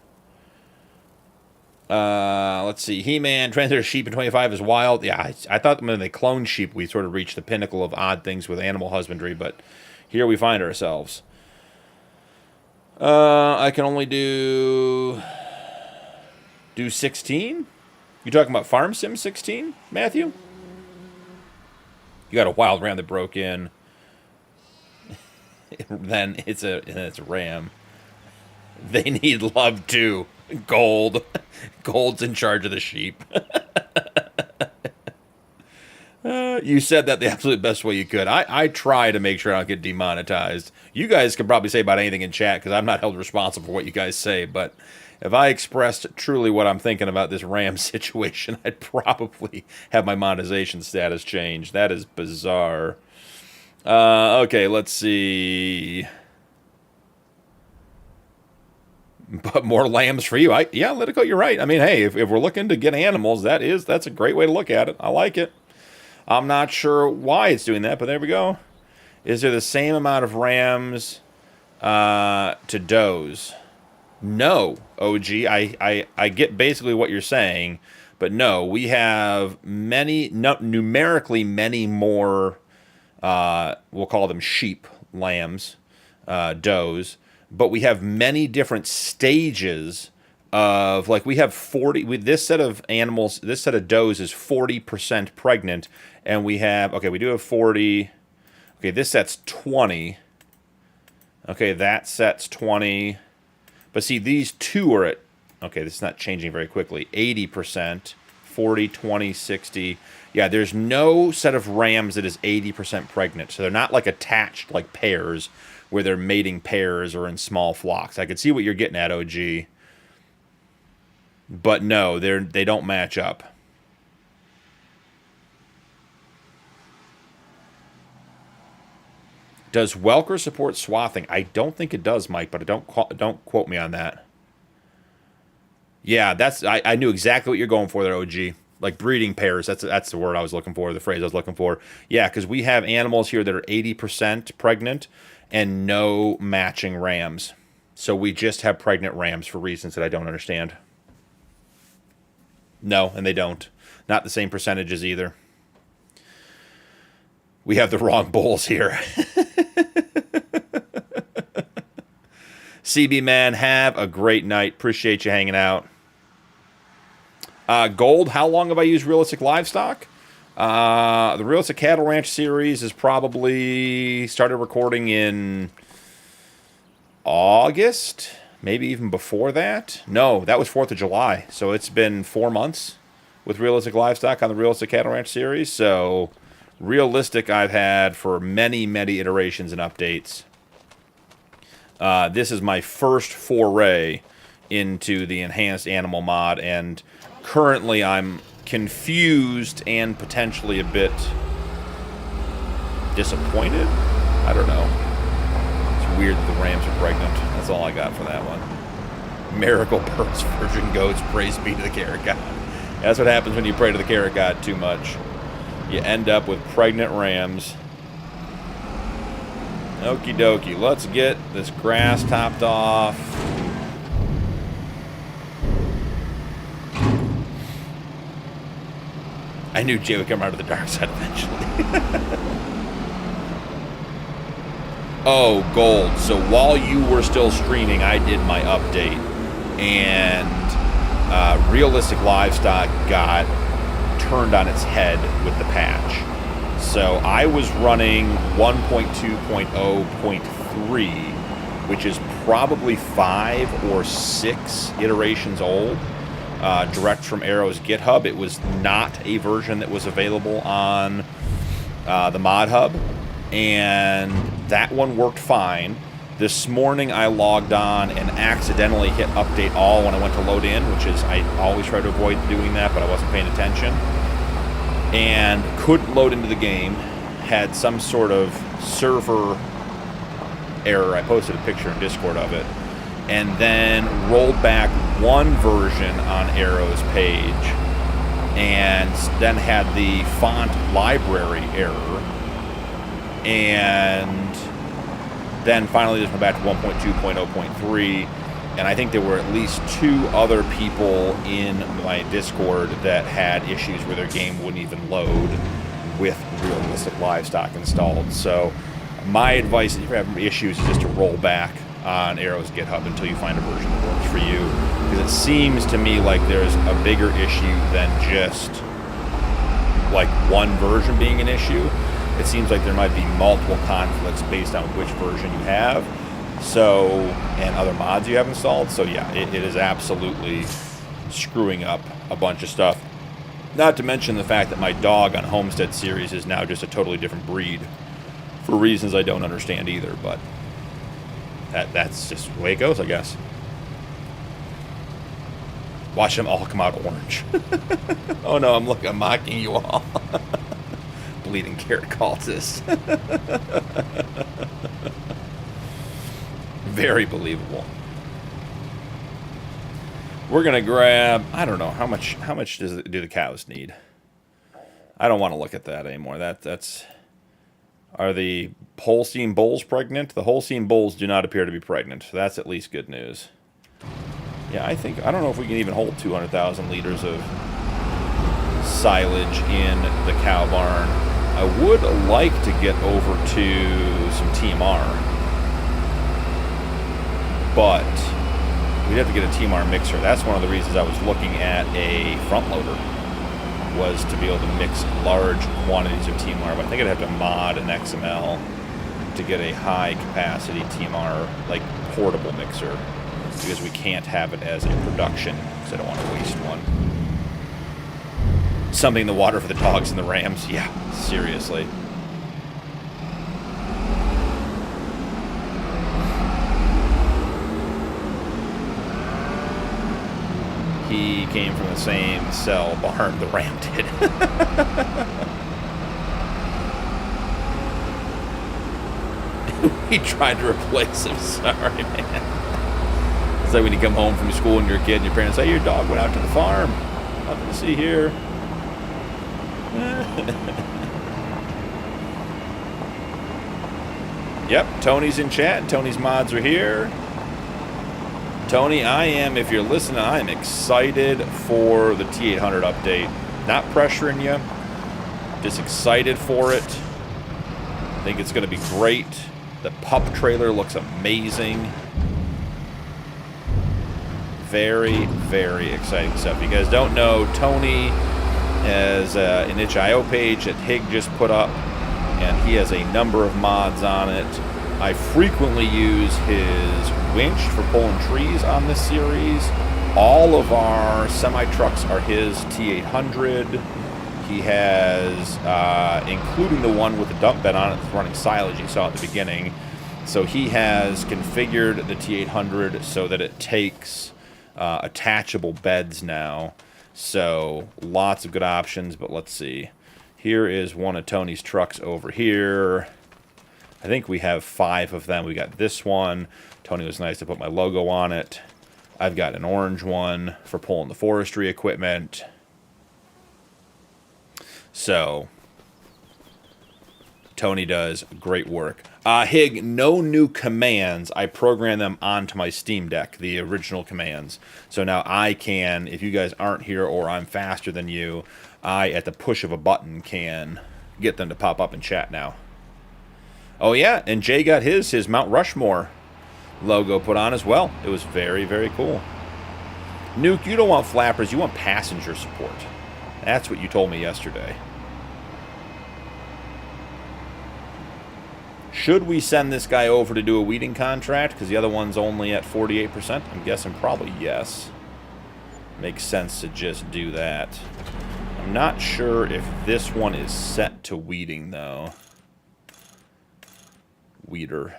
Let's see. He-Man, Translator Sheep in 25 is wild. Yeah, I thought when they cloned sheep, we sort of reached the pinnacle of odd things with animal husbandry, but here we find ourselves. I can only do 16? You talking about Farm Sim 16, Matthew? You got a wild ram that broke in. Then it's a ram. They need love too. Gold. Gold's in charge of the sheep. You said that the absolute best way you could. I try to make sure I don't get demonetized. You guys can probably say about anything in chat because I'm not held responsible for what you guys say. But if I expressed truly what I'm thinking about this ram situation, I'd probably have my monetization status changed. That is bizarre. Okay, let's see. But more lambs for you. Yeah, Litico, you're right. I mean, hey, if we're looking to get animals, that's a great way to look at it. I like it. I'm not sure why it's doing that, but there we go. Is there the same amount of rams to does? No, OG. I get basically what you're saying, but no, we have numerically many more, we'll call them sheep, lambs, does, but we have many different stages of, like, we have 40, with this set of animals, this set of does is 40% pregnant, and we have, okay, we do have 40, okay, this set's 20, okay, that set's 20, but see, these two are at, okay, this is not changing very quickly, 80%, 40, 20, 60, yeah, there's no set of rams that is 80% pregnant, so they're not, like, attached like pairs, where they're mating pairs or in small flocks. I could see what you're getting at, OG. But no, they don't match up. Does Welker support swathing? I don't think it does, Mike, but don't quote me on that. Yeah, I knew exactly what you're going for there, OG. Like breeding pairs, that's the word I was looking for, the phrase I was looking for. Yeah, because we have animals here that are 80% pregnant and no matching rams. So we just have pregnant rams for reasons that I don't understand. No, and they don't. Not the same percentages either. We have the wrong bulls here. CB man, have a great night. Appreciate you hanging out. Gold, how long have I used Realistic Livestock? The Realistic Cattle Ranch series is probably started recording in August, maybe even before that. No, that was 4th of July, so it's been 4 months with Realistic Livestock on the Realistic Cattle Ranch series. So Realistic I've had for many, many iterations and updates. This is my first foray into the enhanced animal mod, and currently I'm confused and potentially a bit disappointed. I don't know. It's weird that the rams are pregnant. That's all I got for that one. Miracle birds, virgin goats, praise be to the carrot god. That's what happens when you pray to the carrot god too much. You end up with pregnant rams. Okie dokie. Let's get this grass topped off. I knew Jay would come out of the dark side eventually. Oh, gold. So while you were still streaming, I did my update. And Realistic Livestock got turned on its head with the patch. So I was running 1.2.0.3, which is probably 5 or 6 iterations old. Direct from Arrow's GitHub. It was not a version that was available on the mod hub, and that one worked fine. This morning I logged on and accidentally hit update all when I went to load in, which is, I always try to avoid doing that, but I wasn't paying attention, and couldn't load into the game. Had some sort of server error. I posted a picture in Discord of it, and then rolled back one version on Arrow's page, and then had the font library error, and then finally just went back to 1.2.0.3, And I think there were at least 2 other people in my Discord that had issues where their game wouldn't even load with realistic Livestock installed. So my advice if you're having issues is just to roll back on Arrow's GitHub until you find a version that works for you. Because it seems to me like there's a bigger issue than just like one version being an issue. It seems like there might be multiple conflicts based on which version you have. So, and other mods you have installed. So yeah, it is absolutely screwing up a bunch of stuff. Not to mention the fact that my dog on Homestead series is now just a totally different breed for reasons I don't understand either, but that's just the way it goes, I guess. Watch them all come out orange. Oh no, I'm mocking you all. Bleeding carrot cultists. Very believable. We're gonna grab, I don't know, how much do the cows need? I don't want to look at that anymore. That's are the Holstein bulls pregnant? The Holstein bulls do not appear to be pregnant. So that's at least good news. Yeah, I don't know if we can even hold 200,000 liters of silage in the cow barn. I would like to get over to some TMR, but we'd have to get a TMR mixer. That's one of the reasons I was looking at a front loader, was to be able to mix large quantities of TMR. But I think I'd have to mod an XML to get a high capacity TMR, like portable mixer, because we can't have it as a production, because I don't want to waste one. Something the water for the dogs and the rams. Yeah, seriously. He came from the same cell barn the ram did. We tried to replace him. Sorry, man. It's like when you come home from school and you're a kid and your parents say, your dog went out to the farm. Nothing to see here. Yep, Tony's in chat. Tony's mods are here. Tony, if you're listening, I am excited for the T800 update. Not pressuring you, just excited for it. I think it's going to be great. The pup trailer looks amazing. Very, very exciting stuff. If you guys don't know, Tony has an itch.io page that Hig just put up, and he has a number of mods on it. I frequently use his winch for pulling trees on this series. All of our semi-trucks are his T800. He has, including the one with the dump bed on it that's running silage you saw at the beginning. So he has configured the T800 so that it takes attachable beds now. So lots of good options, but let's see. Here is one of Tony's trucks over here. I think we have 5 of them. We got this one. Tony was nice to put my logo on it. I've got an orange one for pulling the forestry equipment. So Tony does great work. Hig, no new commands. I program them onto my Steam Deck, the original commands. So now I can, if you guys aren't here or I'm faster than you, I, at the push of a button, can get them to pop up in chat now. Oh yeah, and Jay got his Mount Rushmore logo put on as well. It was very, very cool. Nuke, you don't want flappers, you want passenger support. That's what you told me yesterday. Should we send this guy over to do a weeding contract? Because the other one's only at 48%? I'm guessing probably yes. Makes sense to just do that. I'm not sure if this one is set to weeding, though. Weeder.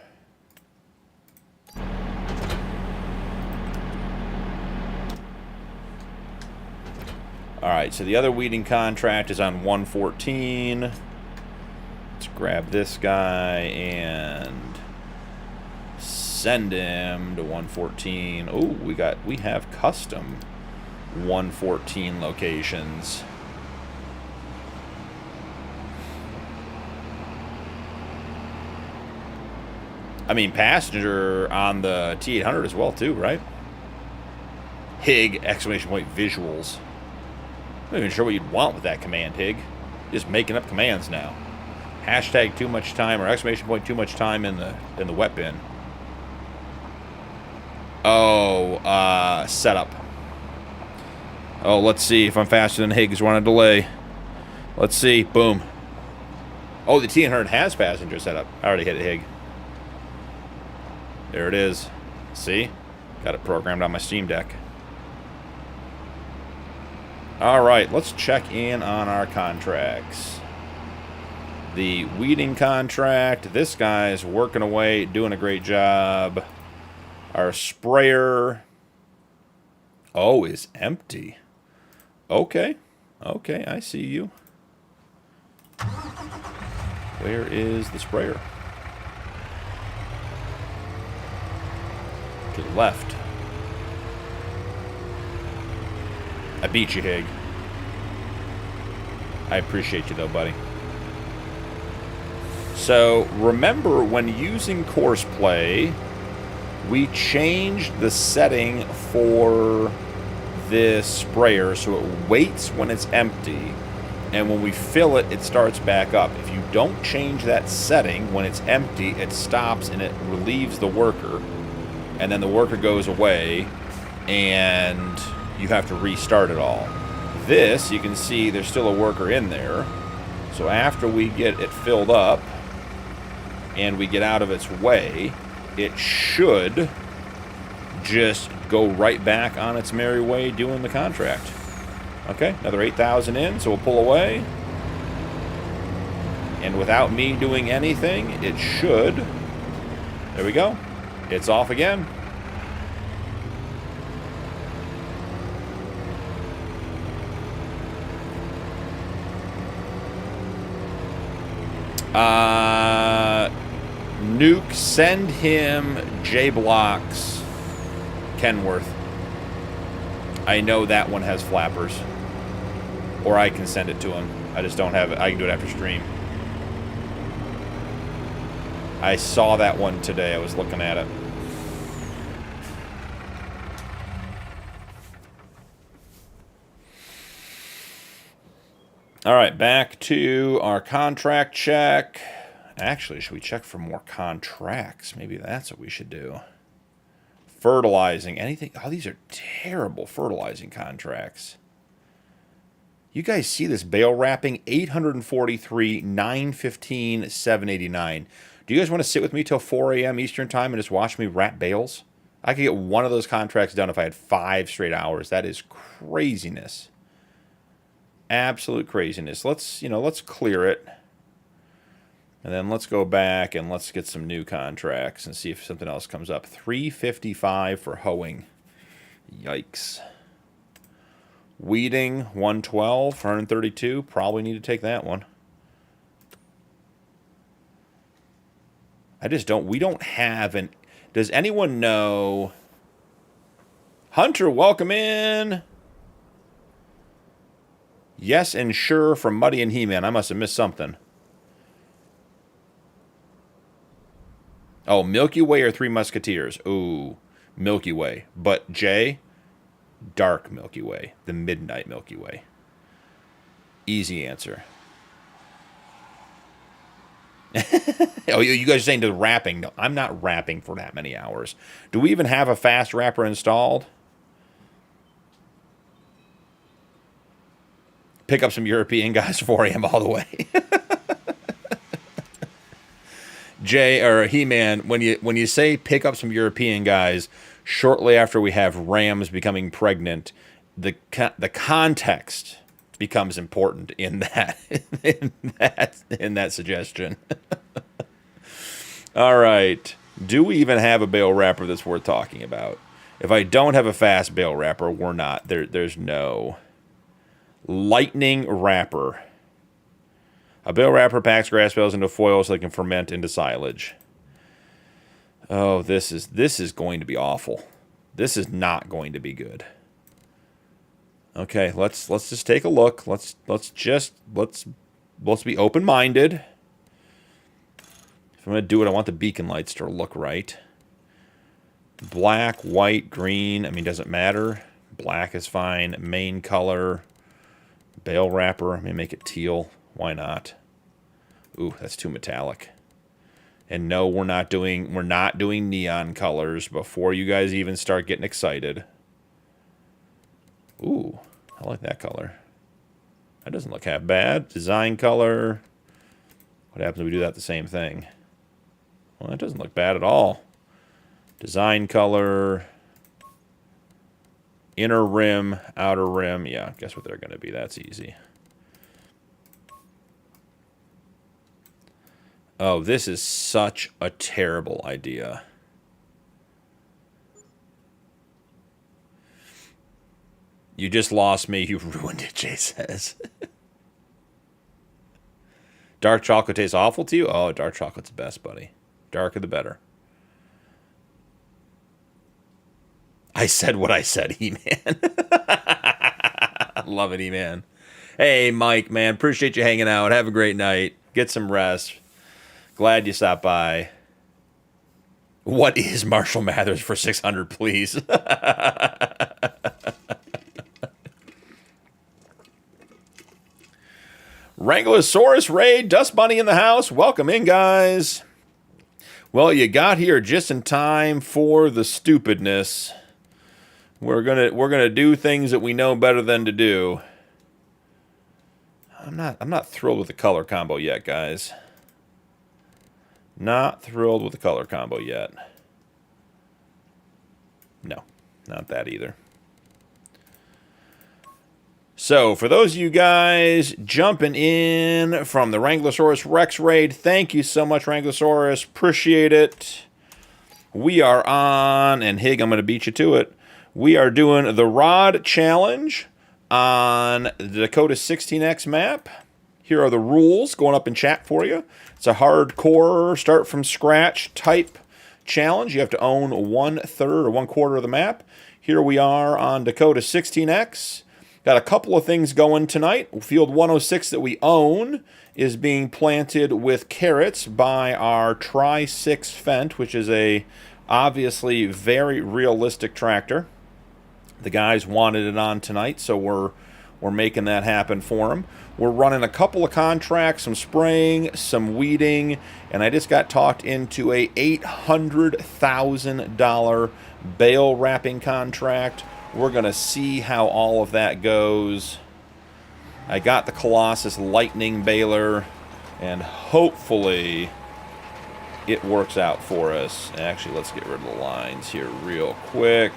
Alright, so the other weeding contract is on 114. Let's grab this guy and send him to 114. Oh, we have custom 114 locations. I mean, passenger on the T800 as well, too, right? Hig, exclamation point, visuals. I'm not even sure what you'd want with that command, Hig. Just making up commands now. Hashtag too much time, or exclamation point too much time in the wet bin. Oh, setup. Oh, let's see if I'm faster than Higgs. We're on a delay. Let's see. Boom. Oh, the T100 has passenger setup. I already hit it, Hig. There it is. See? Got it programmed on my Steam Deck. Alright, let's check in on our contracts. The weeding contract. This guy's working away, doing a great job. Our sprayer, oh, is empty. Okay. Okay, I see you. Where is the sprayer? To the left. I beat you, Hig. I appreciate you, though, buddy. So, remember, when using Courseplay, we changed the setting for this sprayer so it waits when it's empty, and when we fill it, it starts back up. If you don't change that setting, when it's empty, it stops and it relieves the worker, and then the worker goes away, and you have to restart it all. This, you can see there's still a worker in there, so after we get it filled up, and we get out of its way, it should just go right back on its merry way doing the contract. Okay, another 8,000 in, so we'll pull away. And without me doing anything, it should. There we go. It's off again. Nuke, send him J-Blocks Kenworth. I know that one has flappers. Or I can send it to him. I just don't have it. I can do it after stream. I saw that one today. I was looking at it. All right, back to our contract check. Actually, should we check for more contracts? Maybe that's what we should do. Fertilizing, anything. Oh, these are terrible fertilizing contracts. You guys see this bale wrapping? 843, 915, 789. Do you guys want to sit with me till 4 a.m. Eastern time and just watch me wrap bales? I could get one of those contracts done if I had 5 straight hours. That is craziness. Absolute craziness. Let's clear it. And then let's go back and let's get some new contracts and see if something else comes up. 355 for hoeing. Yikes. Weeding, 112 for 132. Probably need to take that one. We don't have an... Does anyone know... Hunter, welcome in! Yes and sure from Muddy and He-Man. I must have missed something. Oh, Milky Way or Three Musketeers? Ooh, Milky Way. But Jay, dark Milky Way. The midnight Milky Way. Easy answer. Oh, you guys are saying to the wrapping. No, I'm not wrapping for that many hours. Do we even have a fast wrapper installed? Pick up some European guys 4 a.m. all the way. Jay or He-Man, when you say pick up some European guys, shortly after we have Rams becoming pregnant, the context becomes important in that in that suggestion. All right, do we even have a bale wrapper that's worth talking about? If I don't have a fast bale wrapper, we're not. There's no lightning wrapper. A bale wrapper packs grass bales into foil so they can ferment into silage. Oh, this is going to be awful. This is not going to be good. Okay, let's just take a look. Let's be open-minded. If I'm gonna do it, I want the beacon lights to look right. Black, white, green. I mean, doesn't matter. Black is fine. Main color. Bale wrapper. Let me make it teal. Why not? Ooh, that's too metallic. And no, we're not doing neon colors before you guys even start getting excited. Ooh, I like that color. That doesn't look half bad. Design color. What happens if we do that the same thing? Well, that doesn't look bad at all. Design color. Inner rim, outer rim. Yeah, guess what they're going to be. That's easy. Oh, this is such a terrible idea. You just lost me. You ruined it, Jay says. Dark chocolate tastes awful to you? Oh, dark chocolate's the best, buddy. Darker the better. I said what I said, E-Man. Love it, E-Man. Hey, Mike, man. Appreciate you hanging out. Have a great night. Get some rest. Glad you stopped by. What is Marshall Mathers for 600, please? Wranglosaurus Raid, Dust Bunny in the house. Welcome in, guys. Well, you got here just in time for the stupidness. We're gonna do things that we know better than to do. I'm not thrilled with the color combo yet, guys. Not thrilled with the color combo yet. No, not that either. So, for those of you guys jumping in from the Wranglosaurus Rex raid, thank you so much, Wranglosaurus. Appreciate it. We are on, and Hig, I'm going to beat you to it. We are doing the Rod Challenge on the Dakota 16x map. Here are the rules going up in chat for you. It's a hardcore, start from scratch type challenge. You have to own 1/3 or 1/4 of the map. Here we are on Dakota 16x. Got a couple of things going tonight. Field 106 that we own is being planted with carrots by our Tri-6 Fendt, which is a obviously very realistic tractor. The guys wanted it on tonight, so we're making that happen for them. We're running a couple of contracts, some spraying, some weeding, and I just got talked into a $800,000 bale wrapping contract. We're going to see how all of that goes. I got the Colossus Lightning baler, and hopefully it works out for us. Actually, let's get rid of the lines here real quick.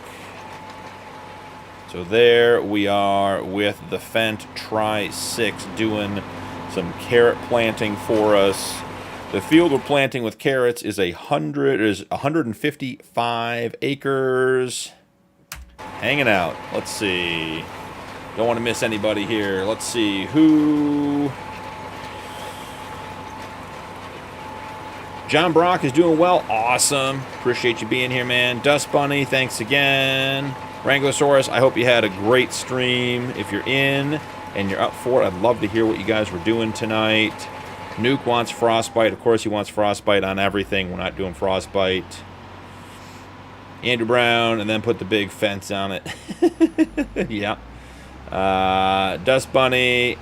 So there we are with the Fendt Tri-6 doing some carrot planting for us. The field we're planting with carrots is 155 acres. Hanging out. Let's see. Don't want to miss anybody here. Let's see who. John Brock is doing well. Awesome. Appreciate you being here, man. Dust Bunny, thanks again. Wranglosaurus, I hope you had a great stream. If you're in and you're up for it, I'd love to hear what you guys were doing tonight. Nuke wants Frostbite. Of course he wants Frostbite on everything. We're not doing Frostbite. Andrew Brown, and then put the big fence on it. Yeah. Dust Bunny,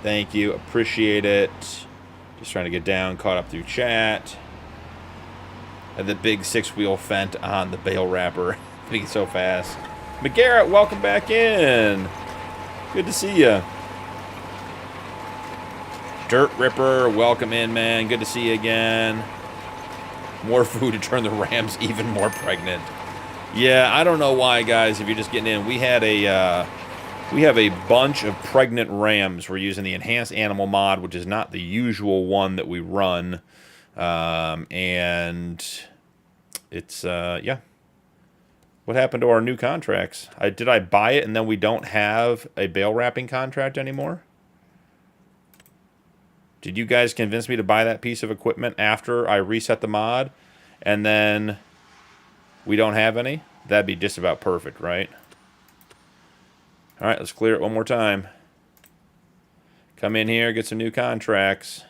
thank you. Appreciate it. Just trying to get down, caught up through chat. And the big 6-wheel Fendt on the bale wrapper. Thinking so fast. McGarrett, welcome back in. Good to see you. Dirt Ripper, welcome in, man. Good to see you again. More food to turn the Rams even more pregnant. Yeah, I don't know why, guys, if you're just getting in. We have a bunch of pregnant Rams. We're using the Enhanced Animal mod, which is not the usual one that we run. And it's, yeah. What happened to our new contracts? Did I buy it and then we don't have a bale wrapping contract anymore? Did you guys convince me to buy that piece of equipment after I reset the mod and then we don't have any? That'd be just about perfect, right? All right, let's clear it one more time. Come in here, get some new contracts.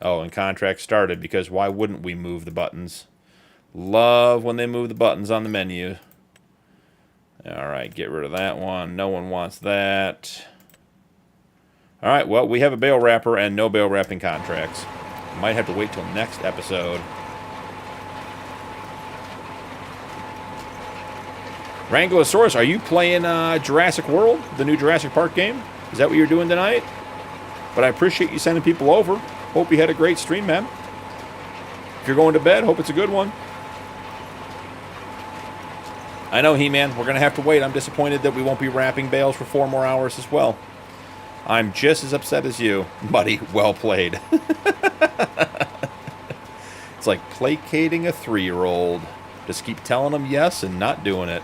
Oh, and contracts started because why wouldn't we move the buttons? Love when they move the buttons on the menu. All right, get rid of that one. No one wants that. All right, well, we have a bale wrapper and no bale wrapping contracts. Might have to wait till next episode. Wranglosaurus, are you playing Jurassic World, the new Jurassic Park game? Is that what you're doing tonight? But I appreciate you sending people over. Hope you had a great stream, man. If you're going to bed, hope it's a good one. I know, He-Man, we're going to have to wait. I'm disappointed that we won't be wrapping bales for 4 more hours as well. I'm just as upset as you. Buddy, well played. It's like placating a 3-year-old. Just keep telling them yes and not doing it.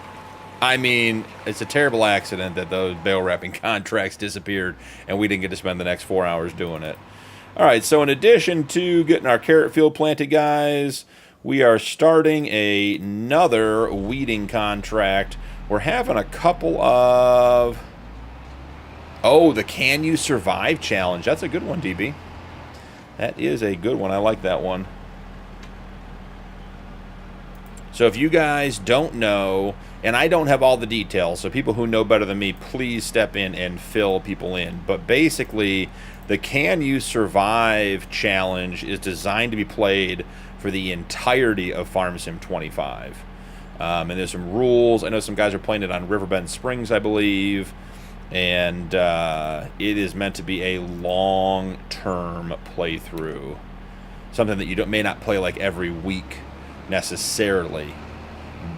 I mean, it's a terrible accident that those bale wrapping contracts disappeared and we didn't get to spend the next 4 hours doing it. All right, so in addition to getting our carrot field planted, guys, we are starting another weeding contract. We're having a couple of... Oh, the Can You Survive challenge. That's a good one, DB. That is a good one. I like that one. So if you guys don't know, and I don't have all the details, so people who know better than me, please step in and fill people in. But basically, the Can You Survive challenge is designed to be played for the entirety of Farm Sim 25. And there's some rules. I know some guys are playing it on Riverbend Springs, I believe. And it is meant to be a long-term playthrough. Something that you may not play like every week necessarily,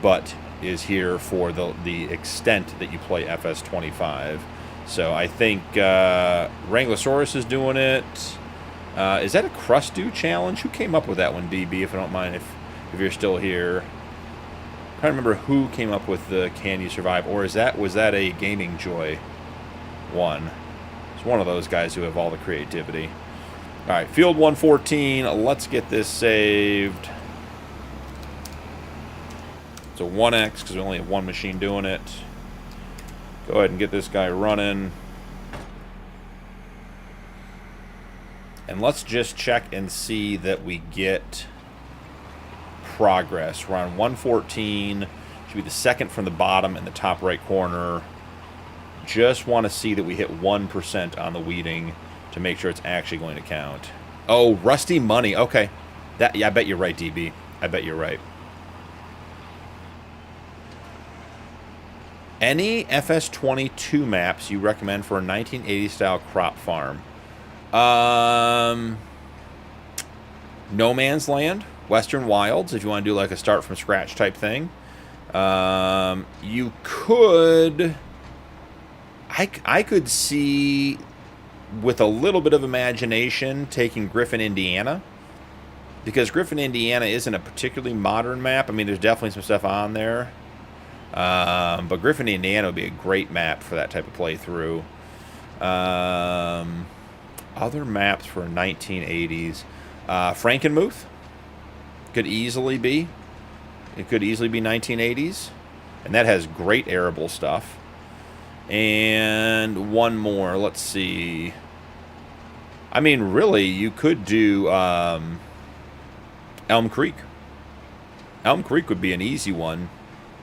but is here for the extent that you play FS25. So I think Wranglosaurus is doing it. Is that a Crust Do challenge? Who came up with that one, DB, if I don't mind, if you're still here? I'm trying to remember who came up with the Can You Survive, or was that a Gaming Joy one? It's one of those guys who have all the creativity. All right, field 114. Let's get this saved. It's a 1X because we only have one machine doing it. Go ahead and get this guy running. And let's just check and see that we get progress. We're on 114. Should be the second from the bottom in the top right corner. Just want to see that we hit 1% on the weeding to make sure it's actually going to count. Oh, Rusty Money. Okay. Yeah, I bet you're right, DB. I bet you're right. Any FS22 maps you recommend for a 1980s style crop farm? No Man's Land, Western Wilds, if you want to do like a start from scratch type thing. You could... I could see, with a little bit of imagination, taking Griffin, Indiana. Because Griffin, Indiana isn't a particularly modern map. I mean, there's definitely some stuff on there. But Griffin, Indiana would be a great map for that type of playthrough. Other maps for 1980s. Frankenmuth could easily be. It could easily be 1980s. And that has great arable stuff. And one more. Let's see. I mean, really, you could do Elm Creek. Elm Creek would be an easy one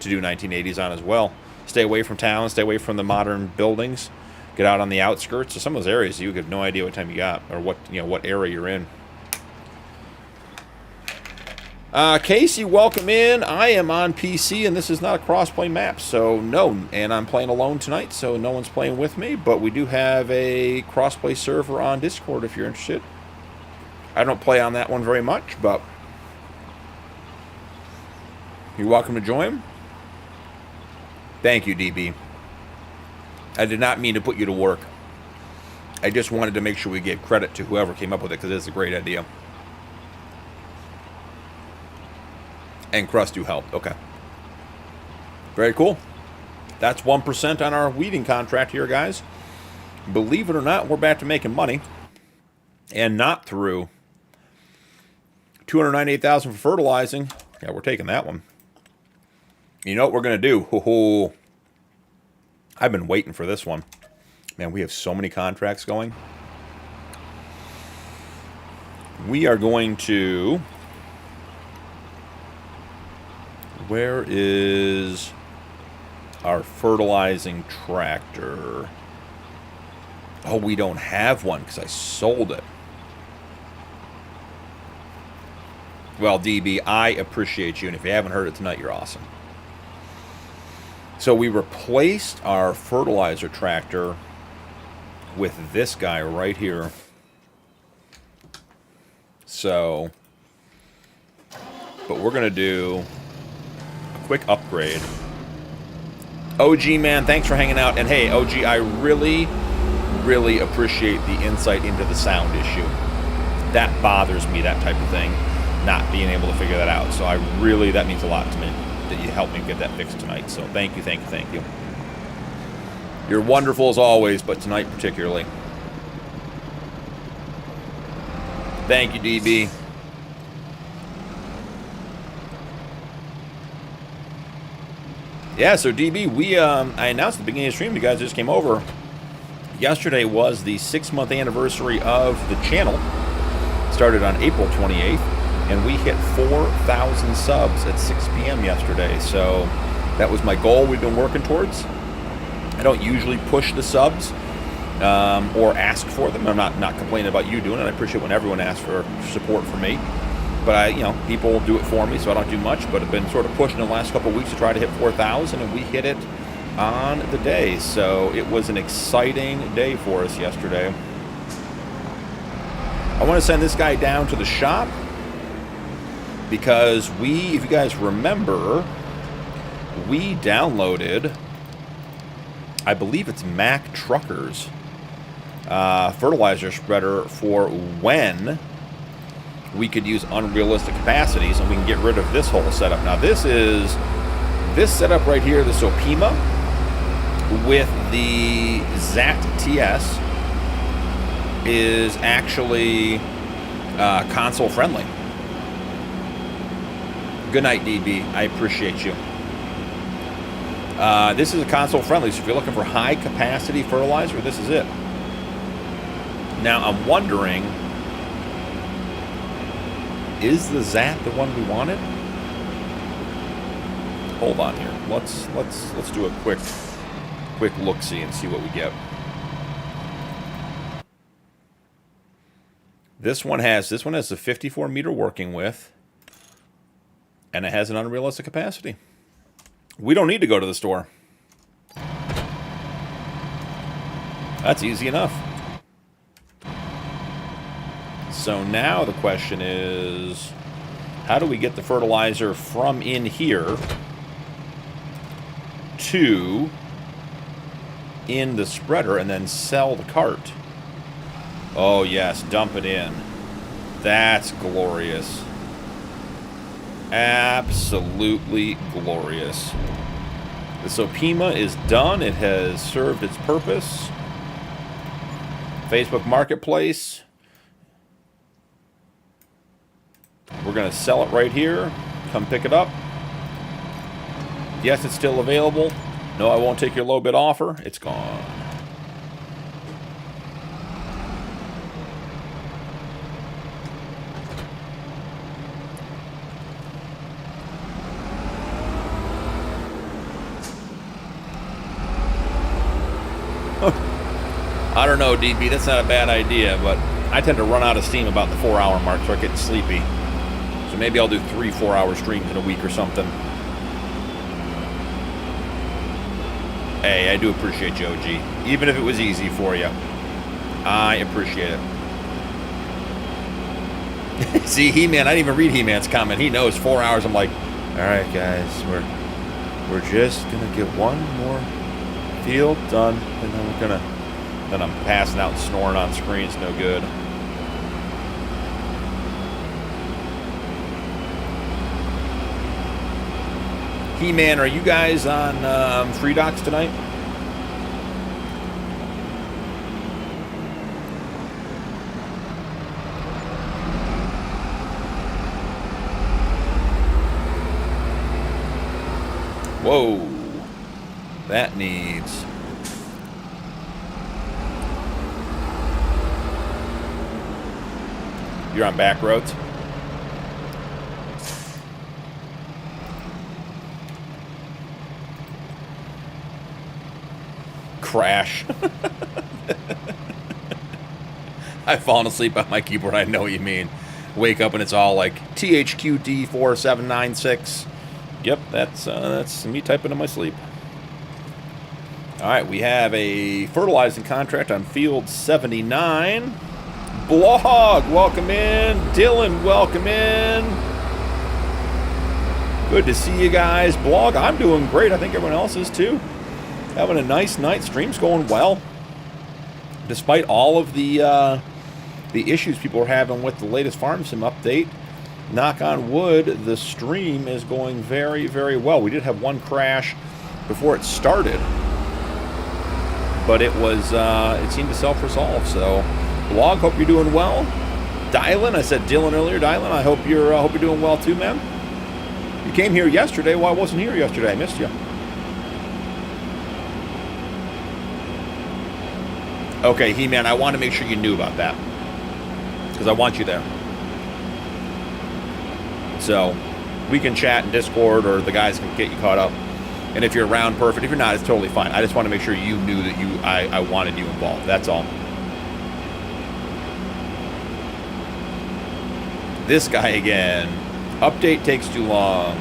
to do 1980s on as well. Stay away from town, stay away from the modern buildings, get out on the outskirts. So some of those areas you have no idea what time you got or what area you're in. Casey, welcome in. I am on PC and this is not a crossplay map, so no, and I'm playing alone tonight, so no one's playing with me, but we do have a crossplay server on Discord if you're interested. I don't play on that one very much, but you're welcome to join. Thank you, DB. I did not mean to put you to work. I just wanted to make sure we gave credit to whoever came up with it, because it's a great idea. And Crust You helped. Okay. Very cool. That's 1% on our weeding contract here, guys. Believe it or not, we're back to making money. And not through $298,000 for fertilizing. Yeah, we're taking that one. You know what we're going to do? Ho-ho. I've been waiting for this one. Man, we have so many contracts going. We are going to... Where is our fertilizing tractor. Oh, we don't have one because I sold it. Well, DB, I appreciate you, and if you haven't heard it tonight, you're awesome. So we replaced our fertilizer tractor with this guy right here. So, but we're going to do a quick upgrade. OG, man, thanks for hanging out. And hey, OG, I really, really appreciate the insight into the sound issue. That bothers me, that type of thing, not being able to figure that out. So I really, that means a lot to me that you helped me get that fixed tonight. So thank you, thank you, thank you. You're wonderful as always, but tonight particularly. Thank you, DB. Yeah, so DB, I announced at the beginning of the stream, you guys just came over. Yesterday was the 6-month anniversary of the channel. Started on April 28th, and we hit 4,000 subs at 6 p.m. yesterday. So that was my goal we've been working towards. I don't usually push the subs or ask for them. I'm not complaining about you doing it. I appreciate when everyone asks for support for me. But people do it for me, so I don't do much. But I've been sort of pushing the last couple of weeks to try to hit 4,000, and we hit it on the day. So it was an exciting day for us yesterday. I want to send this guy down to the shop because if you guys remember, we downloaded, I believe it's Mac Trucker's fertilizer spreader for when we could use unrealistic capacities, and we can get rid of this whole setup. Now this setup right here, the Sopima with the ZAT TS is actually console friendly. Good night, DB. I appreciate you. This is a console friendly, so if you're looking for high capacity fertilizer, this is it. Now I'm wondering, is the ZAT the one we wanted? Hold on here. Let's do a quick look-see and see what we get. This one has the 54 meter working width, and it has an unrealistic capacity. We don't need to go to the store. That's easy enough. So now the question is, how do we get the fertilizer from in here to in the spreader and then sell the cart? Oh yes, dump it in. That's glorious. Absolutely glorious. The Sopima is done. It has served its purpose. Facebook Marketplace. We're going to sell it right here. Come pick it up. Yes, it's still available. No, I won't take your low bid offer. It's gone. I don't know, DB, that's not a bad idea, but I tend to run out of steam about the 4-hour mark, so I get sleepy. So maybe I'll do 3 4-hour streams in a week or something. Hey, I do appreciate you, OG. Even if it was easy for you. I appreciate it. See, He-Man, I didn't even read He-Man's comment. He knows 4 hours. I'm like, alright guys, we're just gonna get one more field done, and then then I'm passing out and snoring on screen. It's no good. He-Man, are you guys on Free Docs tonight? Whoa. That needs... You're on back roads? Crash. I've fallen asleep on my keyboard. I know what you mean. Wake up and it's all like THQD4796. Yep, that's me typing in my sleep. All right, we have a fertilizing contract on field 79. Blog, welcome in. Dylan, welcome in. Good to see you guys. Blog, I'm doing great. I think everyone else is too. Having a nice night. Stream's going well. Despite all of the issues people are having with the latest Farm Sim update, knock on wood, the stream is going very, very well. We did have one crash before it started, but it seemed to self-resolve. So, Blog, hope you're doing well. Dylan, I said Dylan earlier. Dylan, I hope you're doing well too, man. You came here yesterday. Well, I wasn't here yesterday. I missed you. Okay, He-Man, I want to make sure you knew about that, because I want you there. So, we can chat in Discord, or the guys can get you caught up. And if you're around, perfect. If you're not, it's totally fine. I just want to make sure you knew that I wanted you involved. That's all. This guy again. Update takes too long.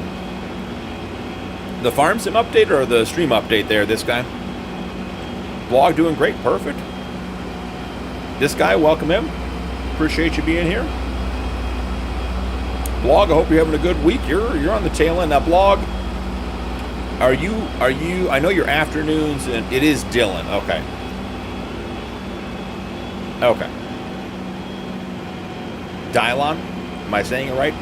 The Farm Sim update or the stream update there, this guy? Blog doing great, perfect. This guy, welcome him. Appreciate you being here. Blog, I hope you're having a good week. You're on the tail end. Now, Blog, are you, I know your afternoons, and it is Dylan. Okay. Okay. Dylon? Am I saying it right?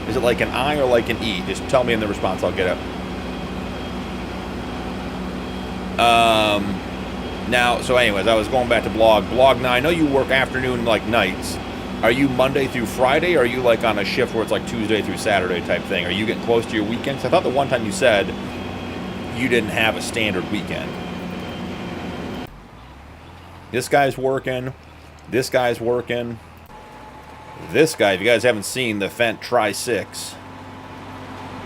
Is it like an I or like an E? Just tell me in the response, I'll get it. Now, so anyways, I was going back to Blog. Blog, now I know you work afternoon, like nights. Are you Monday through Friday, or are you like on a shift where it's like Tuesday through Saturday type thing? Are you getting close to your weekends? I thought the one time you said you didn't have a standard weekend. This guy's working. This guy's working. This guy, if you guys haven't seen the Fendt Tri-6,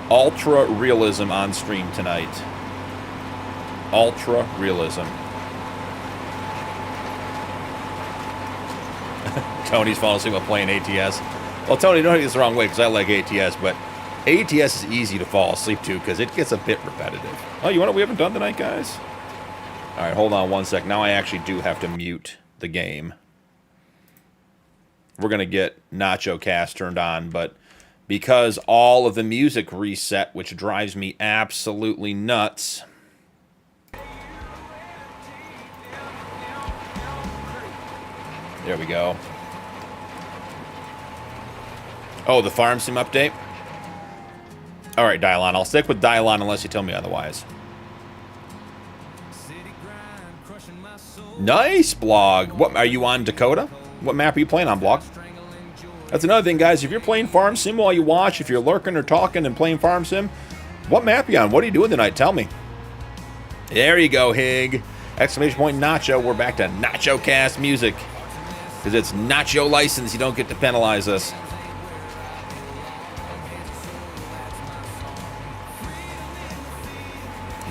ultra realism on stream tonight. Ultra realism. Tony's falling asleep while playing ATS. Well, Tony, don't take this the wrong way, because I like ATS, but ATS is easy to fall asleep to because it gets a bit repetitive. Oh, you want what we haven't done tonight, guys? All right, hold on one sec. Now I actually do have to mute the game. We're going to get Nacho Cast turned on, but because all of the music reset, which drives me absolutely nuts. There we go. Oh, the Farm Sim update? All right, Dylon. I'll stick with Dylon unless you tell me otherwise. Nice, Blog. What, are you on Dakota? What map are you playing on, Blog? That's another thing, guys. If you're playing Farm Sim while you watch, if you're lurking or talking and playing Farm Sim, what map are you on? What are you doing tonight? Tell me. There you go, Hig. Exclamation point Nacho. We're back to Nacho Cast music. Because it's Nacho license. You don't get to penalize us.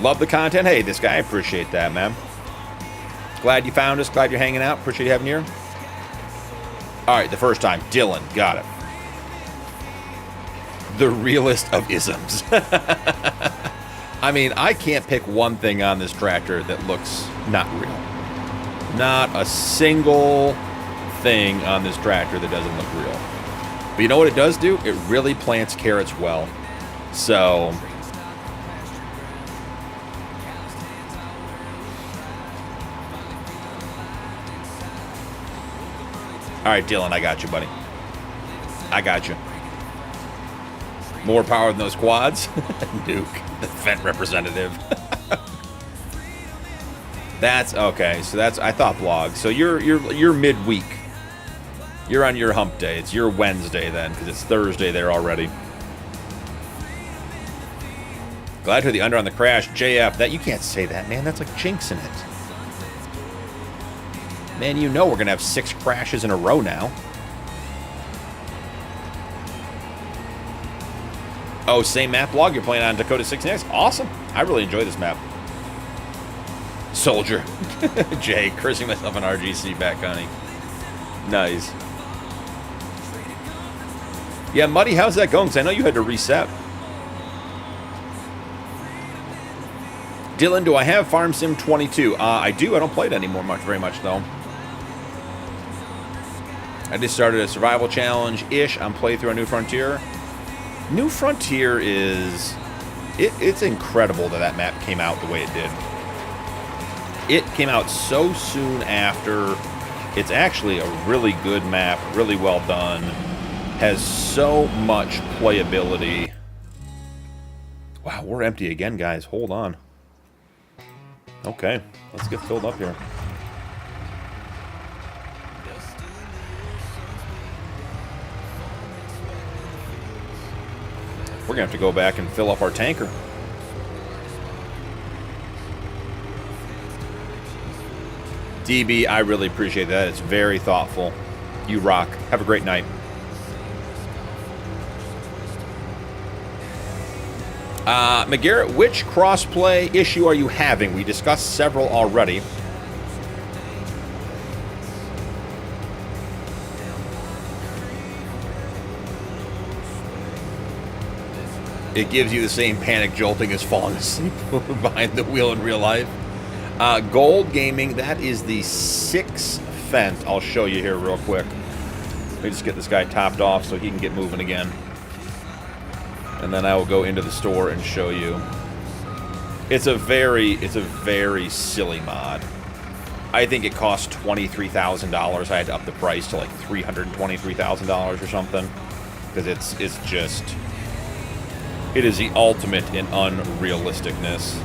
Love the content. Hey, this guy, I appreciate that, man. Glad you found us. Glad you're hanging out. Appreciate you having you here. All right, the first time. Dylan. Got it. The realist of isms. I mean, I can't pick one thing on this tractor that looks not real. Not a single thing on this tractor that doesn't look real. But you know what it does do? It really plants carrots well. So... all right, Dylan, I got you, buddy. I got you. More power than those quads? Nuke, the Fendt representative. That's okay. So that's, I thought Blog. So you're midweek. You're on your hump day. It's your Wednesday then, because it's Thursday there already. Glad to hear the under on the crash. JF, that you can't say that, man. That's like jinxing it. Man, you know we're going to have 6 crashes in a row now. Oh, same map, Blog. You're playing on Dakota 16x. Awesome. I really enjoy this map. Soldier. Jay, cursing myself on RGC back, honey. Nice. Yeah, Muddy, how's that going? Because I know you had to reset. Dylan, do I have Farm Sim 22? I do. I don't play it anymore very much, though. I just started a survival challenge-ish on playthrough on New Frontier. New Frontier is... It's incredible that map came out the way it did. It came out so soon after. It's actually a really good map, really well done. Has so much playability. Wow, we're empty again, guys. Hold on. Okay, let's get filled up here. We're going to have to go back and fill up our tanker. DB, I really appreciate that. It's very thoughtful. You rock. Have a great night. McGarrett, which crossplay issue are you having? We discussed several already. It gives you the same panic jolting as falling asleep behind the wheel in real life. Gold Gaming, that is the 6 Fent. I'll show you here real quick. Let me just get this guy topped off so he can get moving again. And then I will go into the store and show you. It's a very silly mod. I think it cost $23,000. I had to up the price to like $323,000 or something. Because it's just... It is the ultimate in unrealisticness.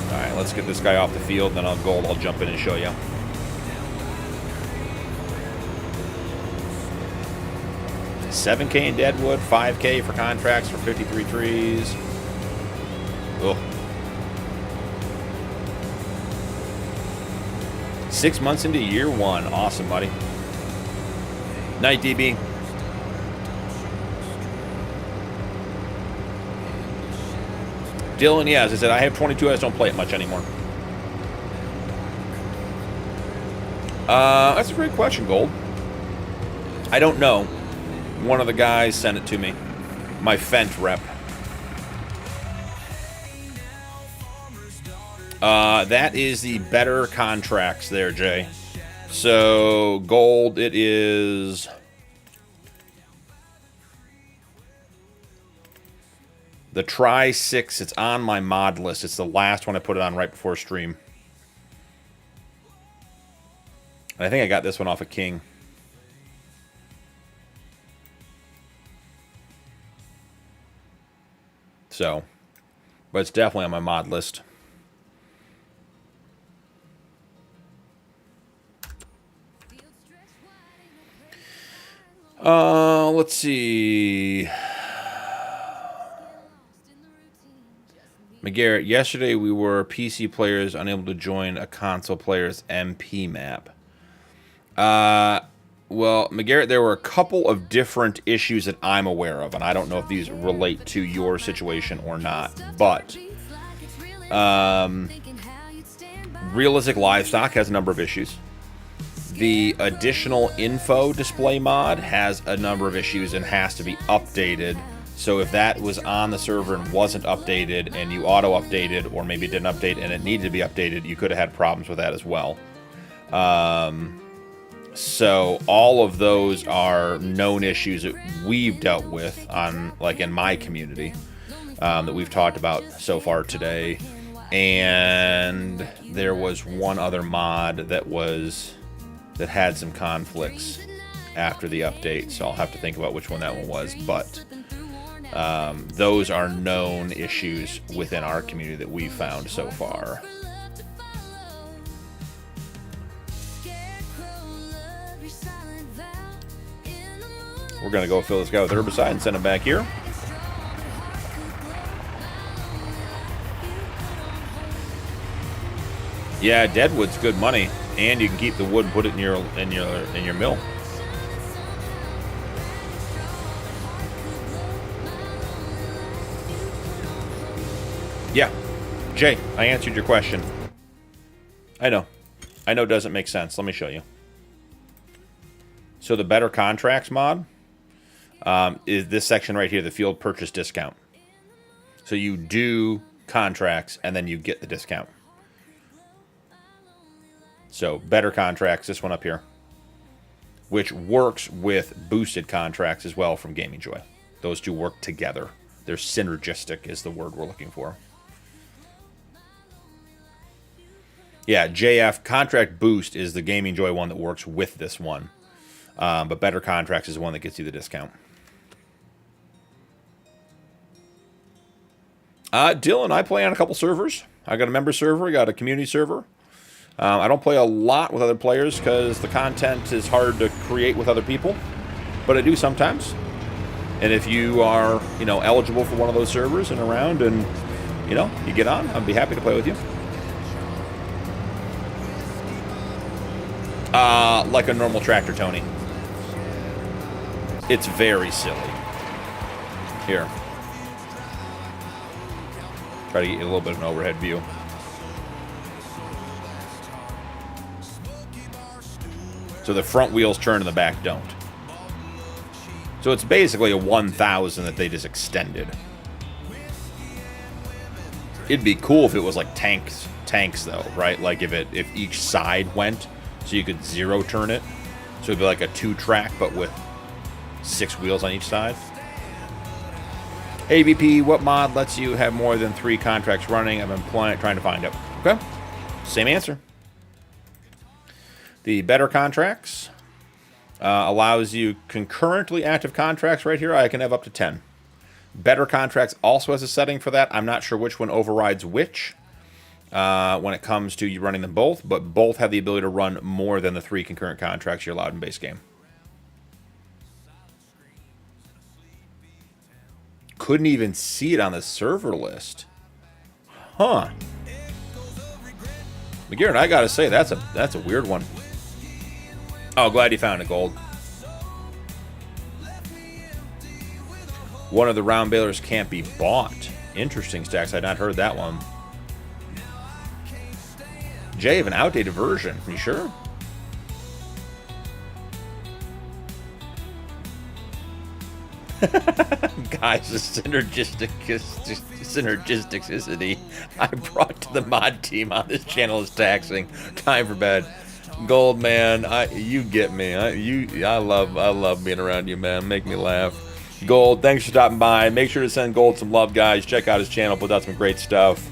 Alright, let's get this guy off the field, then I'll jump in and show you. $7K in Deadwood, $5K for contracts for 53 trees. Ugh. 6 months into year 1. Awesome, buddy. Night, DB. Dylan, yeah, as I said, I have 22. I just don't play it much anymore. That's a great question, Gold. I don't know. One of the guys sent it to me. My Fent rep. That is the better contracts there, Jay. So, Gold, it is... The Try 6, it's on my mod list. It's the last one I put it on right before stream. And I think I got this one off of King. So, but it's definitely on my mod list. Let's see. McGarrett, yesterday we were PC players unable to join a console player's MP map. Well, McGarrett, there were a couple of different issues that I'm aware of, and I don't know if these relate to your situation or not, but Realistic Livestock has a number of issues. The additional info display mod has a number of issues and has to be updated. So if that was on the server and wasn't updated and you auto-updated, or maybe it didn't update and it needed to be updated, you could have had problems with that as well. So all of those are known issues that we've dealt with on, like, in my community, that we've talked about so far today. And there was one other mod that had some conflicts after the update, so I'll have to think about which one that one was, but those are known issues within our community that we've found so far. We're going to go fill this guy with herbicide and send him back here. Yeah, deadwood's good money, and you can keep the wood and put it in your mill. Yeah, Jay, I answered your question. I know it doesn't make sense. Let me show you. So the better contracts mod is this section right here, the field purchase discount. So you do contracts and then you get the discount. So better contracts, this one up here, which works with boosted contracts as well from Gaming Joy. Those two work together. They're synergistic is the word we're looking for. Yeah, JF Contract Boost is the Gaming Joy one that works with this one. But Better Contracts is the one that gets you the discount. Dylan, I play on a couple servers. I got a member server, I got a community server. I don't play a lot with other players because the content is hard to create with other people. But I do sometimes. And if you are, eligible for one of those servers and around and, you get on, I'd be happy to play with you. Like a normal tractor, Tony. It's very silly. Here. Try to get you a little bit of an overhead view. So the front wheels turn and the back don't. So it's basically a 1000 that they just extended. It'd be cool if it was like tanks though, right? Like if each side went, so you could zero turn it. So it'd be like a 2-track, but with 6 wheels on each side. Hey VP, what mod lets you have more than 3 contracts running? I've been trying to find it. Okay, same answer. The better contracts allows you concurrently active contracts right here. I can have up to 10. Better contracts also has a setting for that. I'm not sure which one overrides which when it comes to you running them both, but both have the ability to run more than the 3 concurrent contracts you're allowed in base game. Couldn't even see it on the server list. Huh. McGarrett, I gotta say, that's a weird one. Oh, glad you found it, Gold. One of the round balers can't be bought. Interesting, Stacks. I had not heard that one. Jay, of an outdated version. You sure? Guys, the synergisticity I brought to the mod team on this channel is taxing. Time for bed. Gold, man, you get me. I love being around you, man. Make me laugh. Gold, thanks for stopping by. Make sure to send Gold some love, guys. Check out his channel. Put out some great stuff.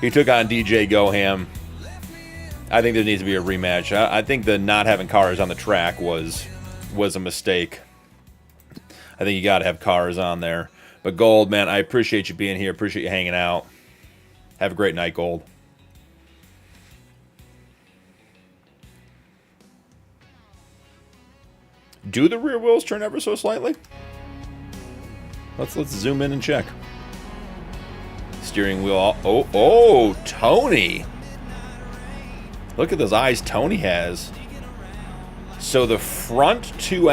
He took on DJ Goham. I think there needs to be a rematch. I think the not having cars on the track was a mistake. I think you got to have cars on there. But Gold, man, I appreciate you being here. Appreciate you hanging out. Have a great night, Gold. Do the rear wheels turn ever so slightly? Let's zoom in and check. Steering wheel. Oh, Tony. Look at those eyes Tony has. So the front two...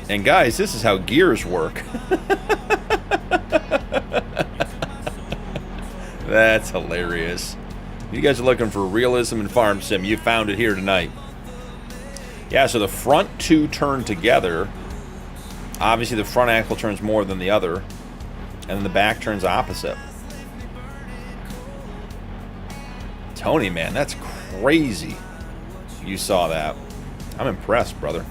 And guys, this is how gears work. That's hilarious. You guys are looking for realism in farm sim. You found it here tonight. Yeah, so the front two turn together. Obviously, the front axle turns more than the other. And then the back turns opposite. Tony, man, that's crazy. You saw that. I'm impressed, brother.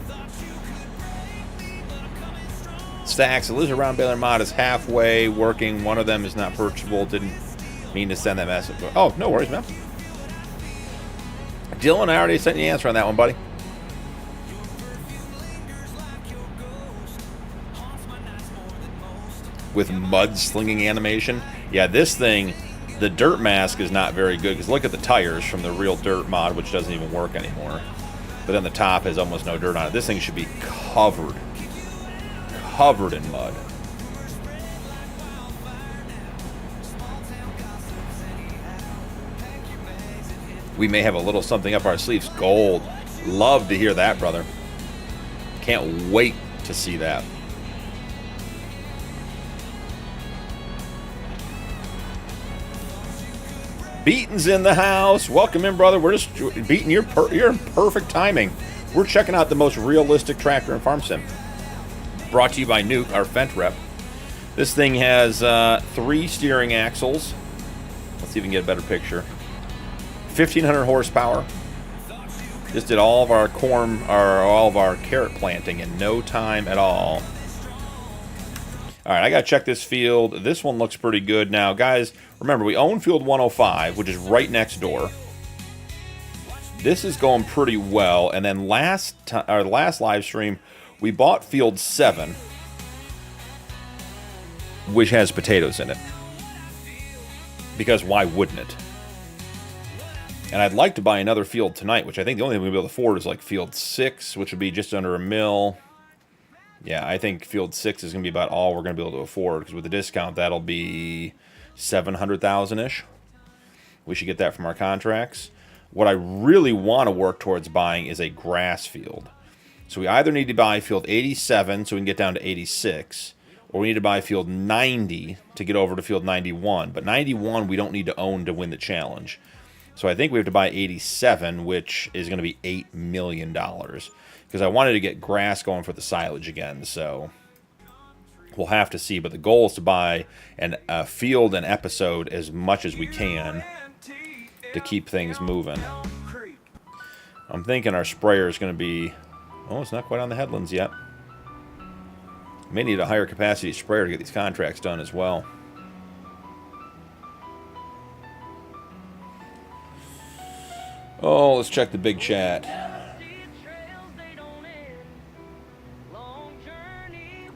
Stacks, the Lizard Round Baler mod is halfway working. One of them is not purchasable. Didn't mean to send that message. Oh, no worries, man. Dylan, I already sent you the answer on that one, buddy. With mud slinging animation. Yeah, this thing, the dirt mask is not very good because look at the tires from the real dirt mod, which doesn't even work anymore. But then the top has almost no dirt on it. This thing should be covered in mud. We may have a little something up our sleeves. Gold. Love to hear that, brother. Can't wait to see that. Beaton's in the house. Welcome in, brother. We're just Beaton. You're in perfect timing. We're checking out the most realistic tractor in Farm Sim. Brought to you by Nuke, our Fent rep. This thing has 3 steering axles. Let's see if we can get a better picture. 1,500 horsepower. Just did all of our corn, or all of our carrot planting in no time at all. All right, I got to check this field. This one looks pretty good. Now, guys, remember, we own field 105, which is right next door. This is going pretty well. And then last live stream, we bought field 7, which has potatoes in it. Because why wouldn't it? And I'd like to buy another field tonight, which I think the only thing we'll be able to afford is like field 6, which would be just under $1 million. Yeah, I think field 6 is going to be about all we're going to be able to afford, because with the discount, that'll be $700,000-ish. We should get that from our contracts. What I really want to work towards buying is a grass field. So we either need to buy field 87 so we can get down to 86, or we need to buy field 90 to get over to field 91. But 91 we don't need to own to win the challenge. So I think we have to buy 87, which is going to be $8 million. Because I wanted to get grass going for the silage again, so we'll have to see. But the goal is to buy a field an episode as much as we can to keep things moving. I'm thinking our sprayer is going to be... Oh, it's not quite on the headlands yet. May need a higher capacity sprayer to get these contracts done as well. Oh, let's check the big chat.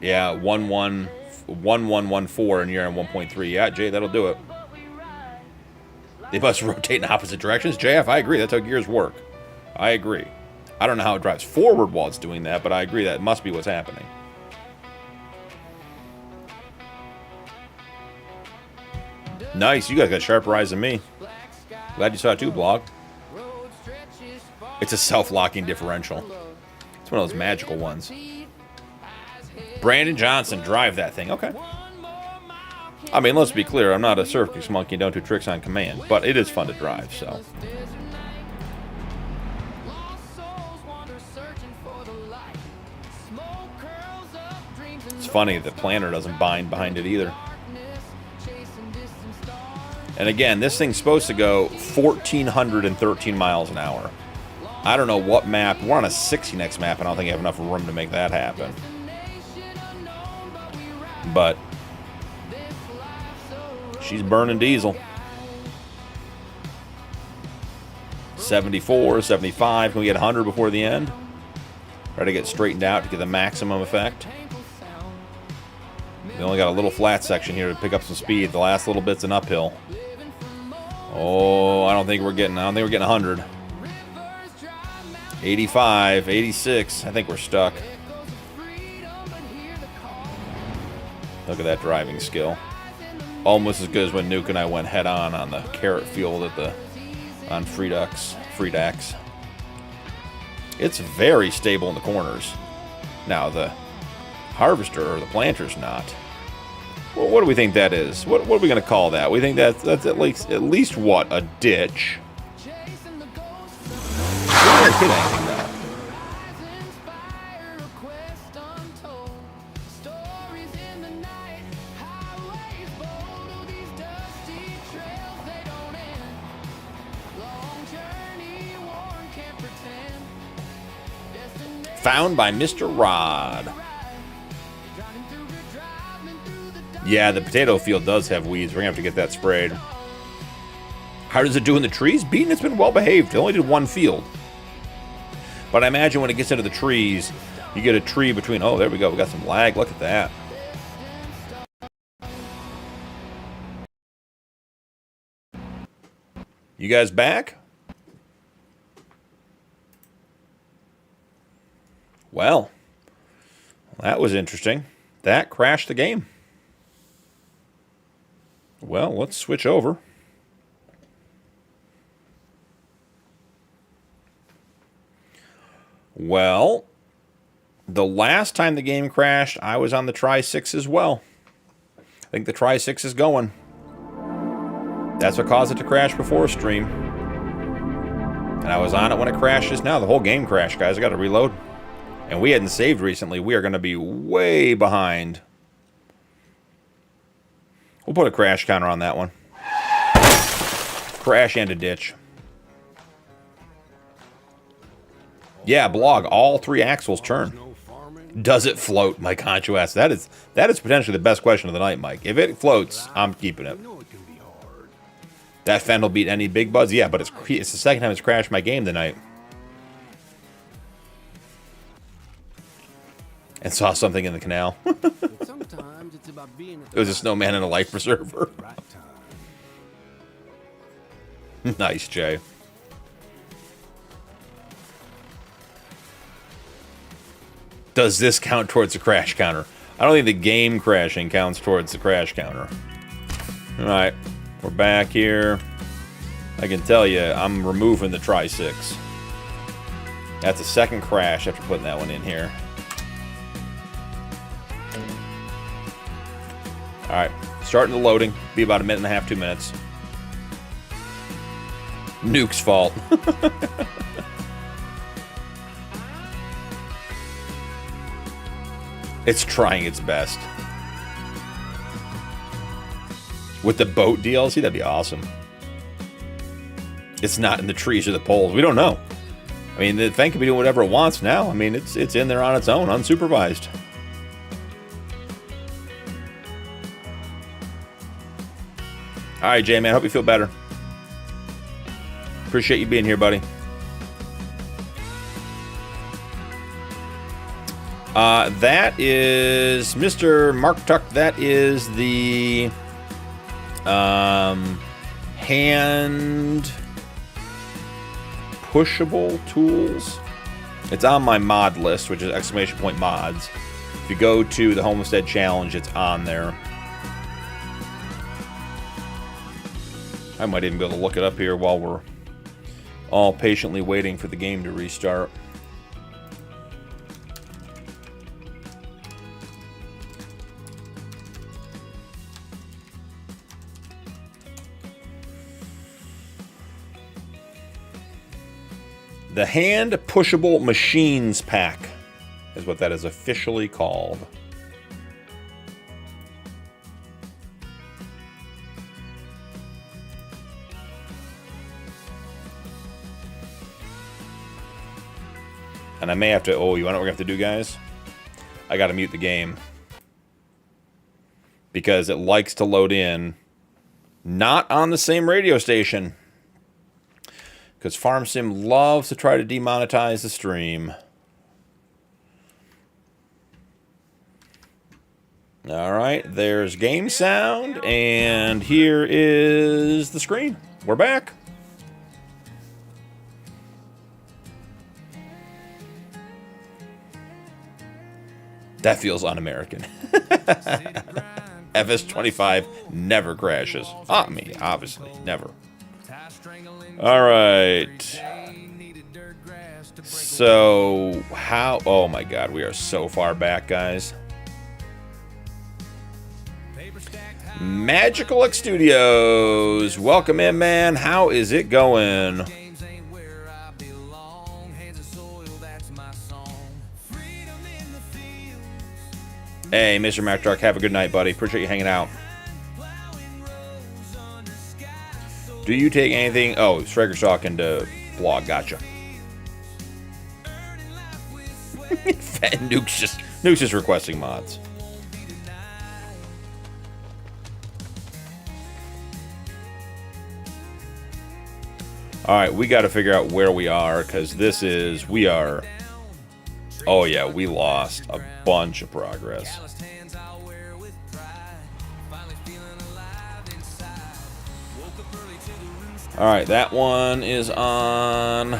Yeah, 1114 and you're on 1.3. Yeah, Jay, that'll do it. They must rotate in opposite directions. JF, I agree. That's how gears work. I agree. I don't know how it drives forward while it's doing that, but I agree that must be what's happening. Nice. You guys got sharper eyes than me. Glad you saw it too, Blog. It's a self-locking differential. It's one of those magical ones. Brandon Johnson, drive that thing. Okay. I mean, let's be clear. I'm not a circus monkey and don't do tricks on command, but it is fun to drive, so. It's funny the planter doesn't bind behind it either. And again, this thing's supposed to go 1,413 miles an hour. I don't know what map. We're on a 60X map, and I don't think I have enough room to make that happen. But she's burning diesel. 74, 75. Can we get 100 before the end? Try to get straightened out to get the maximum effect. We only got a little flat section here to pick up some speed. The last little bit's an uphill. Oh, I don't think we're getting 100. 85, 86. I think we're stuck. Look at that driving skill. Almost as good as when Nuke and I went head on the carrot field on Freedax. It's very stable in the corners. Now the harvester or the planter's not. Well, what do we think that is? What are we going to call that? We think that's at least what, a ditch. We didn't hit anything though. Found by Mr. Rod. Yeah, the potato field does have weeds. We're going to have to get that sprayed. How does it do in the trees? Beaton, it's been well behaved. It only did one field. But I imagine when it gets into the trees, you get a tree between... Oh, there we go. We got some lag. Look at that. You guys back? Well, that was interesting. That crashed the game. Well, let's switch over. Well, the last time the game crashed, I was on the Tri-6 as well. I think the Tri-6 is going. That's what caused it to crash before stream. And I was on it when it crashes now. The whole game crashed, guys. I got to reload. And we hadn't saved recently. We are going to be way behind. We'll put a crash counter on that one. Crash and a ditch. Yeah, blog. All 3 axles turn. Does it float? Mike Honcho asks. That is potentially the best question of the night, Mike. If it floats, I'm keeping it. That fend will beat any Big Buzz. Yeah, but it's the second time it's crashed my game tonight. And saw something in the canal. Sometimes it's about being It was a snowman and a life preserver. Nice, Jay. Does this count towards the crash counter? I don't think the game crashing counts towards the crash counter. Alright, we're back here. I can tell you, I'm removing the Tri-6. That's a second crash after putting that one in here. Alright, starting the loading. Be about 1.5 minutes, 2 minutes. Nuke's fault. It's trying its best. With the boat DLC, that'd be awesome. It's not in the trees or the poles. We don't know. I mean, the thing can be doing whatever it wants now. I mean, it's in there on its own, unsupervised. All right, Jay, man. Hope you feel better. Appreciate you being here, buddy. That is Mr. Mark Tuck. That is the hand pushable tools. It's on my mod list, which is !mods. If you go to the Homestead Challenge, it's on there. I might even be able to look it up here while we're all patiently waiting for the game to restart. The Hand Pushable Machines Pack is what that is officially called. And I may have to... Oh, you know what we're going to have to do, guys? I got to mute the game. Because it likes to load in not on the same radio station. Because FarmSim loves to try to demonetize the stream. Alright, there's game sound. And here is the screen. We're back. That feels un-American. FS25 never crashes. I mean, obviously, never. All right. So, how... Oh, my God. We are so far back, guys. Magical X Studios. Welcome in, man. How is it going? Hey, Mr. Mac Dark. Have a good night, buddy. Appreciate you hanging out. Do you take anything? Oh, Striker's talking to blog. Gotcha. Nuke's just requesting mods. All right, we got to figure out where we are because we are. Oh yeah, we lost a bunch of progress. All right, that one is on.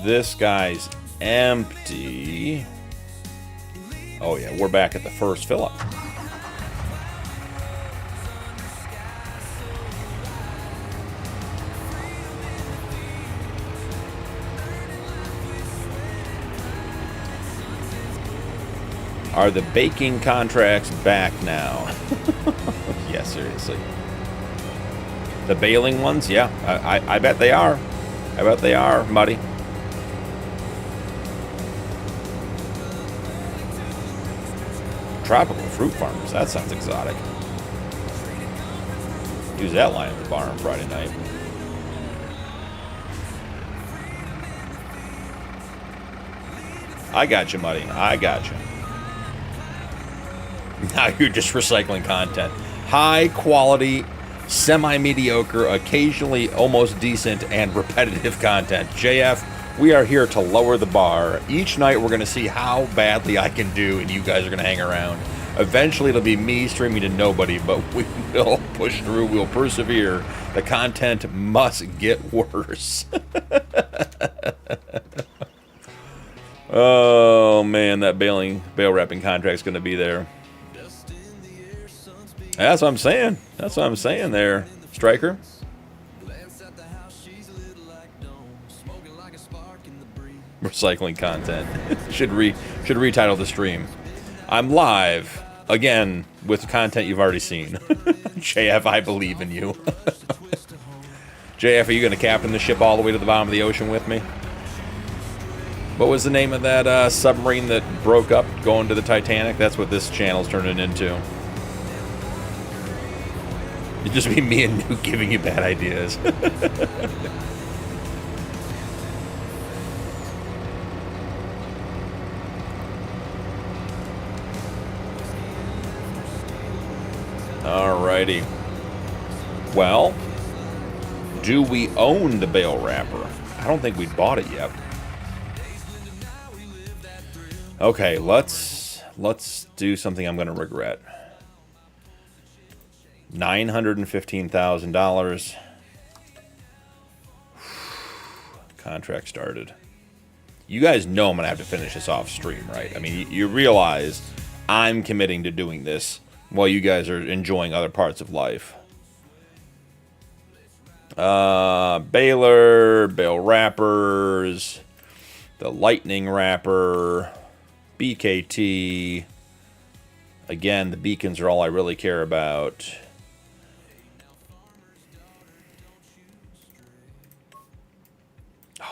This guy's empty. Oh yeah, we're back at the first fill-up. Are the baking contracts back now? Yeah, seriously. The baling ones? Yeah, I bet they are. I bet they are, buddy. Tropical fruit farmers. That sounds exotic. Use that line at the bar on Friday night. I got you, Muddy. I got you. Now you're just recycling content. High quality, semi-mediocre, occasionally almost decent, and repetitive content. JF, we are here to lower the bar. Each night we're going to see how badly I can do, and you guys are going to hang around. Eventually it'll be me streaming to nobody, but we will push through. We'll persevere. The content must get worse. Oh, man, that bale wrapping contract's going to be there. That's what I'm saying. That's what I'm saying there, Striker. Recycling content. should retitle the stream. I'm live again with content you've already seen. JF, I believe in you. JF, are you going to captain the ship all the way to the bottom of the ocean with me? What was the name of that submarine that broke up going to the Titanic? That's what this channel's turning into. It'd just be me and Nuke giving you bad ideas. Alrighty. Well, do we own the bale wrapper? I don't think we bought it yet. Okay, let's do something I'm going to regret. $915,000. Contract started. You guys know I'm going to have to finish this off stream, right? I mean, you realize I'm committing to doing this while you guys are enjoying other parts of life. Baler, bale wrappers, the lightning wrapper, BKT. Again, the beacons are all I really care about.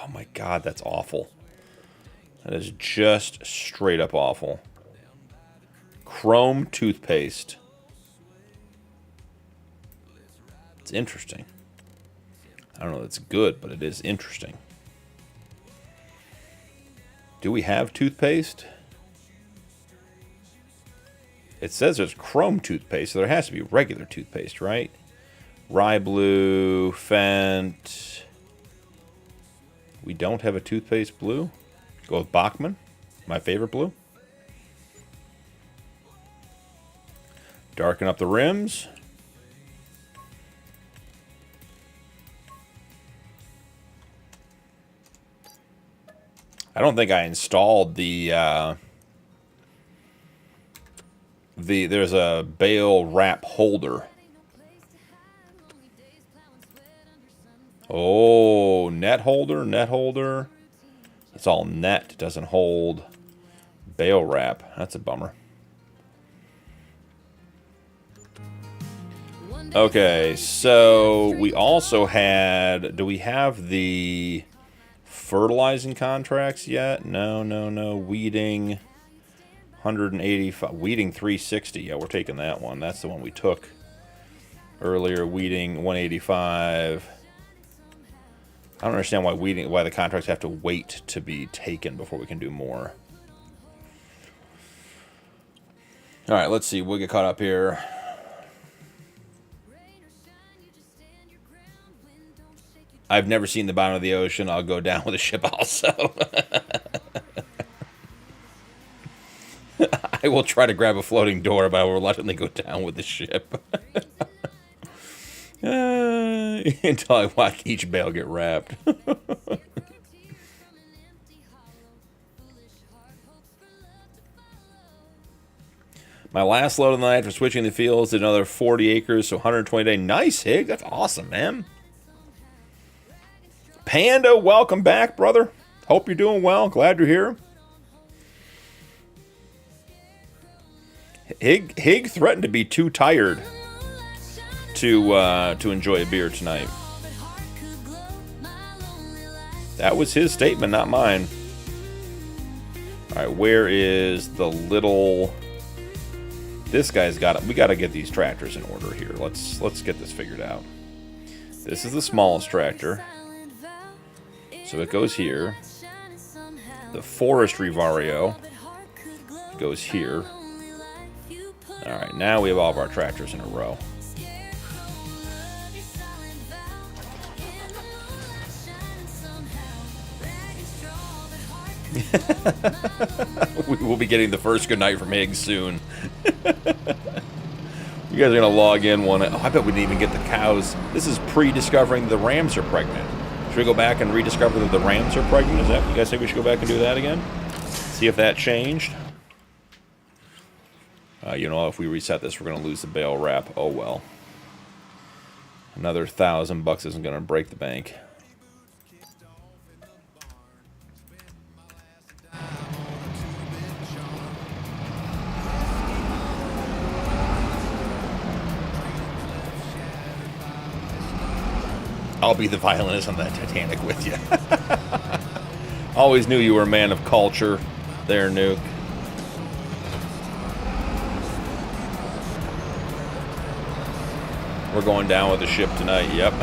Oh my God, that's awful. That is just straight up awful. Chrome toothpaste. It's interesting. I don't know if it's good, but it is interesting. Do we have toothpaste? It says there's chrome toothpaste, so there has to be regular toothpaste, right? Rye blue, Fent. We don't have a toothpaste blue. Go with Bachman, my favorite blue. Darken up the rims. I don't think I installed there's a bale wrap holder. Oh, net holder. It's all net, doesn't hold bale wrap. That's a bummer. Okay, so we also had, do we have the fertilizing contracts yet? No. Weeding 185, weeding 360. Yeah, we're taking that one. That's the one we took earlier. Weeding 185. I don't understand why the contracts have to wait to be taken before we can do more. All right, let's see. We'll get caught up here. I've never seen the bottom of the ocean. I'll go down with a ship also. I will try to grab a floating door, but I will reluctantly go down with the ship. Until I watch each bale get wrapped. My last load of the night for switching the fields did another 40 acres, so 120 day. Nice, Hig. That's awesome, man. Panda, welcome back, brother. Hope you're doing well. Glad you're here. Hig threatened to be too tired to enjoy a beer tonight. That was his statement, not mine. All right, where is the little? This guy's got it. We got to get these tractors in order here. Let's get this figured out. This is the smallest tractor, so it goes here. The forestry Vario goes here. All right, now we have all of our tractors in a row. We will be getting the first good night from Higgs soon. You guys are going to log in one. Oh, I bet we didn't even get the cows. This is pre-discovering the rams are pregnant. Should we go back and rediscover that the rams are pregnant? Is that, you guys think we should go back and do that again? See if that changed? You know, if we reset this, we're going to lose the bale wrap. Oh, well. Another $1,000 isn't going to break the bank. I'll be the violinist on that Titanic with you. Always knew you were a man of culture there, Nuke. We're going down with the ship tonight, yep.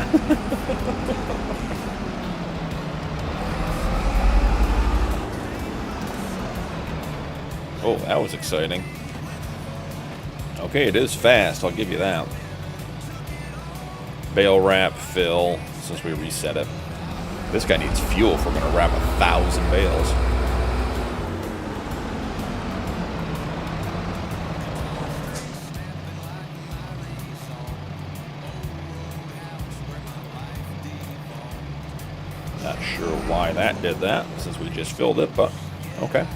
Oh, that was exciting. Okay, it is fast, I'll give you that. Bale wrap, fill, since we reset it. This guy needs fuel if we're going to wrap 1,000 bales. Not sure why that did that, since we just filled it, but okay.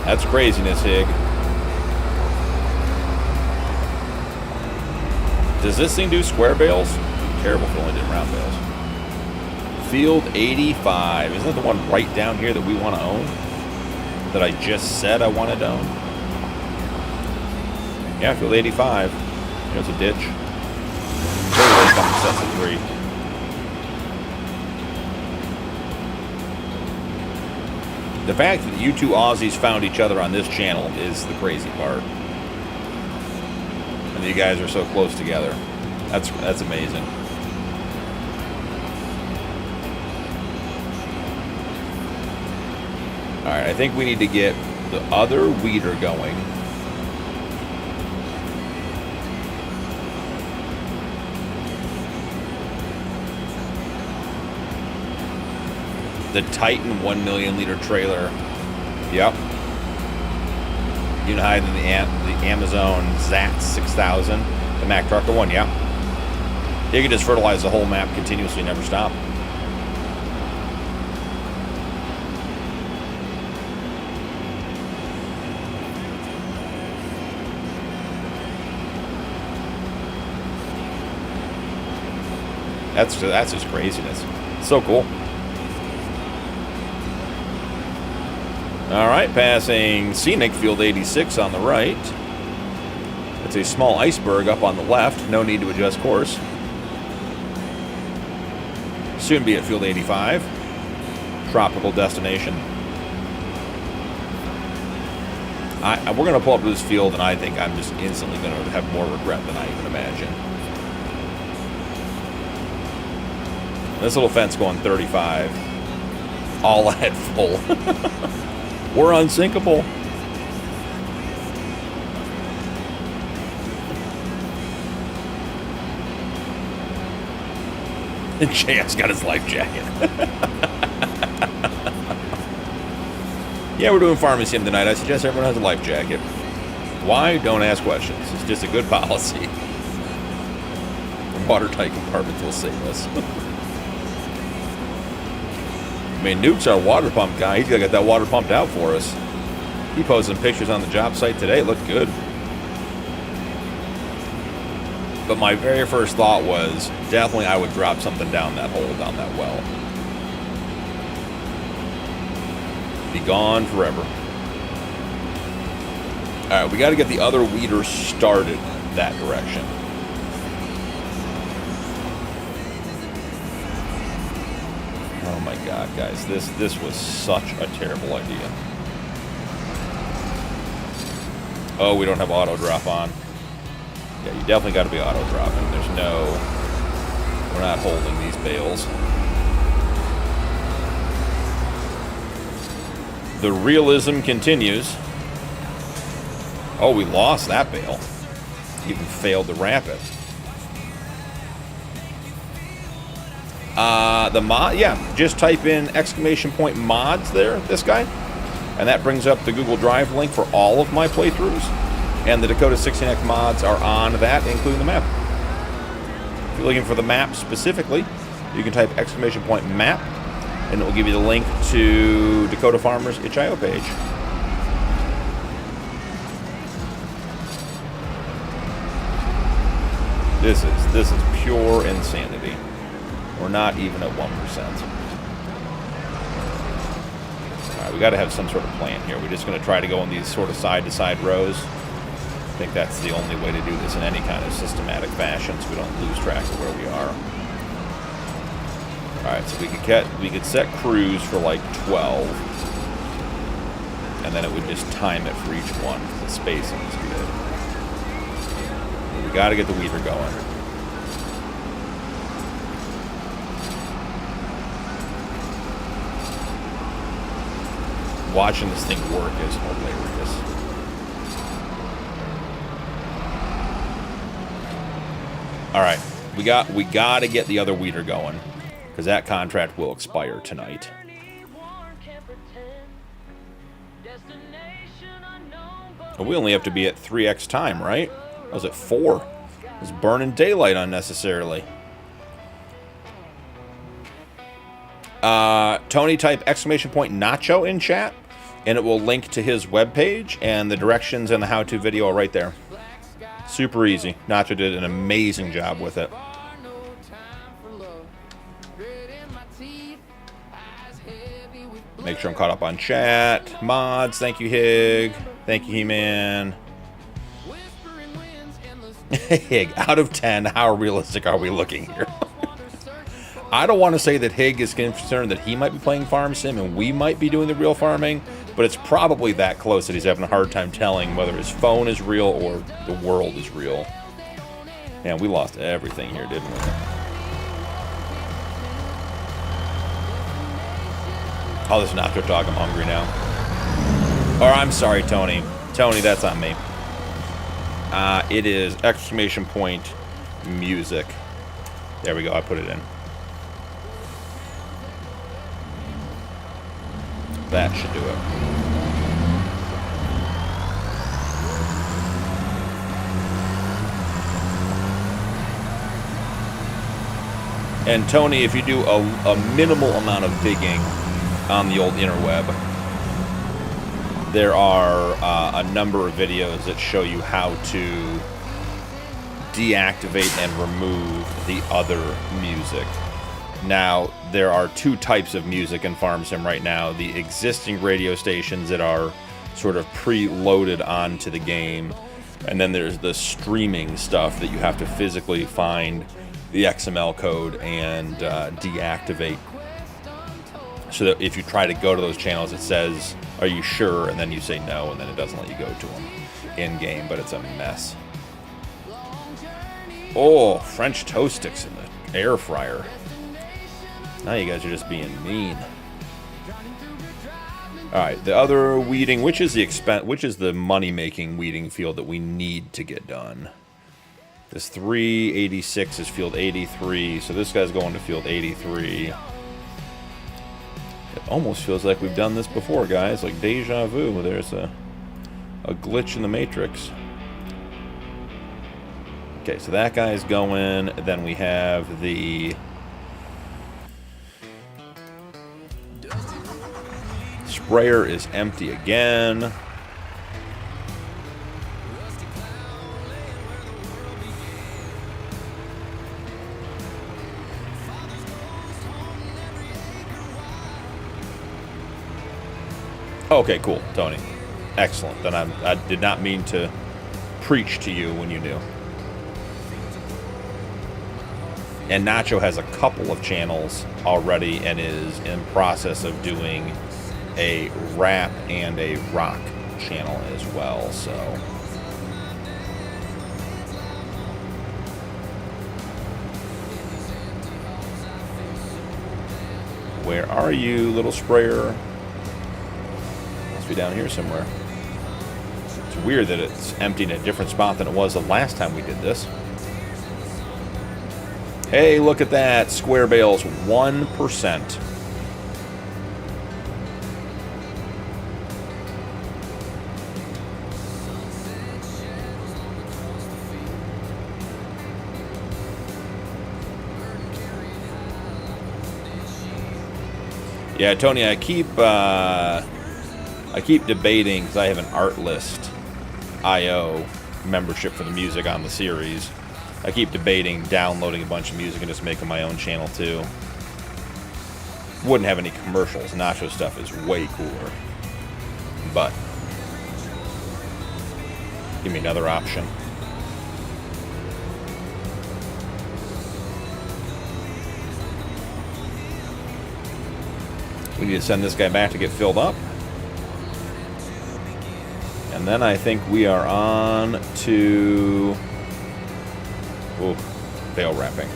That's craziness, Hig. Does this thing do square bales? Terrible if it only did round bales. Field 85. Isn't that the one right down here that we want to own? That I just said I wanted to own? Yeah, field 85. There's a ditch. Totally fucking sets of 3. The fact that you two Aussies found each other on this channel is the crazy part. And you guys are so close together. That's amazing. Alright, I think we need to get the other weeder going. The Titan 1 million liter trailer. Yep. Unihide in the Amazon Zat 6000. The Mack Trucker one, yeah. You can just fertilize the whole map continuously, never stop. That's just craziness. It's so cool. All right, passing Scenic Field 86 on the right. It's a small iceberg up on the left. No need to adjust course. Soon be at Field 85. Tropical destination. We're going to pull up to this field, and I think I'm just instantly going to have more regret than I even imagine. This little fence going 35. All at full. We're unsinkable. And JF's got his life jacket. Yeah, we're doing farming sim tonight. I suggest everyone has a life jacket. Why? Don't ask questions. It's just a good policy. Watertight compartments will save us. I mean, Nuke's our water pump guy. He's got to get that water pumped out for us. He posted some pictures on the job site today. It looked good. But my very first thought was definitely I would drop something down that hole, down that well. Be gone forever. Alright, we got to get the other weeder started that direction. Oh my god, guys, this was such a terrible idea. Oh, we don't have auto drop on. Yeah, you definitely got to be auto dropping. There's no... We're not holding these bales. The realism continues. Oh, we lost that bale. Even failed to wrap it. The mod, yeah, just type in !mods there, this guy, and that brings up the Google Drive link for all of my playthroughs, and the Dakota 16x mods are on that, including the map. If you're looking for the map specifically, you can type !map, and it will give you the link to Dakota Farmers' itch.io page. This is pure insanity. We're not even at 1%. Alright, we got to have some sort of plan here. We're just going to try to go in these sort of side-to-side rows. I think that's the only way to do this in any kind of systematic fashion, so we don't lose track of where we are. Alright, so we could set cruise for like 12. And then it would just time it for each one. The spacing is good. We got to get the weeder going. Watching this thing work is hilarious. All right, we got to get the other weeder going, because that contract will expire tonight. But we only have to be at 3x time, right? I was at 4. I was burning daylight unnecessarily. Tony, type !nacho in chat, and it will link to his webpage, and the directions and the how-to video are right there. Super easy. Nacho did an amazing job with it. Make sure I'm caught up on chat. Mods, thank you, Hig. Thank you, He-Man. Hig, out of 10, how realistic are we looking here? I don't want to say that Hig is concerned that he might be playing Farm Sim and we might be doing the real farming, but it's probably that close that he's having a hard time telling whether his phone is real or the world is real. Man, we lost everything here, didn't we? Oh, this is Nacho Dog. I'm hungry now. Or I'm sorry, Tony. Tony, that's on me. It is !music. There we go. I put it in. That should do it. And Tony, if you do a minimal amount of digging on the old interweb, there are a number of videos that show you how to deactivate and remove the other music. Now, there are two types of music in Farm Sim right now. The existing radio stations that are sort of pre-loaded onto the game. And then there's the streaming stuff that you have to physically find the XML code and deactivate. So that if you try to go to those channels, it says, "Are you sure?" And then you say no, and then it doesn't let you go to them in-game, but it's a mess. Oh, French toast sticks in the air fryer. Now you guys are just being mean. All right, the other weeding, which is the money-making weeding field that we need to get done. This 386 is field 83, so this guy's going to field 83. It almost feels like we've done this before, guys, like deja vu. There's a glitch in the matrix. Okay, so that guy's going. Then we have the sprayer is empty again. Okay, cool, Tony. Excellent. Then I did not mean to preach to you when you knew. And Nacho has a couple of channels already and is in process of doing a rap and a rock channel as well, so. Where are you, little sprayer? Must be down here somewhere. It's weird that it's empty in a different spot than it was the last time we did this. Hey, look at that. Square bales, 1%. Yeah, Tony, I keep debating, because I have an Artlist.io membership for the music on the series. I keep debating downloading a bunch of music and just making my own channel too. Wouldn't have any commercials. Nacho stuff is way cooler. But give me another option. We need to send this guy back to get filled up. And then I think we are on to... Ooh, bale wrapping.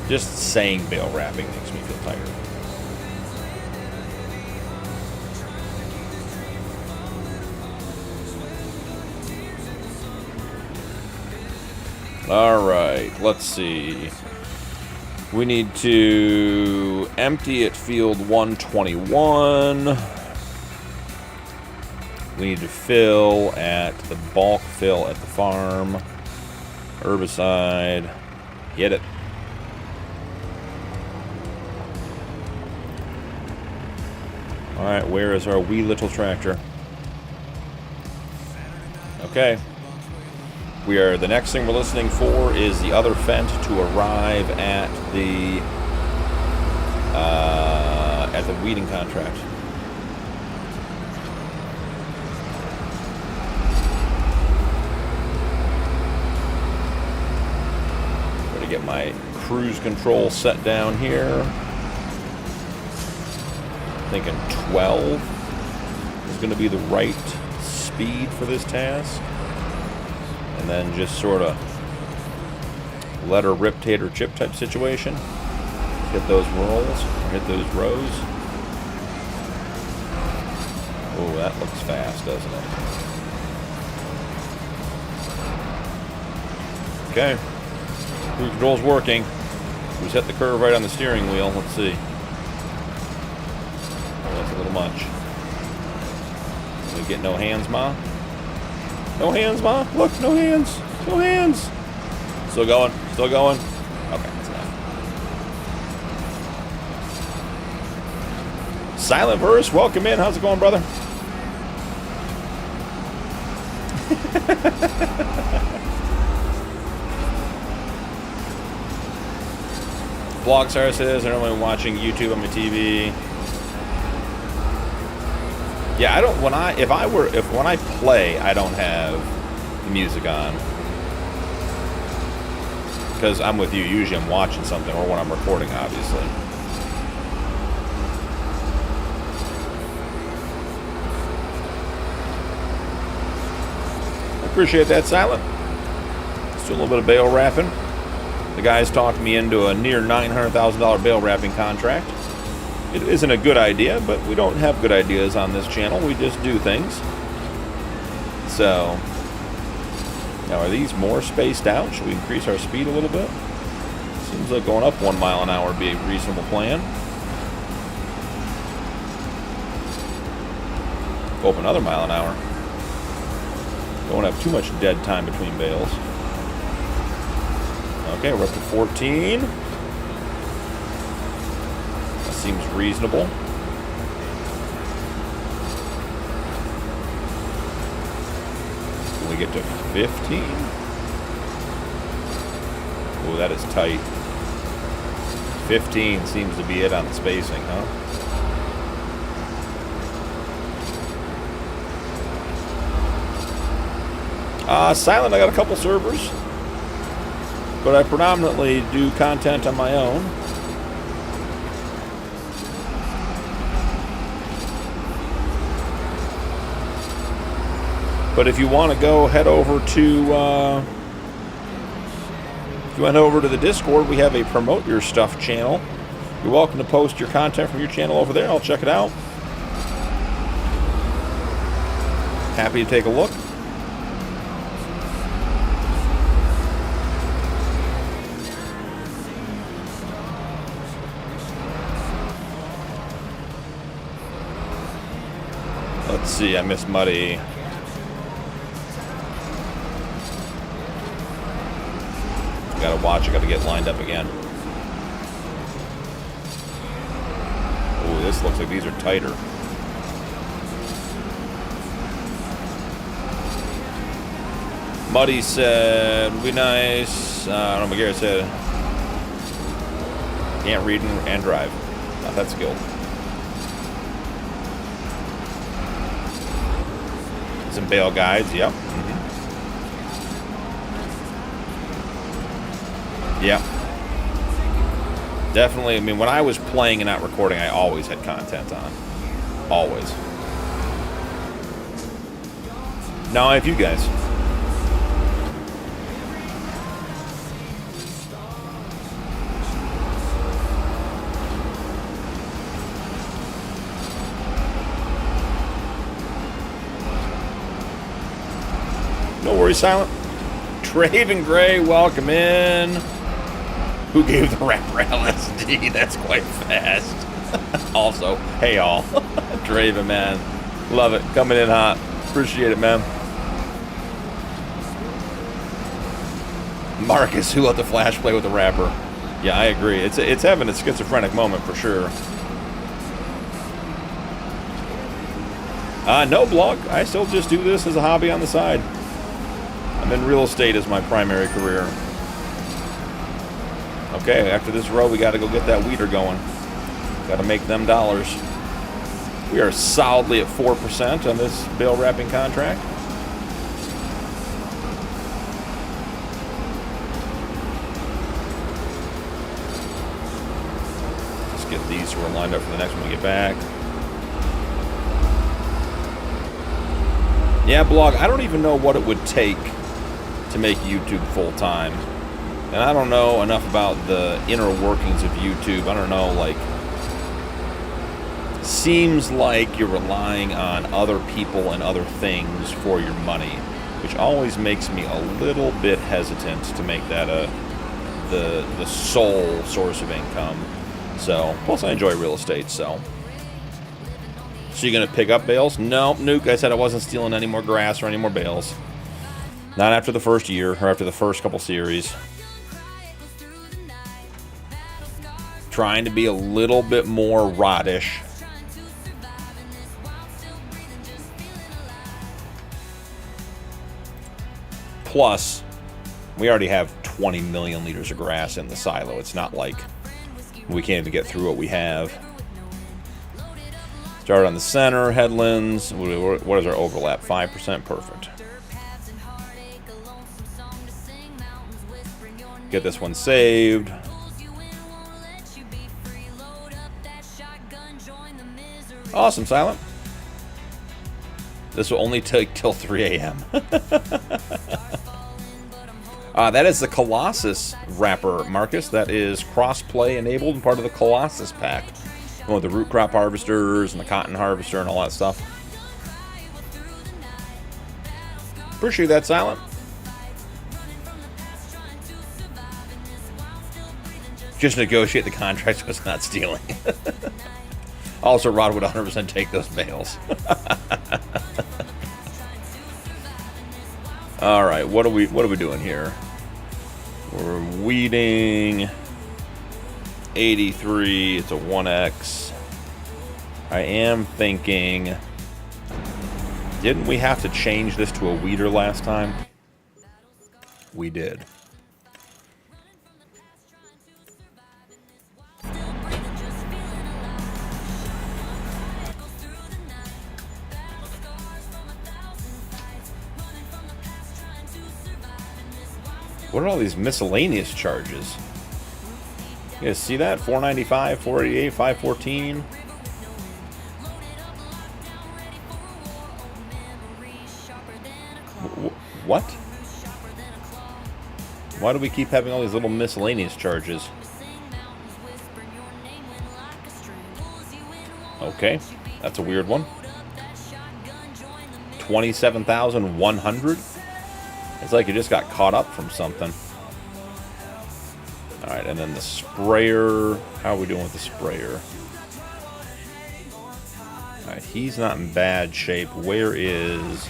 Just saying bale wrapping makes me feel tired. All right, let's see. We need to empty at field 121. We need to fill at the bulk fill at the farm. Herbicide. Get it. Alright, where is our wee little tractor? Okay. The next thing we're listening for is the other Fent to arrive at the weeding contract. Gotta get my cruise control set down here. Thinking 12 is going to be the right speed for this task. And then just sort of let her rip, tater, chip type situation. Hit those rolls, hit those rows. Oh, that looks fast, doesn't it? Okay. Cruise control's working. We set the curve right on the steering wheel. Let's see. Oh, that's a little much. We get no hands, Ma? No hands, Ma? Look, no hands. No hands. Still going. Still going. Okay, that's enough. Silent Verse, welcome in. How's it going, brother? Blogstar says, I'm only watching YouTube on my TV. Yeah, I don't. When I play, I don't have the music on because I'm with you. Usually, I'm watching something, or when I'm recording, obviously. I appreciate that, Silent. Let's do a little bit of bale wrapping. The guys talked me into a near $900,000 bale wrapping contract. It isn't a good idea, but we don't have good ideas on this channel. We just do things. So, now are these more spaced out? Should we increase our speed a little bit? Seems like going up 1 mile an hour would be a reasonable plan. Go up another mile an hour. Don't have too much dead time between bales. Okay, we're up to 14. Seems reasonable. Can we get to 15? Oh, that is tight. 15 seems to be it on the spacing, huh? Silent, I got a couple servers, but I predominantly do content on my own. But if you want to go head over to the Discord, we have a Promote Your Stuff channel. You're welcome to post your content from your channel over there. I'll check it out. Happy to take a look. Let's see, I missed Muddy. Gotta watch, I gotta get lined up again. Oh, this looks like these are tighter. Muddy said, would be nice. I don't know, McGarrett said, can't read and drive. Not that skilled. Some bale guides, yep. Yeah. Definitely, I mean, when I was playing and not recording, I always had content on. Always. Now I have you guys. No worries, Silent. Draven Gray, welcome in. Who gave the rapper LSD? That's quite fast. Also, hey all. Draven, man. Love it. Coming in hot. Appreciate it, man. Marcus, who let the Flash play with the rapper? Yeah, I agree. It's having a schizophrenic moment for sure. No blog. I still just do this as a hobby on the side. I'm in real estate as my primary career. Okay, after this row, we got to go get that weeder going. Got to make them dollars. We are solidly at 4% on this bale wrapping contract. Let's get these so we're lined up for the next one we get back. Yeah, blog, I don't even know what it would take to make YouTube full-time. And I don't know enough about the inner workings of YouTube. I don't know, like, seems like you're relying on other people and other things for your money, which always makes me a little bit hesitant to make that the sole source of income. So, plus I enjoy real estate, so. So you gonna pick up bales? No, Nuke, I said I wasn't stealing any more grass or any more bales. Not after the first year, or after the first couple series. Trying to be a little bit more rodish. Plus, we already have 20 million liters of grass in the silo. It's not like we can't even get through what we have. Start on the center, headlands. What is our overlap? 5%? Perfect. Get this one saved. Awesome, Silent. This will only take till 3 a.m. That is the Colossus wrapper, Marcus. That is cross-play enabled and part of the Colossus pack. With the root crop harvesters and the cotton harvester and all that stuff. Appreciate that, Silent. Just negotiate the contract so it's not stealing. Also, Rod would 100% take those bales. All right, what are we doing here? We're weeding 83. It's a 1X. I am thinking, didn't we have to change this to a weeder last time? We did. What are all these miscellaneous charges? You guys see that? $495, $488, $514. What? Why do we keep having all these little miscellaneous charges? Okay, that's a weird one. 27,100. It's like you just got caught up from something. All right, and then the sprayer. How are we doing with the sprayer? All right, he's not in bad shape. Where is?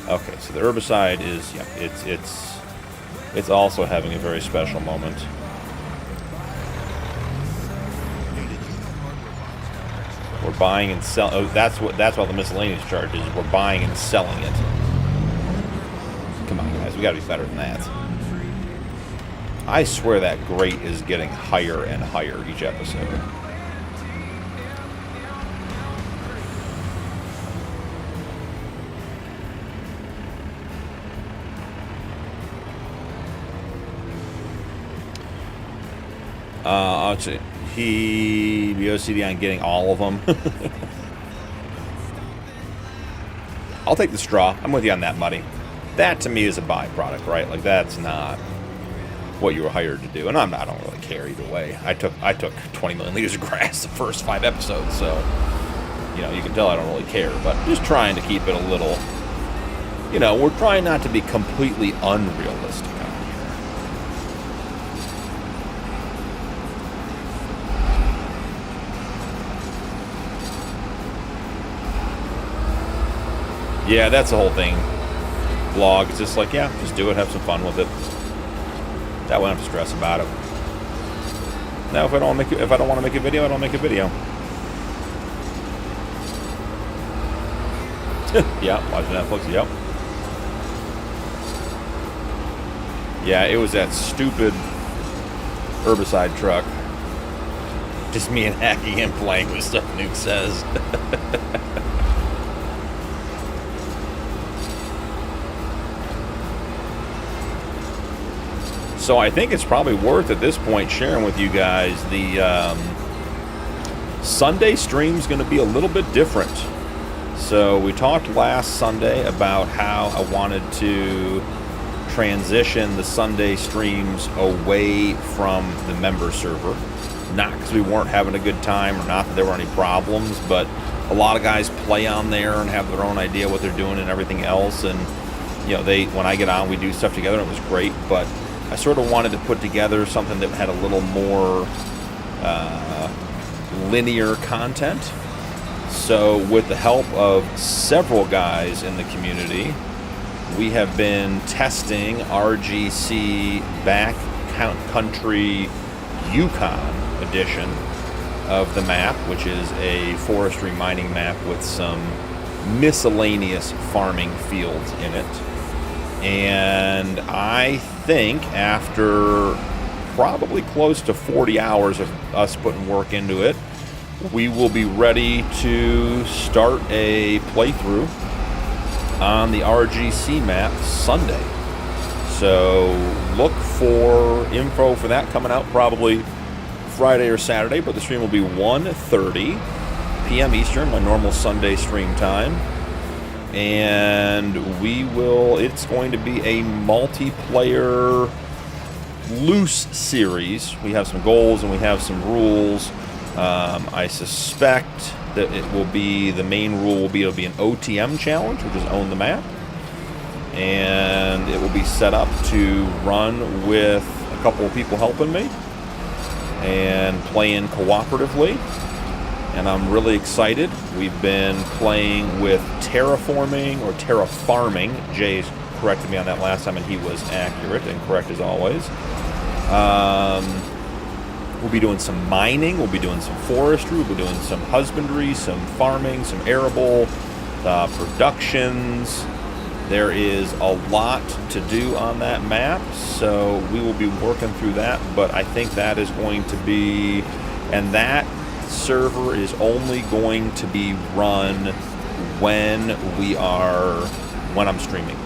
Okay, so the herbicide is, yeah, it's also having a very special moment. We're buying and selling. Oh, that's all the miscellaneous charge is. We're buying and selling it. Come on, guys, we got to be better than that. I swear that grate is getting higher and higher each episode. He be OCD on getting all of them. I'll take the straw. I'm with you on that, Muddy. That to me is a byproduct, right? Like that's not what you were hired to do, and I don't really care either way. I took 20 million liters of grass the first 5 episodes, so you know you can tell I don't really care. But just trying to keep it a little, you know, we're trying not to be completely unrealistic. Yeah, that's the whole thing. Vlog, it's just like, yeah, just do it, have some fun with it. That way I don't have to stress about it. Now, if I don't want to make a video, I don't make a video. Yeah, watching Netflix. Yep. Yeah, it was that stupid herbicide truck. Just me and hacking and playing with stuff Nuke says. So I think it's probably worth at this point sharing with you guys the Sunday stream's going to be a little bit different. So we talked last Sunday about how I wanted to transition the Sunday streams away from the member server. Not because we weren't having a good time or not that there were any problems, but a lot of guys play on there and have their own idea what they're doing and everything else. And you know, when I get on, we do stuff together. And it was great, but I sort of wanted to put together something that had a little more linear content. So with the help of several guys in the community, we have been testing RGC Backcountry Yukon edition of the map, which is a forestry mining map with some miscellaneous farming fields in it. And I think after probably close to 40 hours of us putting work into it, we will be ready to start a playthrough on the RGC map Sunday. So look for info for that coming out probably Friday or Saturday, but the stream will be 1:30 p.m. Eastern, my normal Sunday stream time. And it's going to be a multiplayer loose series. We have some goals and we have some rules. I suspect that the main rule will be it'll be an OTM challenge, which is own the map. And it will be set up to run with a couple of people helping me and playing cooperatively. And I'm really excited. We've been playing with terraforming or terrafarming. Jay corrected me on that last time, and he was accurate and correct as always. We'll be doing some mining. We'll be doing some forestry. We'll be doing some husbandry, some farming, some arable productions. There is a lot to do on that map, so we will be working through that. But I think that is going to be, and that server is only going to be run when I'm streaming.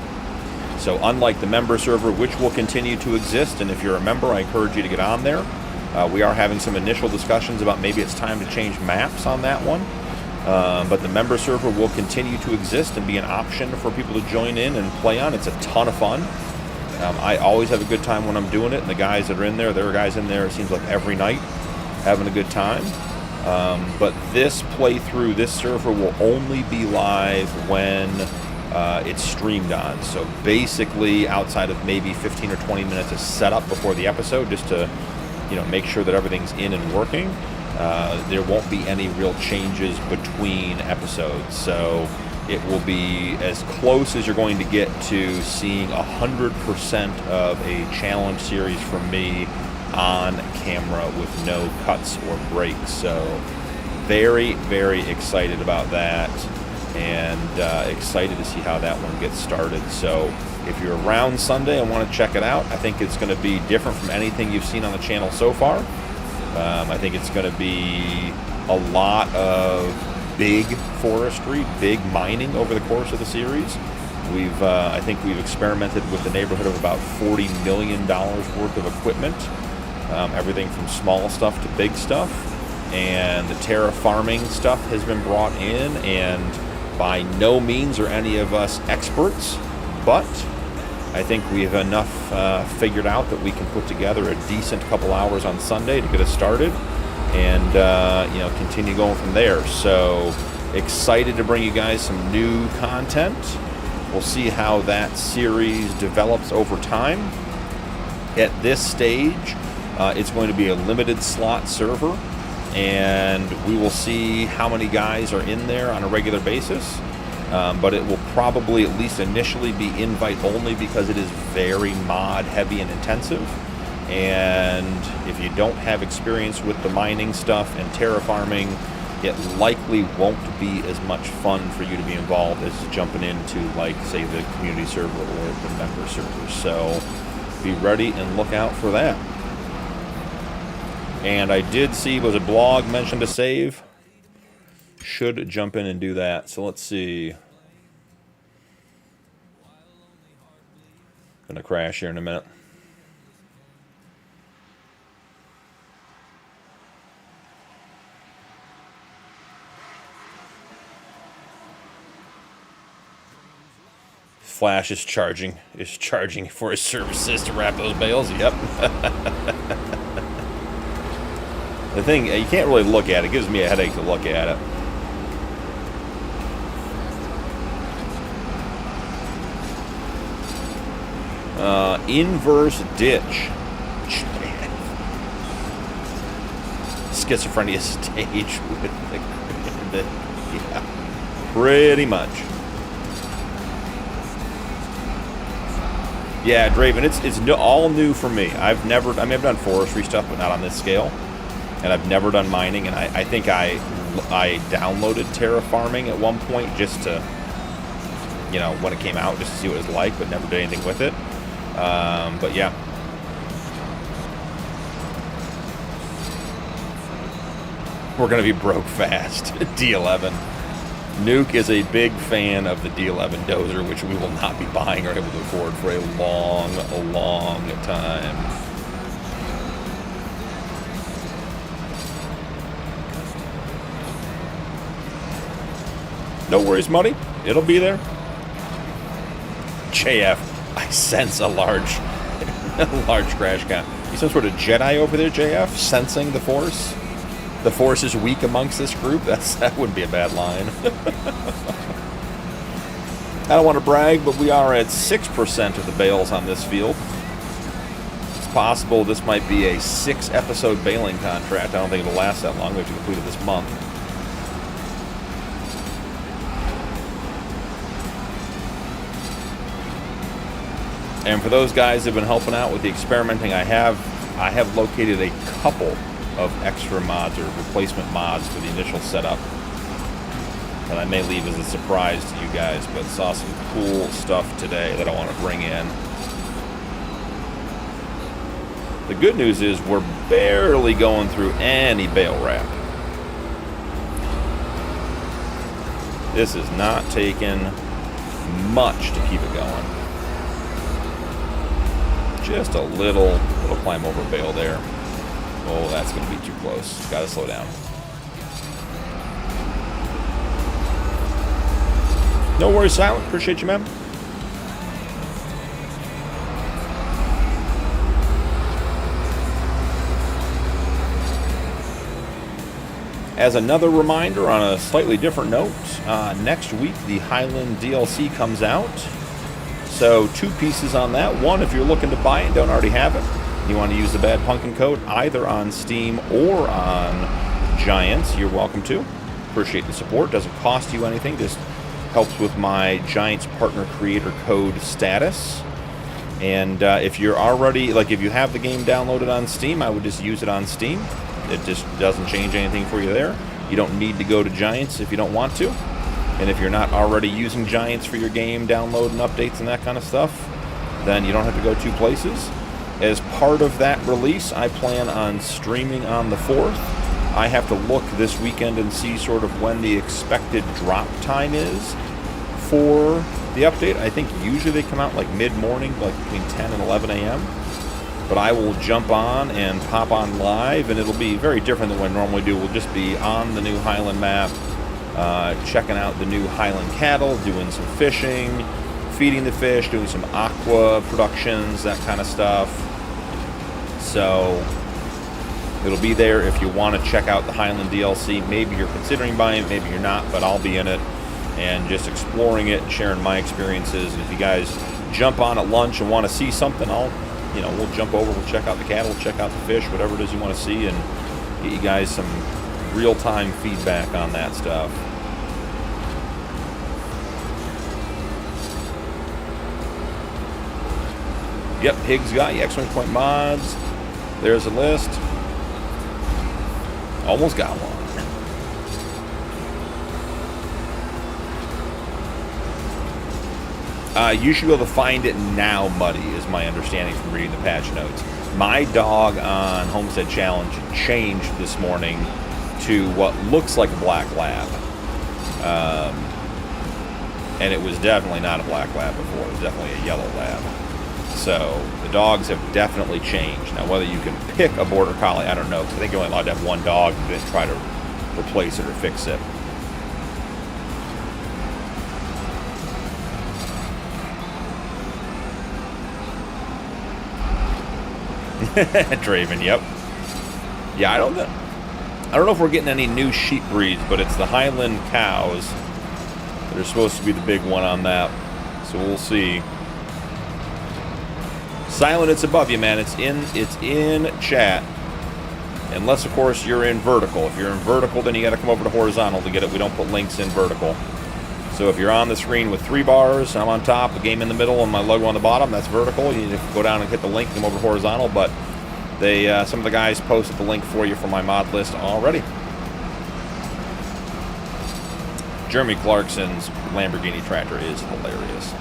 So unlike the member server, which will continue to exist, and if you're a member, I encourage you to get on there. We are having some initial discussions about maybe it's time to change maps on that one. But the member server will continue to exist and be an option for people to join in and play on. It's a ton of fun. I always have a good time when I'm doing it, and the guys that are in there, there are guys in there, it seems like every night, having a good time. But this playthrough, this server will only be live when it's streamed on. So basically, outside of maybe 15 or 20 minutes of setup before the episode, just to make sure that everything's in and working, there won't be any real changes between episodes. So it will be as close as you're going to get to seeing 100% of a challenge series from me on camera with no cuts or breaks. So very, very excited about that, and excited to see how that one gets started. So if you're around Sunday and want to check it out, I think it's going to be different from anything you've seen on the channel so far. I think it's going to be a lot of big forestry, big mining over the course of the series. I think we've experimented with the neighborhood of about $40 million worth of equipment. Everything from small stuff to big stuff. And the terraforming stuff has been brought in, and by no means are any of us experts, but I think we have enough figured out that we can put together a decent couple hours on Sunday to get us started, and continue going from there. So excited to bring you guys some new content. We'll see how that series develops over time. At this stage, it's going to be a limited slot server, and we will see how many guys are in there on a regular basis. But it will probably, at least initially, be invite only because it is very mod heavy and intensive. And if you don't have experience with the mining stuff and terraforming, it likely won't be as much fun for you to be involved as jumping into, like, say, the community server or the member server. So be ready and look out for that. And I did see, was a blog mentioned to save? Should jump in and do that. So let's see. Gonna crash here in a minute. Flash is charging for his services to wrap those bales. Yep. The thing, you can't really look at it. It gives me a headache to look at it. Inverse ditch. Schizophrenia stage with the yeah, pretty much. Yeah, Draven, it's all new for me. I've done forestry stuff, but not on this scale. And I've never done mining, and I think I downloaded terraforming at one point just to, when it came out, just to see what it was like, but never did anything with it. But yeah. We're going to be broke fast. D11. Nuke is a big fan of the D11 dozer, which we will not be buying or able to afford for a long time. No worries, Muddy. It'll be there. JF, I sense a large crash count. You some sort of Jedi over there, JF? Sensing the Force? The Force is weak amongst this group? That wouldn't be a bad line. I don't want to brag, but we are at 6% of the bales on this field. It's possible this might be a 6-episode baling contract. I don't think it'll last that long. We have to complete it this month. And for those guys that have been helping out with the experimenting, I have located a couple of extra mods or replacement mods for the initial setup that I may leave as a surprise to you guys, but saw some cool stuff today that I want to bring in. The good news is we're barely going through any bale wrap. This is not taking much to keep it going. Just a little climb over bale there. Oh, that's going to be too close. Got to slow down. No worries, Silent. Appreciate you, man. As another reminder, on a slightly different note, next week the Highland DLC comes out. So 2 pieces on that. One, if you're looking to buy it and don't already have it, you want to use the Bad Punkin code either on Steam or on Giants, you're welcome to. Appreciate the support. Doesn't cost you anything. Just helps with my Giants Partner Creator Code status. And if you're already, like if you have the game downloaded on Steam, I would just use it on Steam. It just doesn't change anything for you there. You don't need to go to Giants if you don't want to. And if you're not already using Giants for your game, download and updates and that kind of stuff, then you don't have to go 2 places. As part of that release, I plan on streaming on the 4th. I have to look this weekend and see sort of when the expected drop time is for the update. I think usually they come out like mid-morning, like between 10 and 11 a.m. But I will jump on and pop on live, and it'll be very different than what I normally do. We'll just be on the new Highland map, checking out the new Highland cattle, doing some fishing, feeding the fish, doing some aqua productions, that kind of stuff. So it'll be there if you want to check out the Highland DLC. Maybe you're considering buying it, maybe you're not, but I'll be in it and just exploring it and sharing my experiences. And if you guys jump on at lunch and want to see something, we'll jump over, we'll check out the cattle, check out the fish, whatever it is you want to see, and get you guys some real-time feedback on that stuff. Yep, Higgs got you. Excellent point mods. There's a list. Almost got one. You should be able to find it now, Muddy, is my understanding from reading the patch notes. My dog on Homestead Challenge changed this morning to what looks like a black lab. And it was definitely not a black lab before. It was definitely a yellow lab. So the dogs have definitely changed. Now, whether you can pick a Border Collie, I don't know, because I think you're only allowed to have one dog and then try to replace it or fix it. Draven, yep. Yeah, I don't know if we're getting any new sheep breeds, but it's the Highland cows that are supposed to be the big one on that. So we'll see. Silent, it's above you, man. It's in chat. Unless, of course, you're in vertical. If you're in vertical, then you got to come over to horizontal to get it. We don't put links in vertical. So if you're on the screen with 3 bars, I'm on top, a game in the middle, and my logo on the bottom, that's vertical. You need to go down and hit the link and come over to horizontal. But some of the guys posted the link for you from my mod list already. Jeremy Clarkson's Lamborghini tractor is hilarious.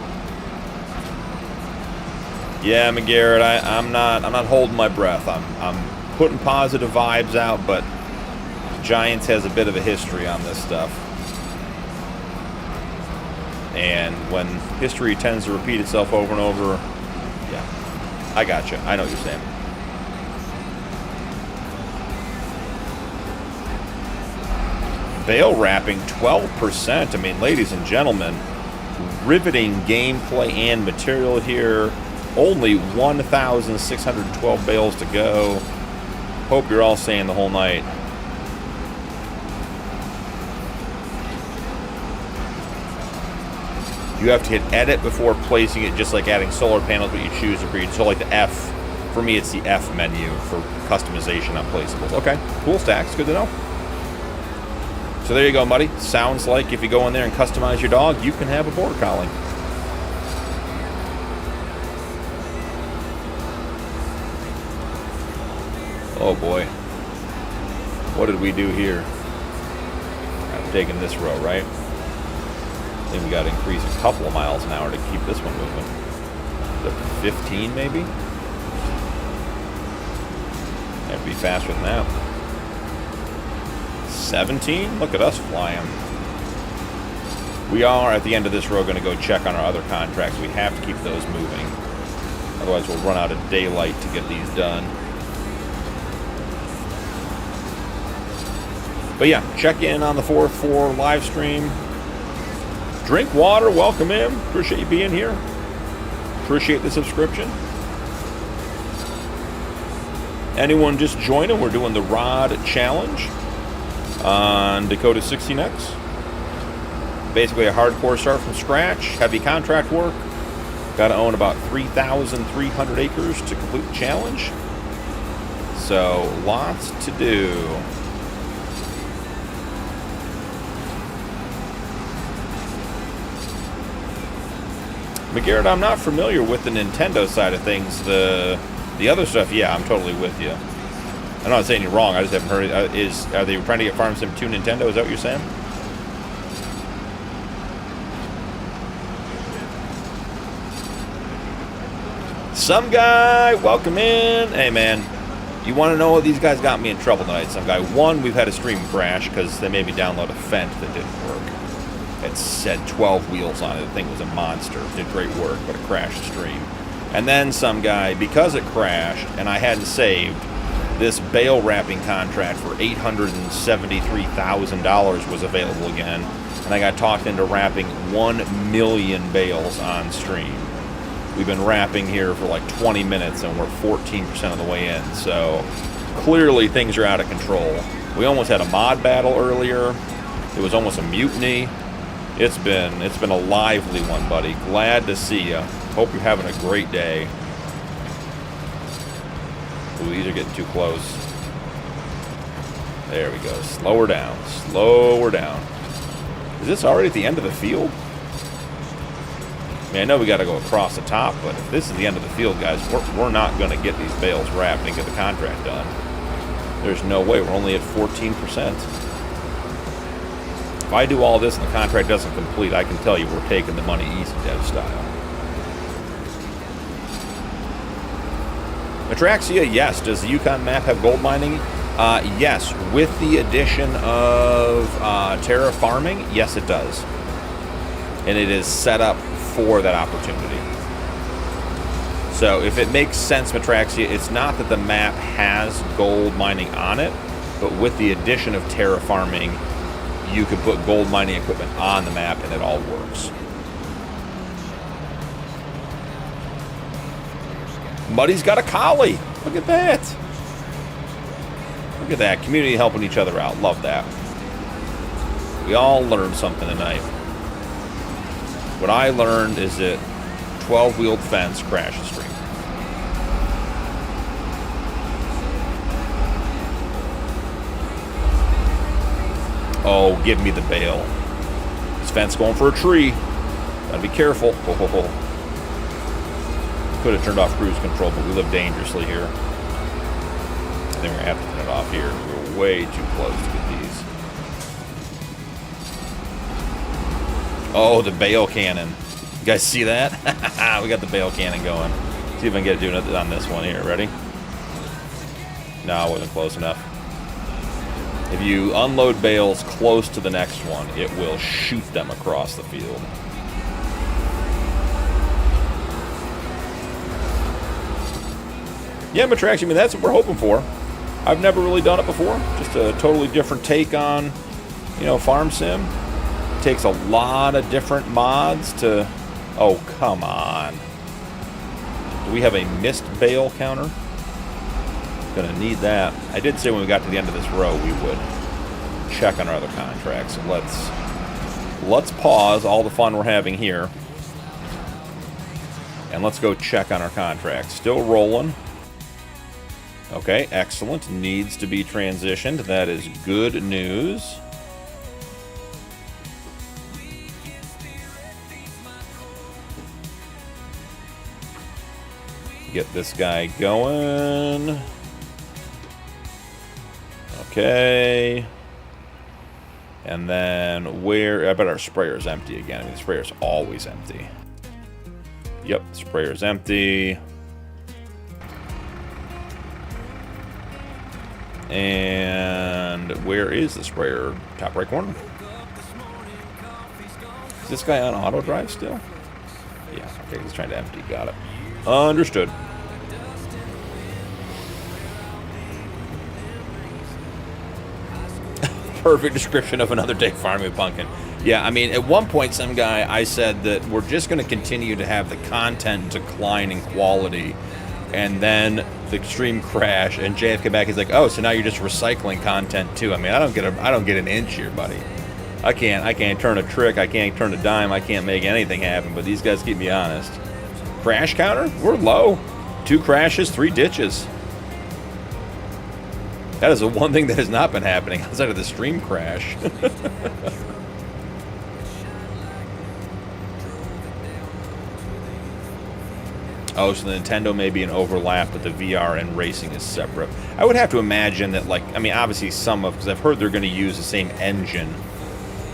Yeah, McGarrett, I'm not holding my breath. I'm putting positive vibes out, but Giants has a bit of a history on this stuff. And when history tends to repeat itself over and over, yeah, I got you. I know what you're saying. Bale wrapping 12%. I mean, ladies and gentlemen, riveting gameplay and material here. Only 1,612 bales to go. Hope you're all staying the whole night. You have to hit edit before placing it, just like adding solar panels, but you choose to breed. So like the F, for me it's the F menu for customization on placeables. Okay, cool, Stacks, good to know. So there you go, Muddy. Sounds like if you go in there and customize your dog, you can have a Border Collie. Oh boy. What did we do here? I'm taking this row, right? I think we got to increase a couple of miles an hour to keep this one moving. Up to 15 maybe? Have to be faster than that. 17? Look at us flying. We are, at the end of this row, going to go check on our other contracts. We have to keep those moving. Otherwise, we'll run out of daylight to get these done. But yeah, check in on the 4th for live stream. Drink water, welcome in. Appreciate you being here. Appreciate the subscription. Anyone just joining, we're doing the rod challenge on Dakota 16x. Basically a hardcore start from scratch, heavy contract work. Got to own about 3,300 acres to complete the challenge. So lots to do. McGarrett, I'm not familiar with the Nintendo side of things. The other stuff, yeah, I'm totally with you. I'm not saying you're wrong. I just haven't heard. Are they trying to get Farm Sim 2 Nintendo? Is that what you're saying? Some guy, welcome in. Hey, man, you want to know what these guys got me in trouble tonight? Some guy. One, we've had a stream crash because they made me download a fence that didn't work. It said 12 wheels on it. The thing was a monster. It did great work, but it crashed the stream. And then some guy, because it crashed and I hadn't saved, this bale wrapping contract for $873,000 was available again. And I got talked into wrapping 1 million bales on stream. We've been wrapping here for like 20 minutes and we're 14% of the way in. So clearly things are out of control. We almost had a mod battle earlier. It was almost a mutiny. It's been a lively one, buddy. Glad to see you. Hope you're having a great day. Ooh, these are getting too close. There we go. Slow her down. Slow her down. Is this already at the end of the field? I mean, I know we got to go across the top, but if this is the end of the field, guys, we're not going to get these bales wrapped and get the contract done. There's no way. We're only at 14%. If I do all this and the contract doesn't complete, I can tell you we're taking the money easy, dev style. Atraxia, yes. Does the Yukon map have gold mining? Yes. With the addition of Terra farming, yes, it does. And it is set up for that opportunity. So if it makes sense, Matraxia, it's not that the map has gold mining on it, but with the addition of Terra farming, you could put gold mining equipment on the map and it all works. Muddy's got a collie. Look at that. Look at that. Community helping each other out. Love that. We all learned something tonight. What I learned is that 12-wheeled fence crashes stream. Oh, give me the bale. This fence going for a tree. Gotta be careful. Ho, ho, ho. Could have turned off cruise control, but we live dangerously here. I think we're going to have to turn it off here. We're way too close to get these. Oh, the bale cannon. You guys see that? We got the bale cannon going. See if I can get it doing it on this one here. Ready? No, I wasn't close enough. If you unload bales close to the next one, it will shoot them across the field. Yeah, Matrax, I mean, that's what we're hoping for. I've never really done it before. Just a totally different take on, you know, Farm Sim. It takes a lot of different mods to... Oh, come on. Do we have a missed bale counter? Gonna need that. I did say when we got to the end of this row we would check on our other contracts. So let's pause all the fun we're having here. And let's go check on our contracts. Still rolling. Okay, excellent. Needs to be transitioned. That is good news. Get this guy going. Okay. And then where... I bet our sprayer's empty again. I mean, the sprayer's always empty. Yep, sprayer's empty. And where is the sprayer? Top right corner. Is this guy on auto drive still? Yeah, okay, he's trying to empty. Got it. Understood. Perfect description of another day farming with Punkin. Yeah, I mean, at one point, some guy, I said that we're just going to continue to have the content decline in quality, and then the extreme crash, and JF came back, he's like, oh, so now you're just recycling content too. I mean, I don't get an inch here, buddy. I can't turn a trick, I can't turn a dime, I can't make anything happen, but these guys keep me honest. Crash counter? We're low. 2 crashes, 3 ditches. That is the one thing that has not been happening outside of the stream crash. Oh, so the Nintendo may be an overlap, but the VR and racing is separate. I would have to imagine that, like, I mean, obviously some of, because I've heard they're going to use the same engine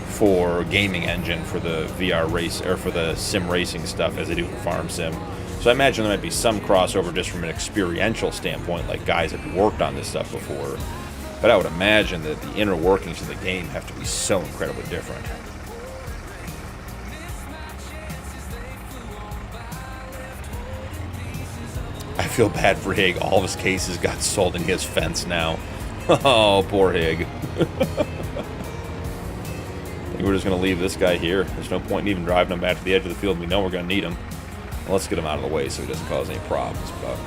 for gaming engine for the VR race, or for the sim racing stuff as they do for Farm Sim. So I imagine there might be some crossover just from an experiential standpoint, like guys have worked on this stuff before. But I would imagine that the inner workings of the game have to be so incredibly different. I feel bad for Hig. All of his cases got sold and he has fence now. Oh, poor Hig. I think we're just going to leave this guy here. There's no point in even driving him back to the edge of the field. We know we're going to need him. Well, let's get him out of the way so he doesn't cause any problems. But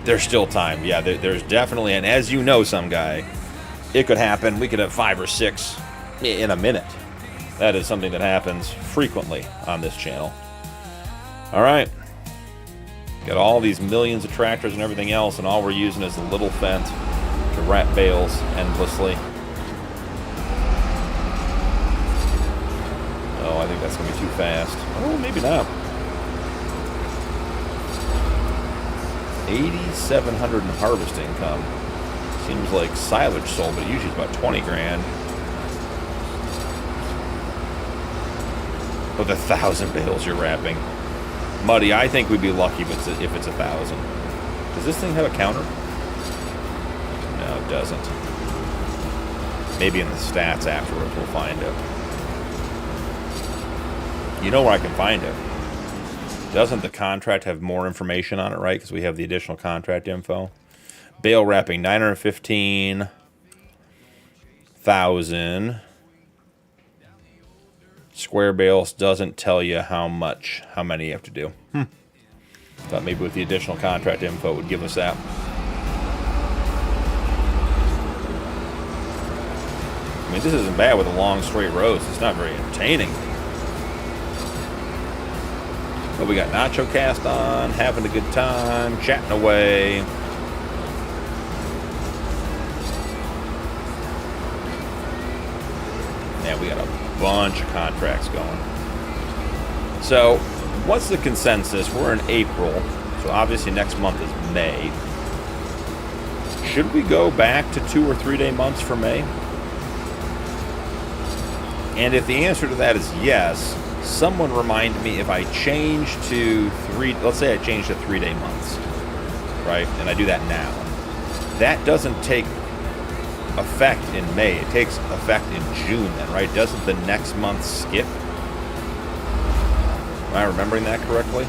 there's still time. Yeah, there's definitely, and as you know, some guy, it could happen. We could have 5 or 6 in a minute. That is something that happens frequently on this channel. All right. Got all these millions of tractors and everything else, and all we're using is a little fence to wrap bales endlessly. Oh, I think that's going to be too fast. Oh, maybe not. 8,700 in harvest income. Seems like silage sold, but usually it's about 20 grand. With 1,000 bales you're wrapping. Muddy, I think we'd be lucky if it's 1,000. Does this thing have a counter? No, it doesn't. Maybe in the stats afterwards we'll find it. You know where I can find it. Doesn't the contract have more information on it, right? Because we have the additional contract info. Bale wrapping, 915,000. Square bales doesn't tell you how many you have to do. Thought maybe with the additional contract info it would give us that. I mean, this isn't bad with the long straight rows. It's not very entertaining. But we got Nacho Cast on, having a good time, chatting away. Yeah, we got a bunch of contracts going. So, what's the consensus? We're in April, so obviously next month is May. Should we go back to 2 or 3 day months for May? And if the answer to that is yes, someone remind me if I change to let's say I change to 3 day months, right? And I do that now. That doesn't take effect in May. It takes effect in June then, right? Doesn't the next month skip? Am I remembering that correctly?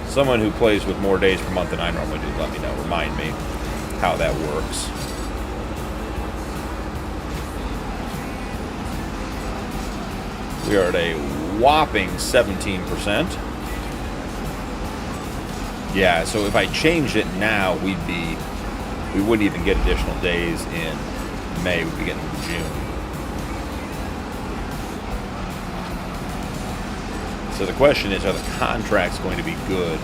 Someone who plays with more days per month than I normally do, let me know. Remind me how that works. We are at a whopping 17%. Yeah, so if I changed it now, we wouldn't even get additional days in May. We'd be getting in June. So the question is, are the contracts going to be good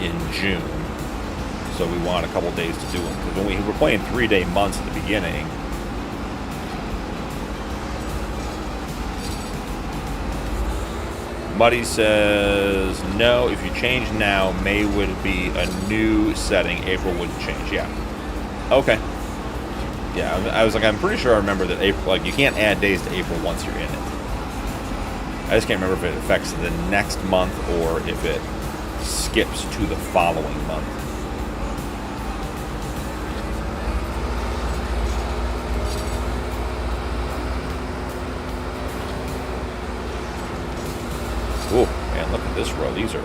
in June? So we want a couple days to do them. Because when we were playing 3 day months at the beginning, Muddy says, no, if you change now, May would be a new setting. April wouldn't change. Yeah. Okay. Yeah, I was like, I'm pretty sure I remember that April, like, you can't add days to April once you're in it. I just can't remember if it affects the next month or if it skips to the following month. Ooh. Man, look at this road. These are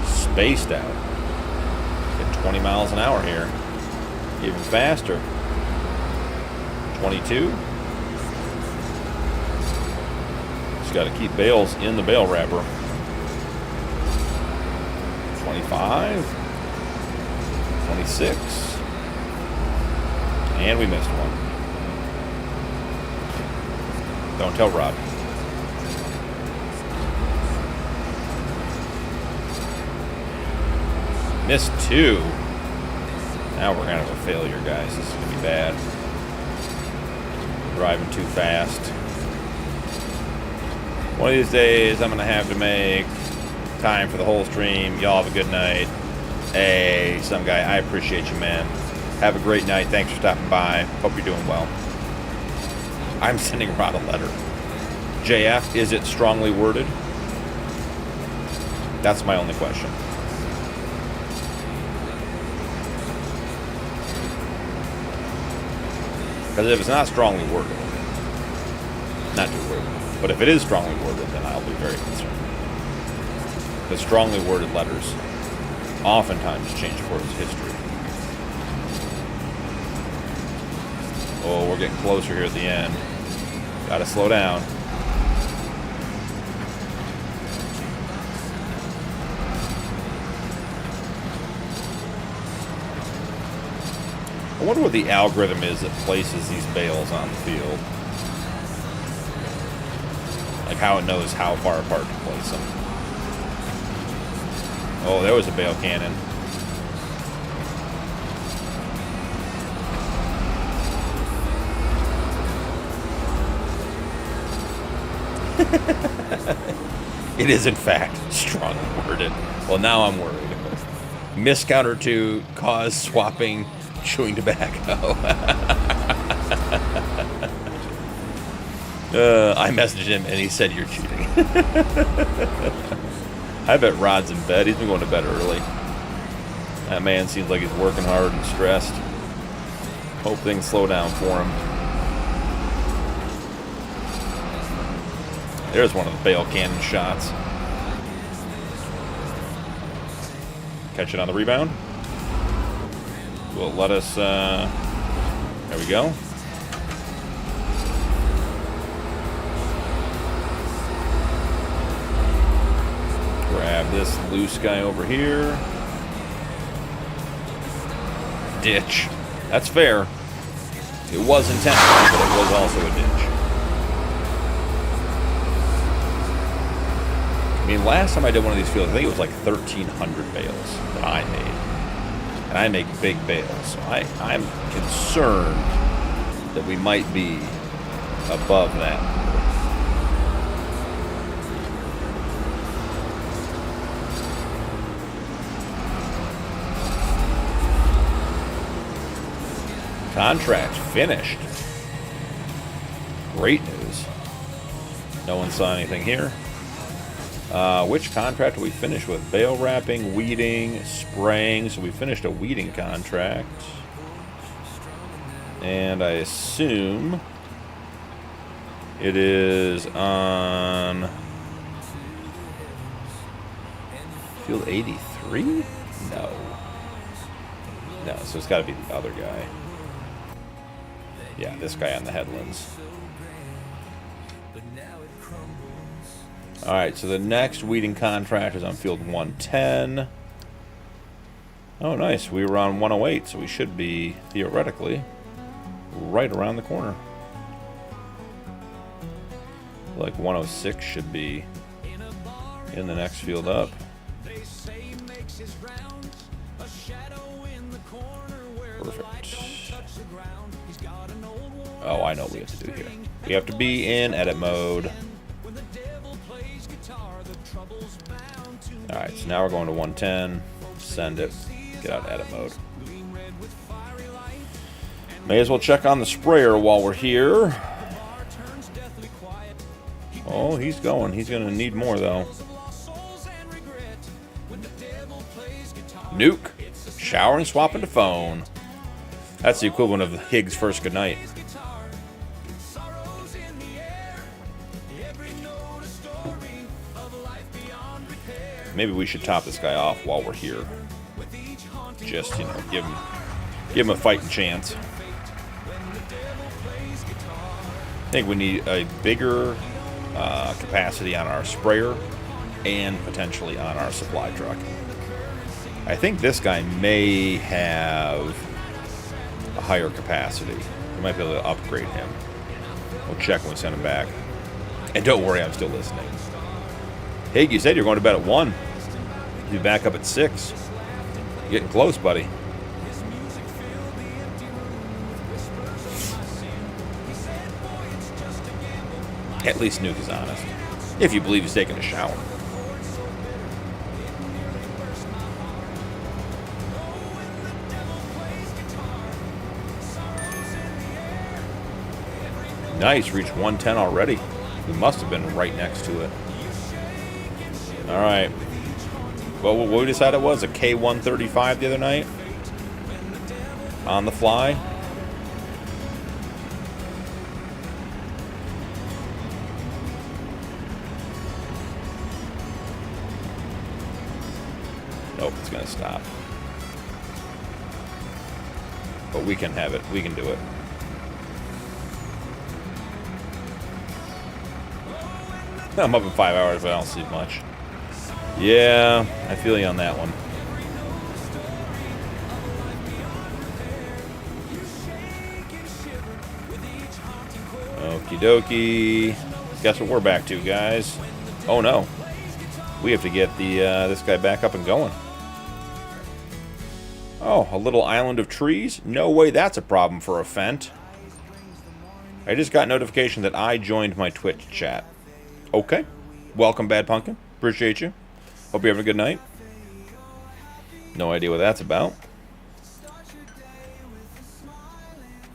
spaced out. Get 20 miles an hour here. Even faster. 22. Just got to keep bales in the bale wrapper. 25. 26. And we missed one. Don't tell Rob. Missed 2. Now we're kind of a failure, guys. This is going to be bad. Driving too fast. One of these days, I'm going to have to make time for the whole stream. Y'all have a good night. Hey, some guy, I appreciate you, man. Have a great night. Thanks for stopping by. Hope you're doing well. I'm sending Rod a letter. JF, is it strongly worded? That's my only question. Because if it's not strongly worded, not too worried. But if it is strongly worded, then I'll be very concerned. Because strongly worded letters oftentimes change course history. Oh, we're getting closer here at the end. Gotta slow down. I wonder what the algorithm is that places these bales on the field. Like how it knows how far apart to place them. Oh, there was a bale cannon. It is, in fact, strongly worded. Well, now I'm worried. Miscounter to cause swapping chewing tobacco. I messaged him and he said you're cheating. I bet Rod's in bed. He's been going to bed early. That man seems like he's working hard and stressed. Hope things slow down for him. There's one of the bale cannon shots. Catch it on the rebound. Will let us, there we go. Grab this loose guy over here. Ditch. That's fair. It was intentional, but it was also a ditch. I mean, last time I did one of these fields, I think it was like 1,300 bales that I made. And I make big bales, so I'm concerned that we might be above that. Contract finished. Great news. No one saw anything here. Which contract did we finish with? Bale wrapping, weeding, spraying. So we finished a weeding contract. And I assume it is on field 83? No. No, so it's got to be the other guy. Yeah, this guy on the headlands. Alright, so the next weeding contract is on field 110. Oh, nice. We were on 108, so we should be, theoretically, right around the corner. Like 106 should be in the next field up. Perfect. Oh, I know what we have to do here. We have to be in edit mode. Alright, so now we're going to 110. Send it. Get out of edit mode. May as well check on the sprayer while we're here. Oh, he's going. He's going to need more, though. Nuke. Shower and swap into phone. That's the equivalent of Higgs' first goodnight. Maybe we should top this guy off while we're here. Just, you know, give him a fighting chance. I think we need a bigger capacity on our sprayer and potentially on our supply truck. I think this guy may have a higher capacity. We might be able to upgrade him. We'll check when we send him back. And don't worry, I'm still listening. Hey, you said you're going to bed at 1. You'll be back up at 6. You're getting close, buddy. At least Nuke is honest. If you believe he's taking a shower. Nice, reached 110 already. We must have been right next to it. Alright. Well, what we decided was a K135 the other night. On the fly. Nope, it's going to stop. But we can have it. We can do it. I'm up in 5 hours, but I don't sleep much. Yeah, I feel you on that one. Okie dokie. Guess what we're back to, guys? Oh no. We have to get the this guy back up and going. Oh, a little island of trees? No way that's a problem for a Fent. I just got notification that I joined my Twitch chat. Okay. Welcome, Bad Punkin. Appreciate you. Hope you're having a good night. No idea what that's about.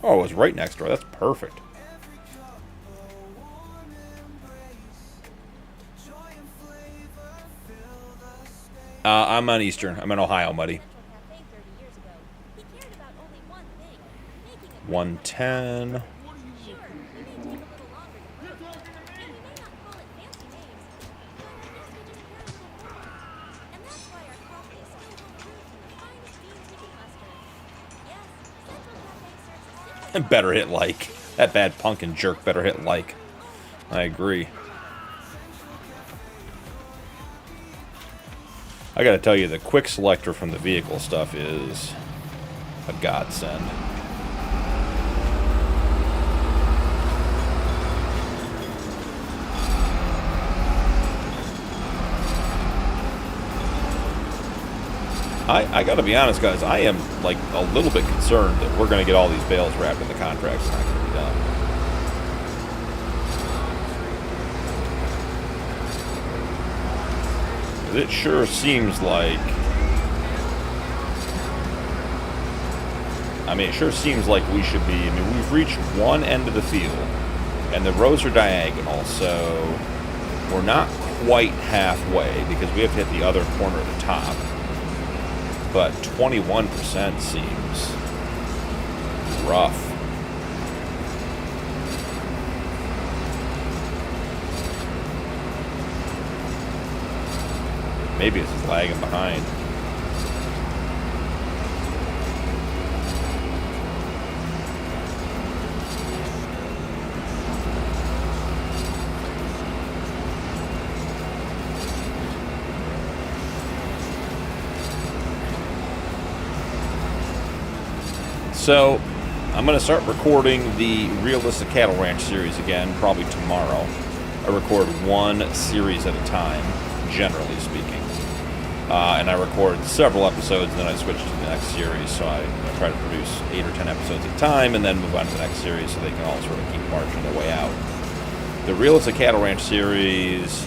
Oh, it was right next door. That's perfect. I'm on Eastern. I'm in Ohio, buddy. 110. Better hit like. That Bad Punkin jerk better hit like. I agree. I gotta tell you, the quick selector from the vehicle stuff is a godsend. I gotta be honest, guys, I am like a little bit concerned that we're gonna get all these bales wrapped and the contract's not gonna be done. It sure seems like, it sure seems like we should be, we've reached one end of the field, and the rows are diagonal, so we're not quite halfway, because we have to hit the other corner at the top. But 21% seems rough. Maybe it's just lagging behind. So, I'm going to start recording the Realistic Cattle Ranch series again, probably tomorrow. I record one series at a time, generally speaking. And I record several episodes, and then I switch to the next series. So I try to produce 8 or 10 episodes at a time, and then move on to the next series so they can all sort of keep marching their way out. The Realistic Cattle Ranch series...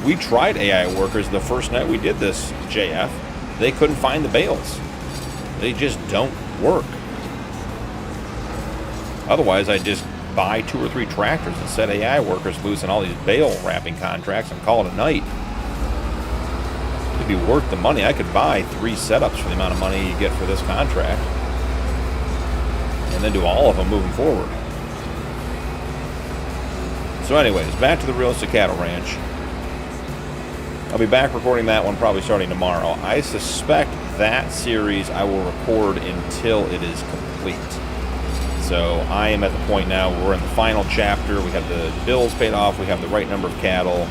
We tried AI workers the first night we did this, JF. They couldn't find the bales. They just don't work. Otherwise, I'd just buy 2 or 3 tractors and set AI workers loose on all these bale wrapping contracts and call it a night. It'd be worth the money. I could buy 3 setups for the amount of money you get for this contract. And then do all of them moving forward. So anyways, back to the Realistic Cattle Ranch. I'll be back recording that one probably starting tomorrow. I suspect that series I will record until it is complete. So I am at the point now where we're in the final chapter. We have the bills paid off. We have the right number of cattle.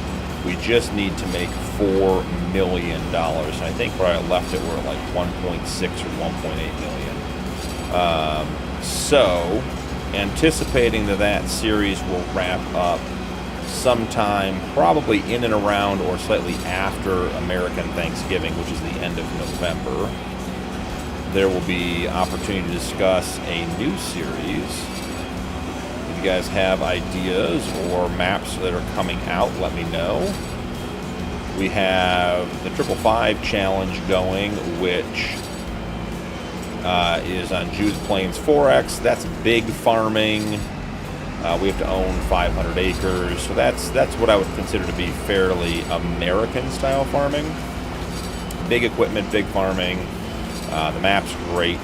We just need to make $4 million. And I think where I left it, we're at like 1.6 or 1.8 million. So anticipating that series will wrap up sometime probably in and around or slightly after American Thanksgiving, which is the end of November. There will be opportunity to discuss a new series. If you guys have ideas or maps that are coming out, let me know. We have the 555 challenge going, which is on Judith Plains 4X. That's big farming. We have to own 500 acres. So that's what I would consider to be fairly American-style farming. Big equipment, big farming. The map's great.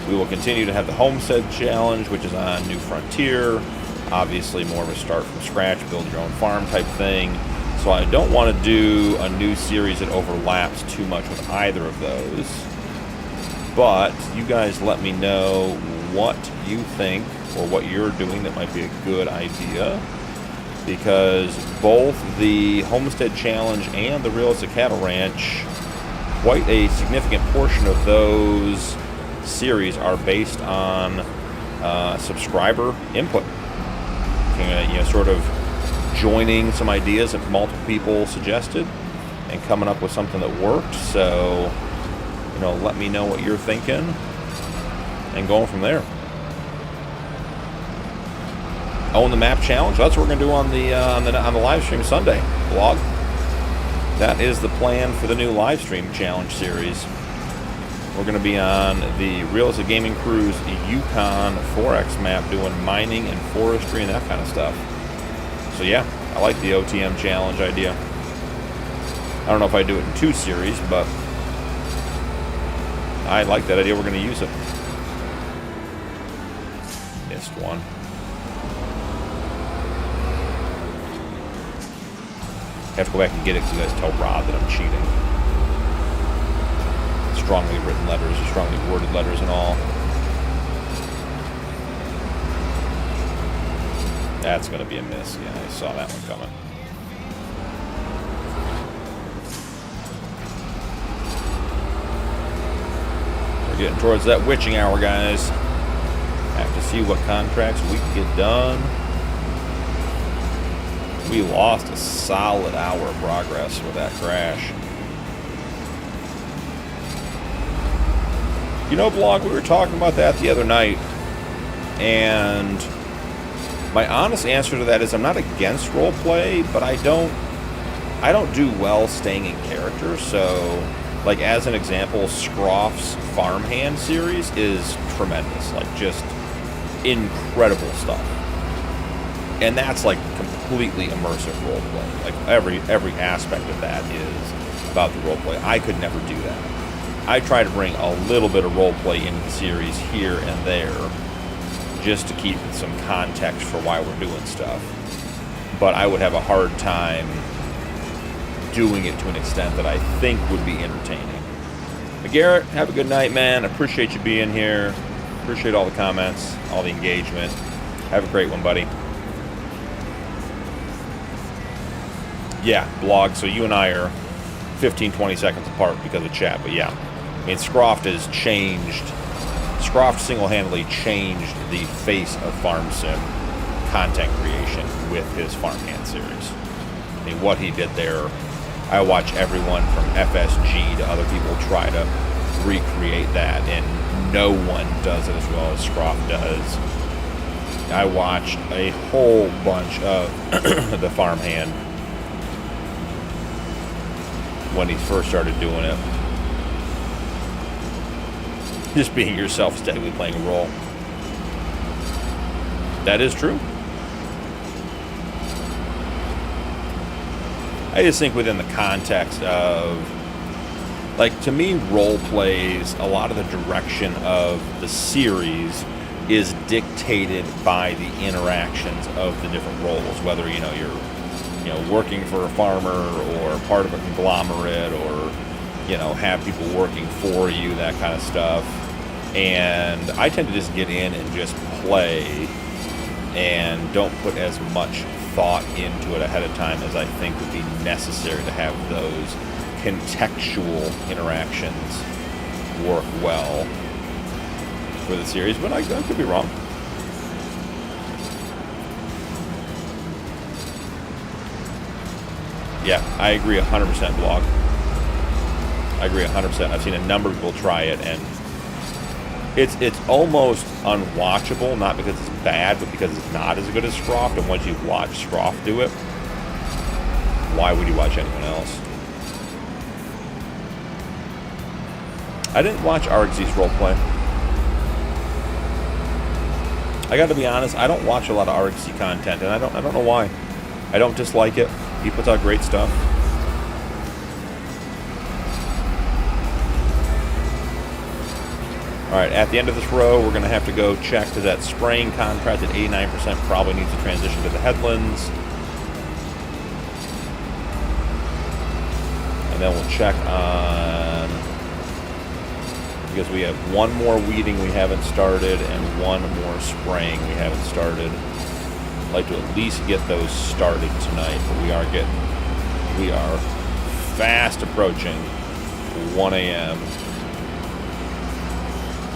We will continue to have the Homestead Challenge, which is on New Frontier. Obviously more of a start from scratch, build your own farm type thing. So I don't want to do a new series that overlaps too much with either of those. But you guys let me know what you think or what you're doing that might be a good idea. Because both the Homestead Challenge and the Realistic Cattle Ranch, quite a significant portion of those series are based on subscriber input. Sort of joining some ideas that multiple people suggested and coming up with something that worked. So, let me know what you're thinking and going from there. Own the map challenge. That's what we're gonna do on the live stream Sunday vlog. That is the plan for the new live stream challenge series. We're going to be on the Realistic Gaming Crew's Yukon 4X map doing mining and forestry and that kind of stuff. So yeah, I like the OTM challenge idea. I don't know if I do it in 2 series, but I like that idea. We're going to use it. Missed one. I have to go back and get it because you guys tell Rod that I'm cheating. Strongly written letters, or strongly worded letters and all. That's going to be a miss. Yeah, I saw that one coming. We're getting towards that witching hour, guys. Have to see what contracts we can get done. We lost a solid hour of progress with that crash. Blog, we were talking about that the other night, and my honest answer to that is I'm not against roleplay, but I don't do well staying in character. So, like, as an example, Scroff's Farmhand series is tremendous, like just incredible stuff. And that's like completely immersive roleplay. Like every aspect of that is about the roleplay. I could never do that. I try to bring a little bit of roleplay into the series here and there, just to keep some context for why we're doing stuff. But I would have a hard time doing it to an extent that I think would be entertaining. But Garrett, have a good night, man. I appreciate you being here. Appreciate all the comments, all the engagement. Have a great one, buddy. Yeah, blog. So you and I are 15-20 seconds apart because of chat, but yeah. I mean, Scroft has changed. Scroft single-handedly changed the face of farm sim content creation with his Farmhand series. I mean, what he did there, I watch everyone from FSG to other people try to recreate that, and no one does it as well as Scroft does. I watched a whole bunch of the Farmhand when he first started doing it. Just being yourself, steadily playing a role. That is true. I just think within the context of, like, to me, role plays, a lot of the direction of the series is dictated by the interactions of the different roles, whether you're working for a farmer or part of a conglomerate, or have people working for you, that kind of stuff. And I tend to just get in and just play and don't put as much thought into it ahead of time as I think would be necessary to have those contextual interactions work well for the series, but I could be wrong. Yeah, I agree 100%, Blog. I agree 100%. I've seen a number of people try it, and it's almost unwatchable, not because it's bad, but because it's not as good as Scroft, and once you've watched Scroft do it, why would you watch anyone else? I didn't watch RXZ's roleplay. I got to be honest, I don't watch a lot of RXZ content, and I don't know why. I don't dislike it. He puts out great stuff. Alright, at the end of this row, we're going to have to go check to that spraying contract at 89%. Probably needs to transition to the headlands. And then we'll check on... because we have one more weeding we haven't started and one more spraying we haven't started. I'd like to at least get those started tonight, but we are fast approaching 1 a.m.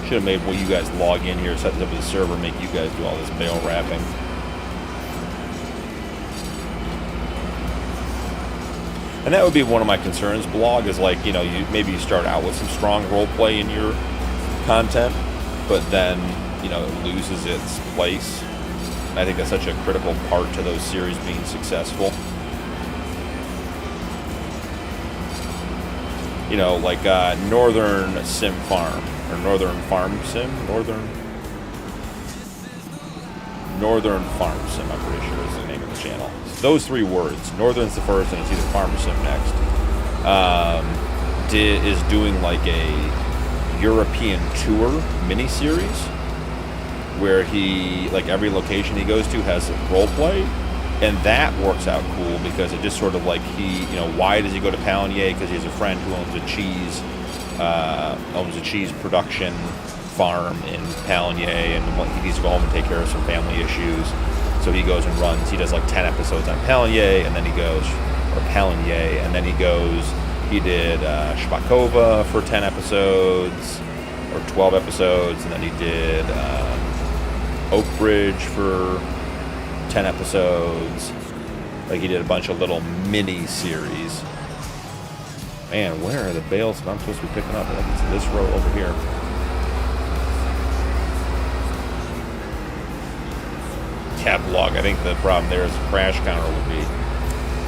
Should have made you guys log in here, set this up as a server, make you guys do all this bale wrapping. And that would be one of my concerns. Blog is like, maybe you start out with some strong roleplay in your content, but then, it loses its place. And I think that's such a critical part to those series being successful. Like Northern Sim Farm, or Northern Farm Sim? Northern Farm Sim, I'm pretty sure is the name of the channel. Those three words. Northern's the first, and it's either Farm Sim next. Is doing like a European tour miniseries where he, like every location he goes to has a role play, and that works out cool because it just sort of like why does he go to Palinier? Because he has a friend who owns a cheese production farm in Palinier, and he needs to go home and take care of some family issues. So he goes and runs. He does like 10 episodes on Palinier, and then he goes, he did Shpakova for 10 episodes, or 12 episodes, and then he did Oak Bridge for 10 episodes. Like, he did a bunch of little mini-series. Man, where are the bales that I'm supposed to be picking up? I think it's this row over here. Cab log. I think the problem there is the crash counter will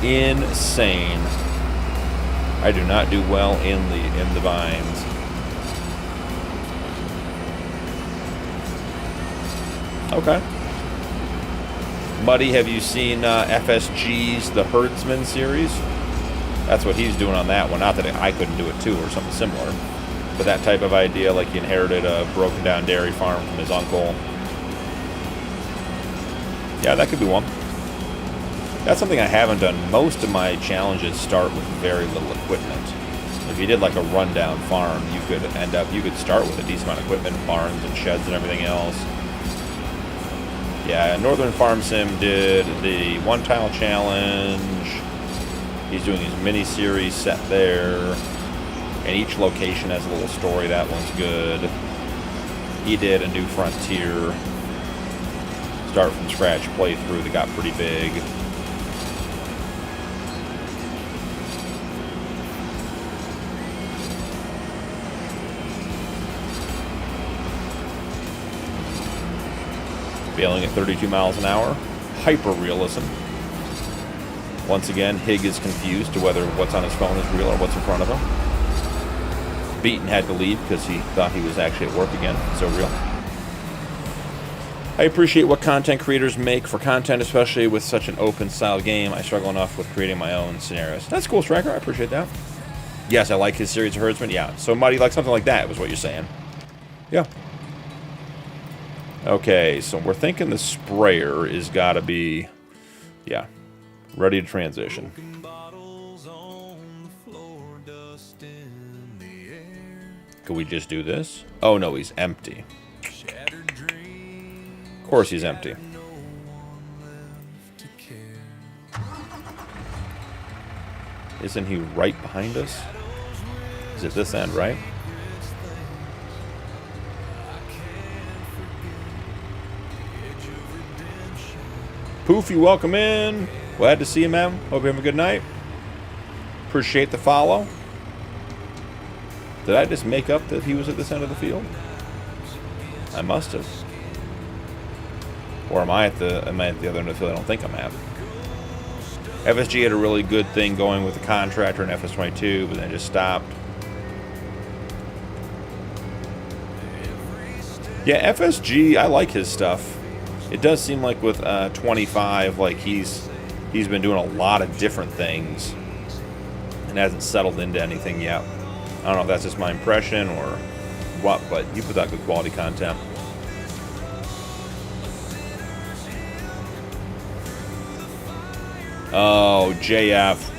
be insane. I do not do well in the vines. Okay. Muddy, have you seen FSG's The Herdsman series? That's what he's doing on that one. Not that I couldn't do it too, or something similar. But that type of idea, like he inherited a broken down dairy farm from his uncle. Yeah, that could be one. That's something I haven't done. Most of my challenges start with very little equipment. If you did like a rundown farm, you could start with a decent amount of equipment, barns and sheds and everything else. Yeah, Northern Farm Sim did the one tile challenge. He's doing his mini series set there. And each location has a little story. That one's good. He did a New Frontier start from scratch playthrough that got pretty big. Bailing at 32 miles an hour. Hyper-realism. Once again, Hig is confused to whether what's on his phone is real or what's in front of him. Beaton had to leave because he thought he was actually at work again. So real. I appreciate what content creators make for content, especially with such an open-style game. I struggle enough with creating my own scenarios. That's cool, Striker. I appreciate that. Yes, I like his series of Herdsman. Yeah, so Muddy, like something like that was what you're saying. Yeah. Okay, so we're thinking the sprayer is got to be, yeah, ready to transition. Could we just do this? Oh, no, he's empty. Of course he's empty. Isn't he right behind us? Is it this end, right? Poofy, welcome in. Glad to see you, man. Hope you have a good night. Appreciate the follow. Did I just make up that he was at this end of the field? I must have. Or am I at the other end of the field? I don't think I'm at. FSG had a really good thing going with the contractor in FS22, but then it just stopped. Yeah, FSG, I like his stuff. It does seem like with 25, like he's been doing a lot of different things and hasn't settled into anything yet. I don't know if that's just my impression or what, but you put out good quality content. Oh, JF.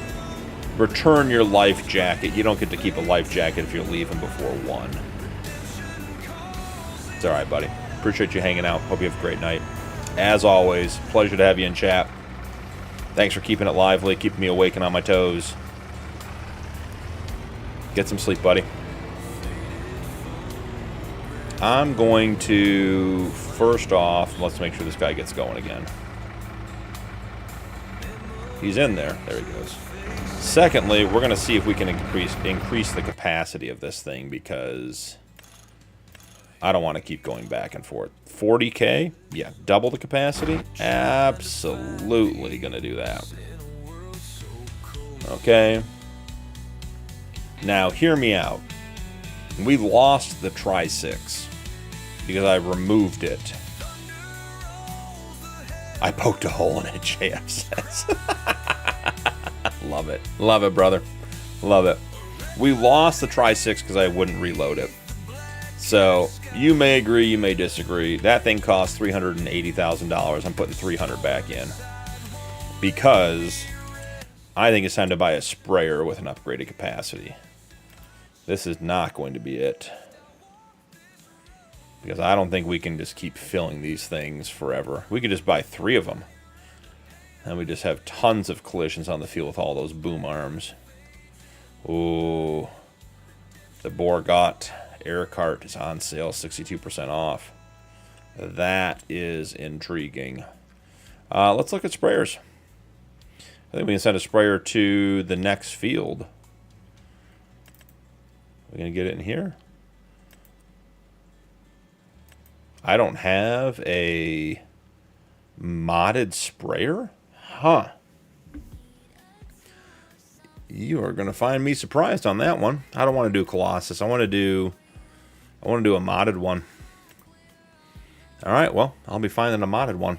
Return your life jacket. You don't get to keep a life jacket if you're leaving before 1. It's alright, buddy. Appreciate you hanging out. Hope you have a great night. As always, pleasure to have you in chat. Thanks for keeping it lively, keeping me awake and on my toes. Get some sleep, buddy. I'm going to, first off, let's make sure this guy gets going again. He's in there. There he goes. Secondly, we're going to see if we can increase the capacity of this thing, because I don't want to keep going back and forth. 40K? Yeah, double the capacity? Absolutely going to do that. Okay. Now, hear me out. We lost the Tri-6 because I removed it. I poked a hole in it, JF says. Love it. Love it, brother. Love it. We lost the Tri-6 because I wouldn't reload it. So, you may agree, you may disagree. That thing cost $380,000. I'm putting $300 back in. Because I think it's time to buy a sprayer with an upgraded capacity. This is not going to be it. Because I don't think we can just keep filling these things forever. We could just buy 3 of them. And we just have tons of collisions on the field with all those boom arms. Ooh. The Borgot air cart is on sale, 62% off. That is intriguing. Let's look at sprayers. I think we can send a sprayer to the next field. We're going to get it in here. I don't have a modded sprayer? Huh. You are going to find me surprised on that one. I don't want to do Colossus. I want to do a modded one. All right, well, I'll be finding a modded one.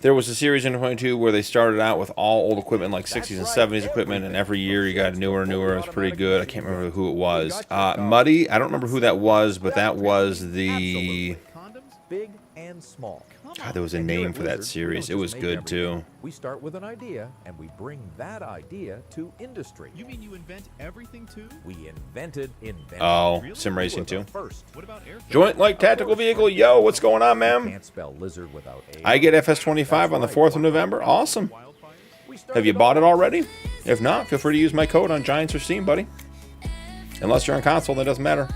There was a series in 22 where they started out with all old equipment, like 60s and 70s equipment, and every year you got newer and newer. It was pretty good. I can't remember who it was. Muddy, I don't remember who that was, but that was the... Big and small. God, there was a name for that series. It was good, too. We start with an idea, and we bring that idea to industry. You mean you invent everything, too? We invented. Oh, sim racing, too. What about air? Joint like tactical vehicle. Yo, what's going on, man? Can't spell lizard without A. I get FS25 on the 4th of November. Awesome. Have you bought it already? If not, feel free to use my code on Giants or Steam, buddy. Unless you're on console, that doesn't matter.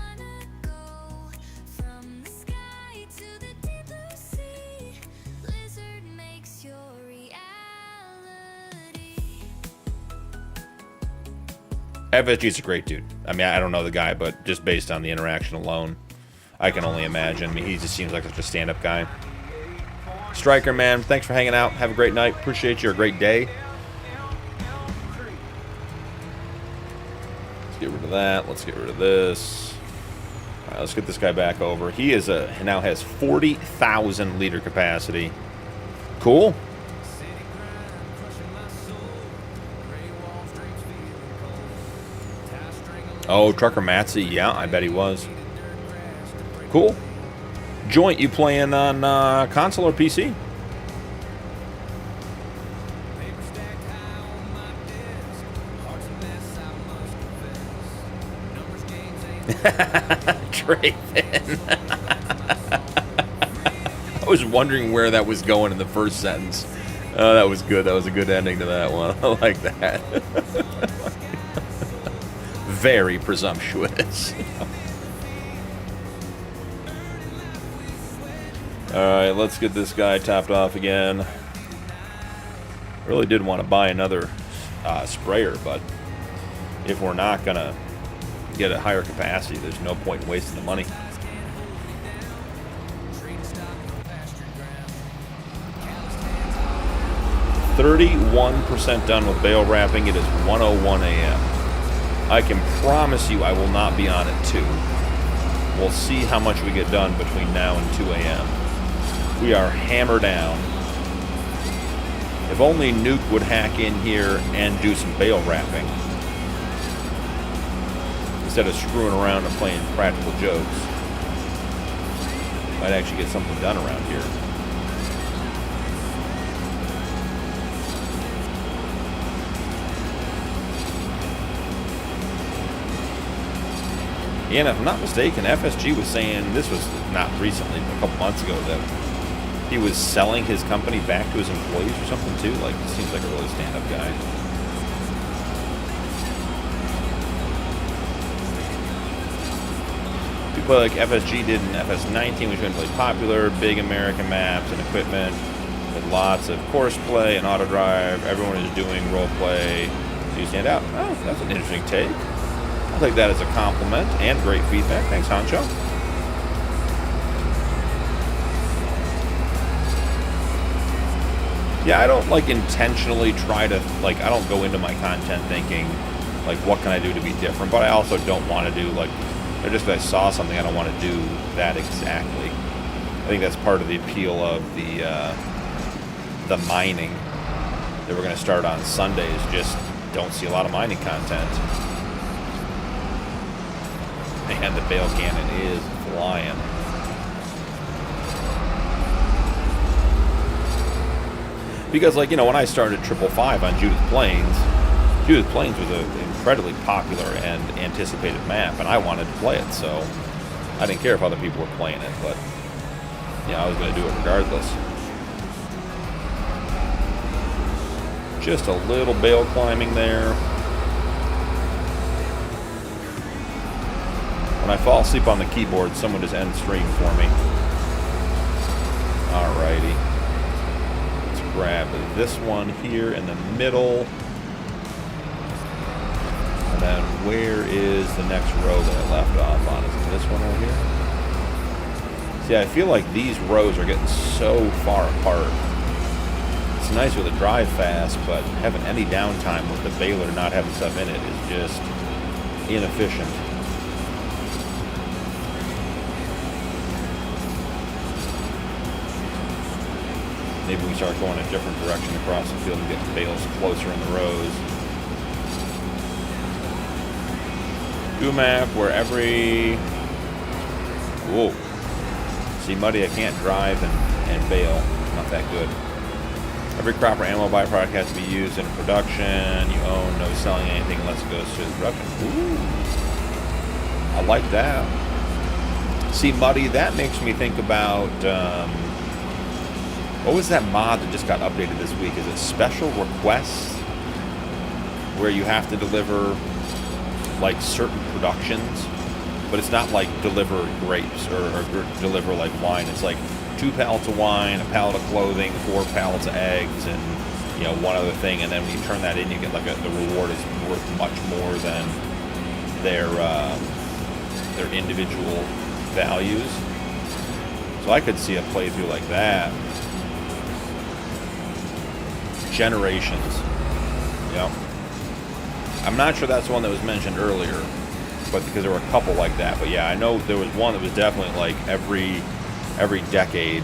FSG's a great dude. I mean, I don't know the guy, but just based on the interaction alone, I can only imagine. I mean, he just seems like such a stand-up guy. Striker, man, thanks for hanging out. Have a great night. Appreciate you. A great day. Let's get rid of that. Let's get rid of this. All right, let's get this guy back over. He is now has 40,000 liter capacity. Cool. Oh, Trucker Matzy. Yeah, I bet he was. Cool. Joint, you playing on console or PC? Draven. I was wondering where that was going in the first sentence. That was good. That was a good ending to that one. I like that. Very presumptuous. Alright, let's get this guy topped off again. Really did want to buy another sprayer, but if we're not going to get a higher capacity, there's no point in wasting the money. 31% done with bale wrapping. It is 1:01 a.m. I can promise you I will not be on at 2. We'll see how much we get done between now and 2 a.m. We are hammer down. If only Nuke would hack in here and do some bale wrapping instead of screwing around and playing practical jokes. Might actually get something done around here. And if I'm not mistaken, FSG was saying, this was not recently, but a couple months ago, that he was selling his company back to his employees or something too. Like, he seems like a really stand-up guy. People like FSG did in FS19, which was really popular, big American maps and equipment with lots of course play and auto drive. Everyone is doing role play. So you stand out. Oh, that's an interesting take. I'll take that as a compliment and great feedback. Thanks, Honcho. Yeah, I don't like intentionally try to, like, I don't go into my content thinking, like, what can I do to be different? But I also don't want to do, like, just because I saw something, I don't want to do that exactly. I think that's part of the appeal of the mining that we're going to start on Sunday, is just don't see a lot of mining content. And the bale cannon is flying. Because, like, you know, when I started 555 on Judith Plains was an incredibly popular and anticipated map, and I wanted to play it, so I didn't care if other people were playing it, but, yeah, I was going to do it regardless. Just a little bale climbing there. When I fall asleep on the keyboard, someone just end stream for me. Alrighty. Let's grab this one here in the middle. And then where is the next row that I left off on? Is it this one over here? See, I feel like these rows are getting so far apart. It's nice with a drive fast, but having any downtime with the baler not having stuff in it is just inefficient. Maybe we start going a different direction across the field and get the bales closer in the rows. Do a map where every... Whoa. See, Muddy, I can't drive and bale. Not that good. Every crop or animal byproduct has to be used in production. You own, no selling anything unless it goes to the production. Ooh. I like that. See, Muddy, that makes me think about... what was that mod that just got updated this week? Is it special requests? Where you have to deliver, like, certain productions? But it's not like deliver grapes or deliver, like, wine. It's like 2 pallets of wine, a pallet of clothing, 4 pallets of eggs, and, you know, one other thing. And then when you turn that in, you get, like, the reward is worth much more than their individual values. So I could see a playthrough like that. Generations. Yeah. I'm not sure that's the one that was mentioned earlier, but because there were a couple like that. But yeah, I know there was one that was definitely like every decade,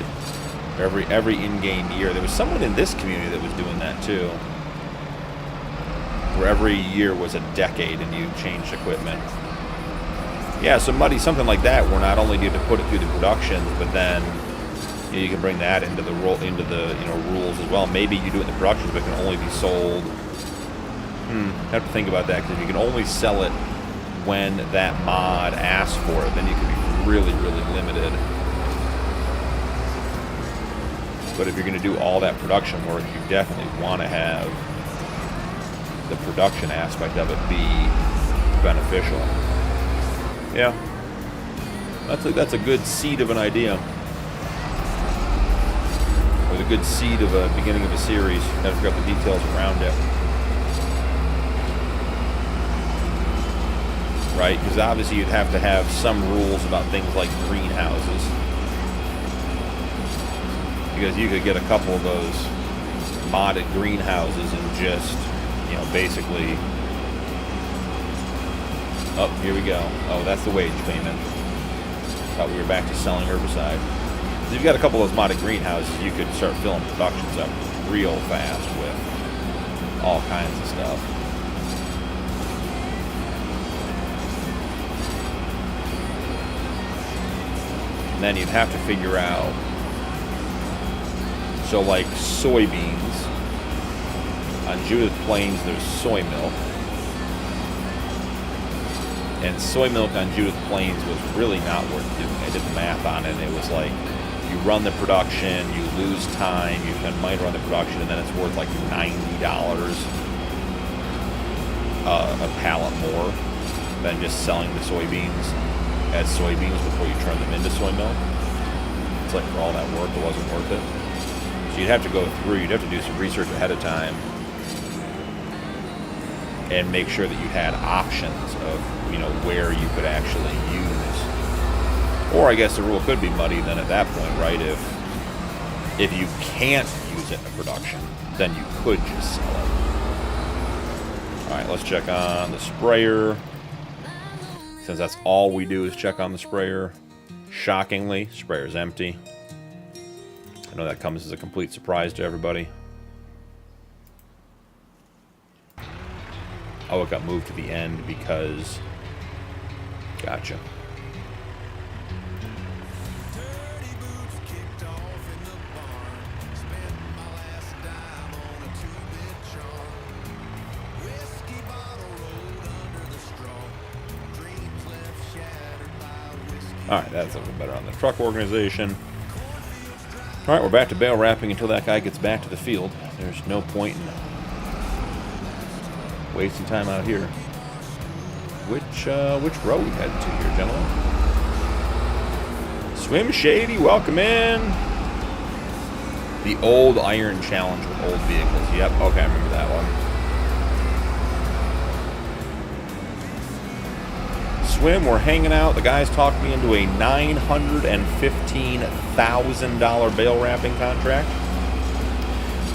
every in-game year. There was someone in this community that was doing that too, where every year was a decade and you changed equipment. Yeah, so Muddy, something like that, where not only do you have to put it through the productions, but then you can bring that into the rules as well. Maybe you do it in the productions, but it can only be sold. I have to think about that, because if you can only sell it when that mod asks for it, then you can be really, really limited. But if you're going to do all that production work, you definitely want to have the production aspect of it be beneficial. Yeah, that's a good seed of an idea. Or a good seed of a beginning of a series. Got to figure out the details around it. Right? Because obviously you'd have to have some rules about things like greenhouses. Because you could get a couple of those modded greenhouses and just, you know, basically... Oh, here we go. Oh, that's the wage payment. Thought we were back to selling herbicide. If you've got a couple of those modded greenhouses, you could start filling productions up real fast with all kinds of stuff. And then you'd have to figure out, so like soybeans, on Judith Plains there's soy milk, and soy milk on Judith Plains was really not worth doing. I did the math on it, and it was like, you run the production, you lose time, you might run the production, and then it's worth like $90 a pallet more than just selling the soybeans as soybeans before you turn them into soy milk. It's like, for all that work, it wasn't worth it. So you'd have to go through, you'd have to do some research ahead of time and make sure that you had options of, you know, where you could actually use. Or I guess the rule could be muddy then at that point, right? If you can't use it in a production, then you could just sell it. Alright, let's check on the sprayer. Since that's all we do is check on the sprayer. Shockingly, sprayer's empty. I know that comes as a complete surprise to everybody. Oh, it got moved to the end because... Gotcha. Alright, that's a little better on the truck organization. Alright, we're back to bale wrapping until that guy gets back to the field. There's no point in wasting time out here. Which row we headed to here, gentlemen? Swim Shady, welcome in. The old Iron Challenge with old vehicles. Yep, okay, I remember that one. Swim, we're hanging out. The guys talked me into a $915,000 bale wrapping contract,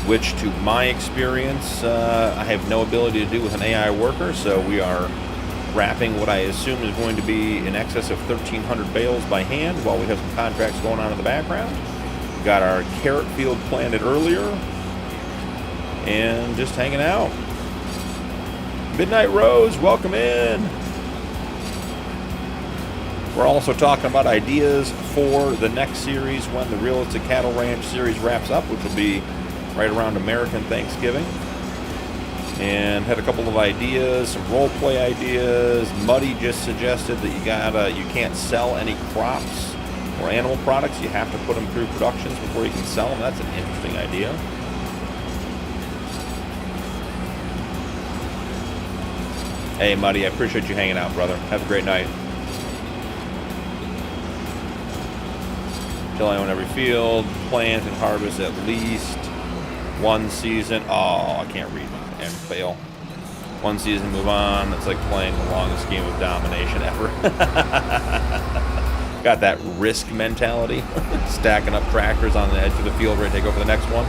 which, to my experience, I have no ability to do with an AI worker, so we are wrapping what I assume is going to be in excess of 1,300 bales by hand while we have some contracts going on in the background. We got our carrot field planted earlier, and just hanging out. Midnight Rose, welcome in. We're also talking about ideas for the next series when the Realistic Cattle Ranch series wraps up, which will be right around American Thanksgiving. And had a couple of ideas, some role play ideas. Muddy just suggested that you can't sell any crops or animal products. You have to put them through productions before you can sell them. That's an interesting idea. Hey, Muddy, I appreciate you hanging out, brother. Have a great night. Till I own every field, plant and harvest at least one season. Oh, I can't read and fail. One season, move on. It's like playing the longest game of domination ever. Got that risk mentality. Stacking up tractors on the edge of the field, ready to take over the next one.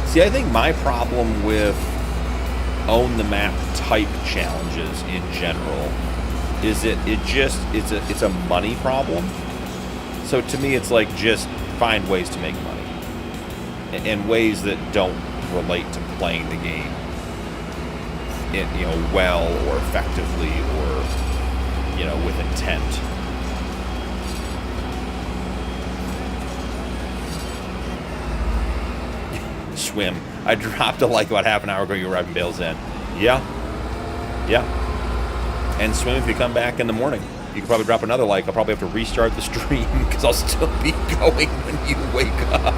See, I think my problem with own the map type challenges in general is it's a money problem. So to me, it's like, just find ways to make money, and ways that don't relate to playing the game. you know, well or effectively or, you know, with intent. Swim. I dropped a like about half an hour ago. You were arriving bales in. Yeah. Yeah. And swim if you come back in the morning. You can probably drop another like. I'll probably have to restart the stream because I'll still be going when you wake up.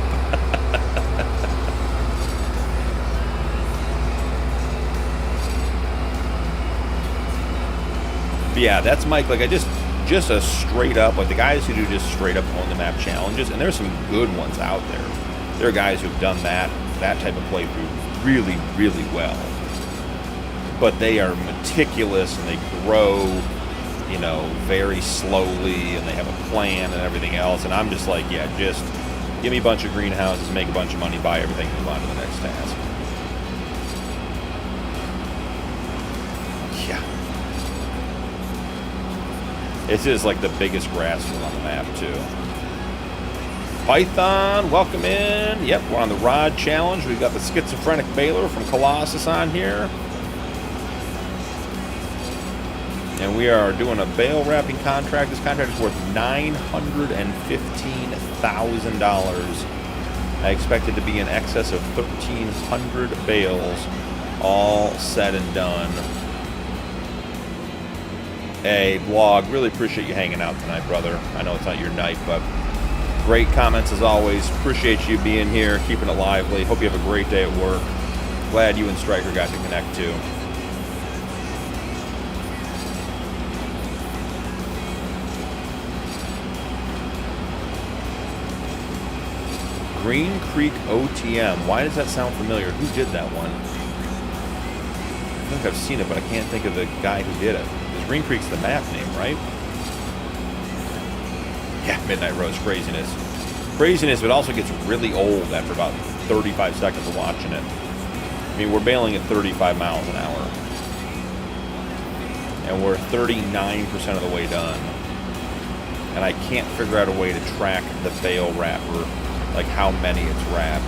But yeah, that's Mike. Like, I just a straight up, like the guys who do just straight up on the map challenges, and there's some good ones out there. There are guys who've done that type of playthrough really, really well. But they are meticulous and they grow, you know, very slowly, and they have a plan and everything else. And I'm just like, yeah, just give me a bunch of greenhouses, make a bunch of money, buy everything, and move on to the next task. Yeah. This is like the biggest grass field on the map, too. Python, welcome in. Yep, we're on the Rod Challenge. We've got the Schizophrenic Baler from Colossus on here. And we are doing a bale wrapping contract. This contract is worth $915,000. I expect it to be in excess of 1,300 bales, all said and done. Hey, Blog, really appreciate you hanging out tonight, brother. I know it's not your night, but great comments as always. Appreciate you being here, keeping it lively. Hope you have a great day at work. Glad you and Stryker got to connect too. Green Creek OTM. Why does that sound familiar? Who did that one? I think I've seen it, but I can't think of the guy who did it. Because Green Creek's the map name, right? Yeah, Midnight Rose craziness. Craziness, but also gets really old after about 35 seconds of watching it. I mean, we're bailing at 35 miles an hour. And we're 39% of the way done. And I can't figure out a way to track the bale wrapper, like how many it's wrapped.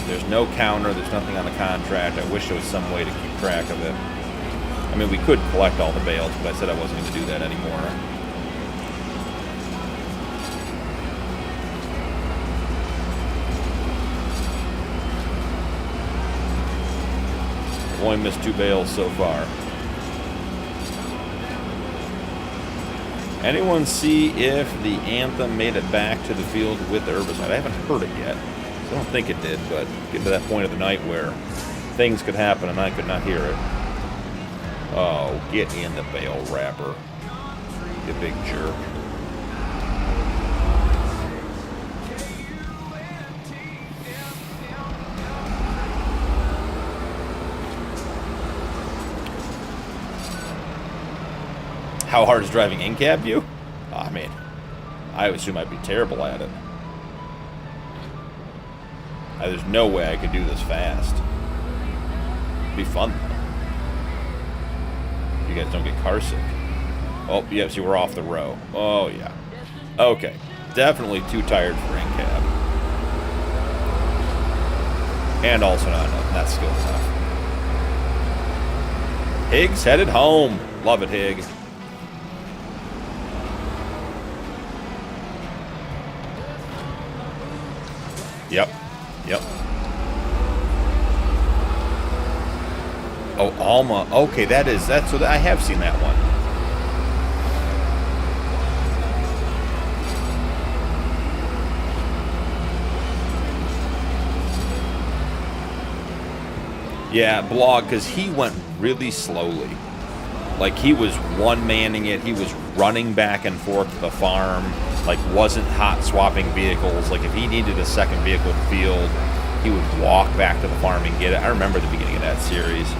There's no counter, there's nothing on the contract. I wish there was some way to keep track of it. I mean, we could collect all the bales, but I said I wasn't going to do that anymore. I've only missed 2 bales so far. Anyone see if the Anthem made it back to the field with the herbicide? I haven't heard it yet. I don't think it did, but getting to that point of the night where things could happen and I could not hear it. Oh, get in the bale wrapper, you big jerk. How hard is driving in-cab view? I mean, I assume I'd be terrible at it. There's no way I could do this fast. It'd be fun. You guys don't get car sick. Oh, yeah, see, we're off the row. Oh, yeah. Okay. Definitely too tired for in-cab. And also not skilled enough. Higgs headed home. Love it, Hig. Yep. Yep. Oh, Alma. Okay, that's so I have seen that one. Yeah, Blog, because he went really slowly. Like, he was one-manning it. He was running back and forth to the farm. Like, wasn't hot swapping vehicles. Like, if he needed a second vehicle in the field, he would walk back to the farm and get it. I remember the beginning of that series.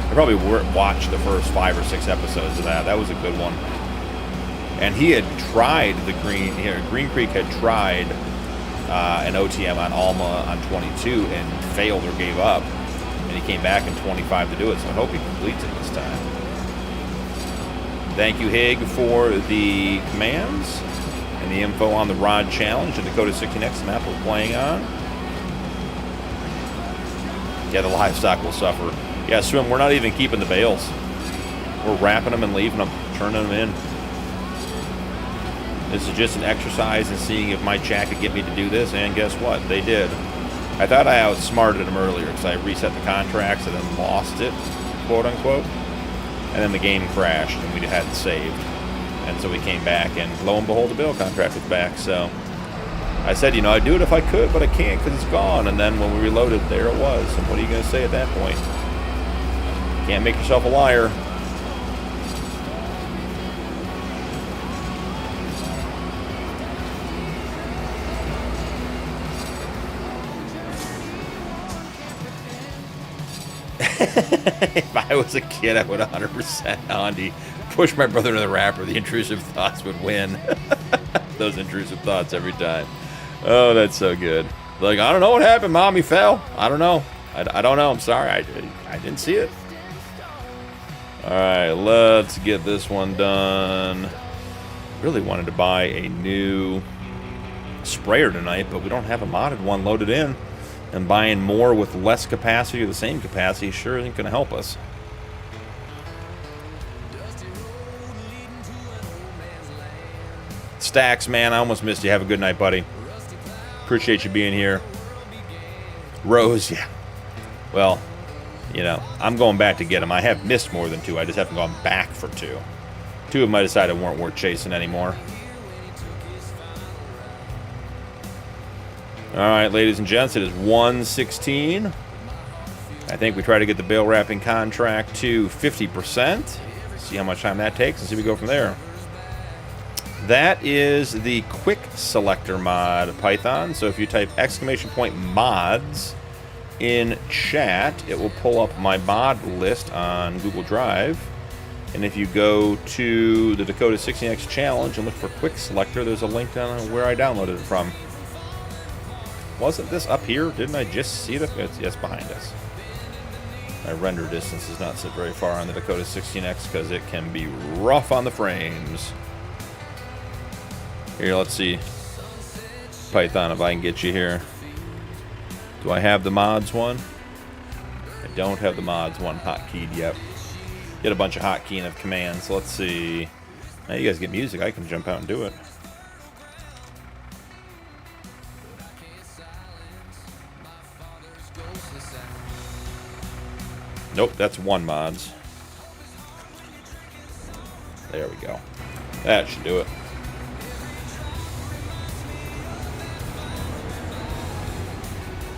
I probably watched the first 5 or 6 episodes of that. That was a good one. And he had tried Green Creek had tried an OTM on Alma on 22 and failed or gave up. And he came back in 25 to do it, so I hope he completes it this time. Thank you, Hig, for the commands and the info on the Rod Challenge and Dakota 16x map we're playing on. Yeah, the livestock will suffer. Yeah, Swim, we're not even keeping the bales. We're wrapping them and leaving them, turning them in. This is just an exercise in seeing if my chat could get me to do this, and guess what? They did. I thought I outsmarted them earlier because I reset the contracts and then lost it, quote unquote. And then the game crashed and we hadn't saved. And so we came back, and lo and behold, the bale contract was back. So I said, you know, I'd do it if I could, but I can't because it's gone. And then when we reloaded, there it was. And what are you going to say at that point? Can't make yourself a liar. If I was a kid, I would 100% Andy push my brother into the wrapper. The intrusive thoughts would win. Those intrusive thoughts every time. Oh, that's so good. Like, I don't know what happened, Mom. He fell. I don't know. I don't know. I'm sorry. I didn't see it. All right, let's get this one done. Really wanted to buy a new sprayer tonight, but we don't have a modded one loaded in. And buying more with less capacity or the same capacity sure isn't going to help us. Stacks, man, I almost missed you. Have a good night, buddy. Appreciate you being here. Rose, yeah. Well, you know, I'm going back to get them. I have missed more than 2. I just haven't gone back for 2. 2 of them I decided weren't worth chasing anymore. All right, ladies and gents, it is 1:16. I think we try to get the bale wrapping contract to 50%. See how much time that takes and see if we go from there. That is the quick selector mod, Python. So if you type !mods in chat, it will pull up my mod list on Google Drive. And if you go to the Dakota 16x challenge and look for quick selector, there's a link on where I downloaded it from. Wasn't this up here? Didn't I just see it? It's behind us. My render distance is not set very far on the Dakota 16x because it can be rough on the frames. Here, let's see. Python, if I can get you here. Do I have the mods one? I don't have the mods one hotkeyed yet. Get a bunch of hotkeying of commands. Let's see. Now you guys get music. I can jump out and do it. Nope, that's 1 mods. There we go. That should do it.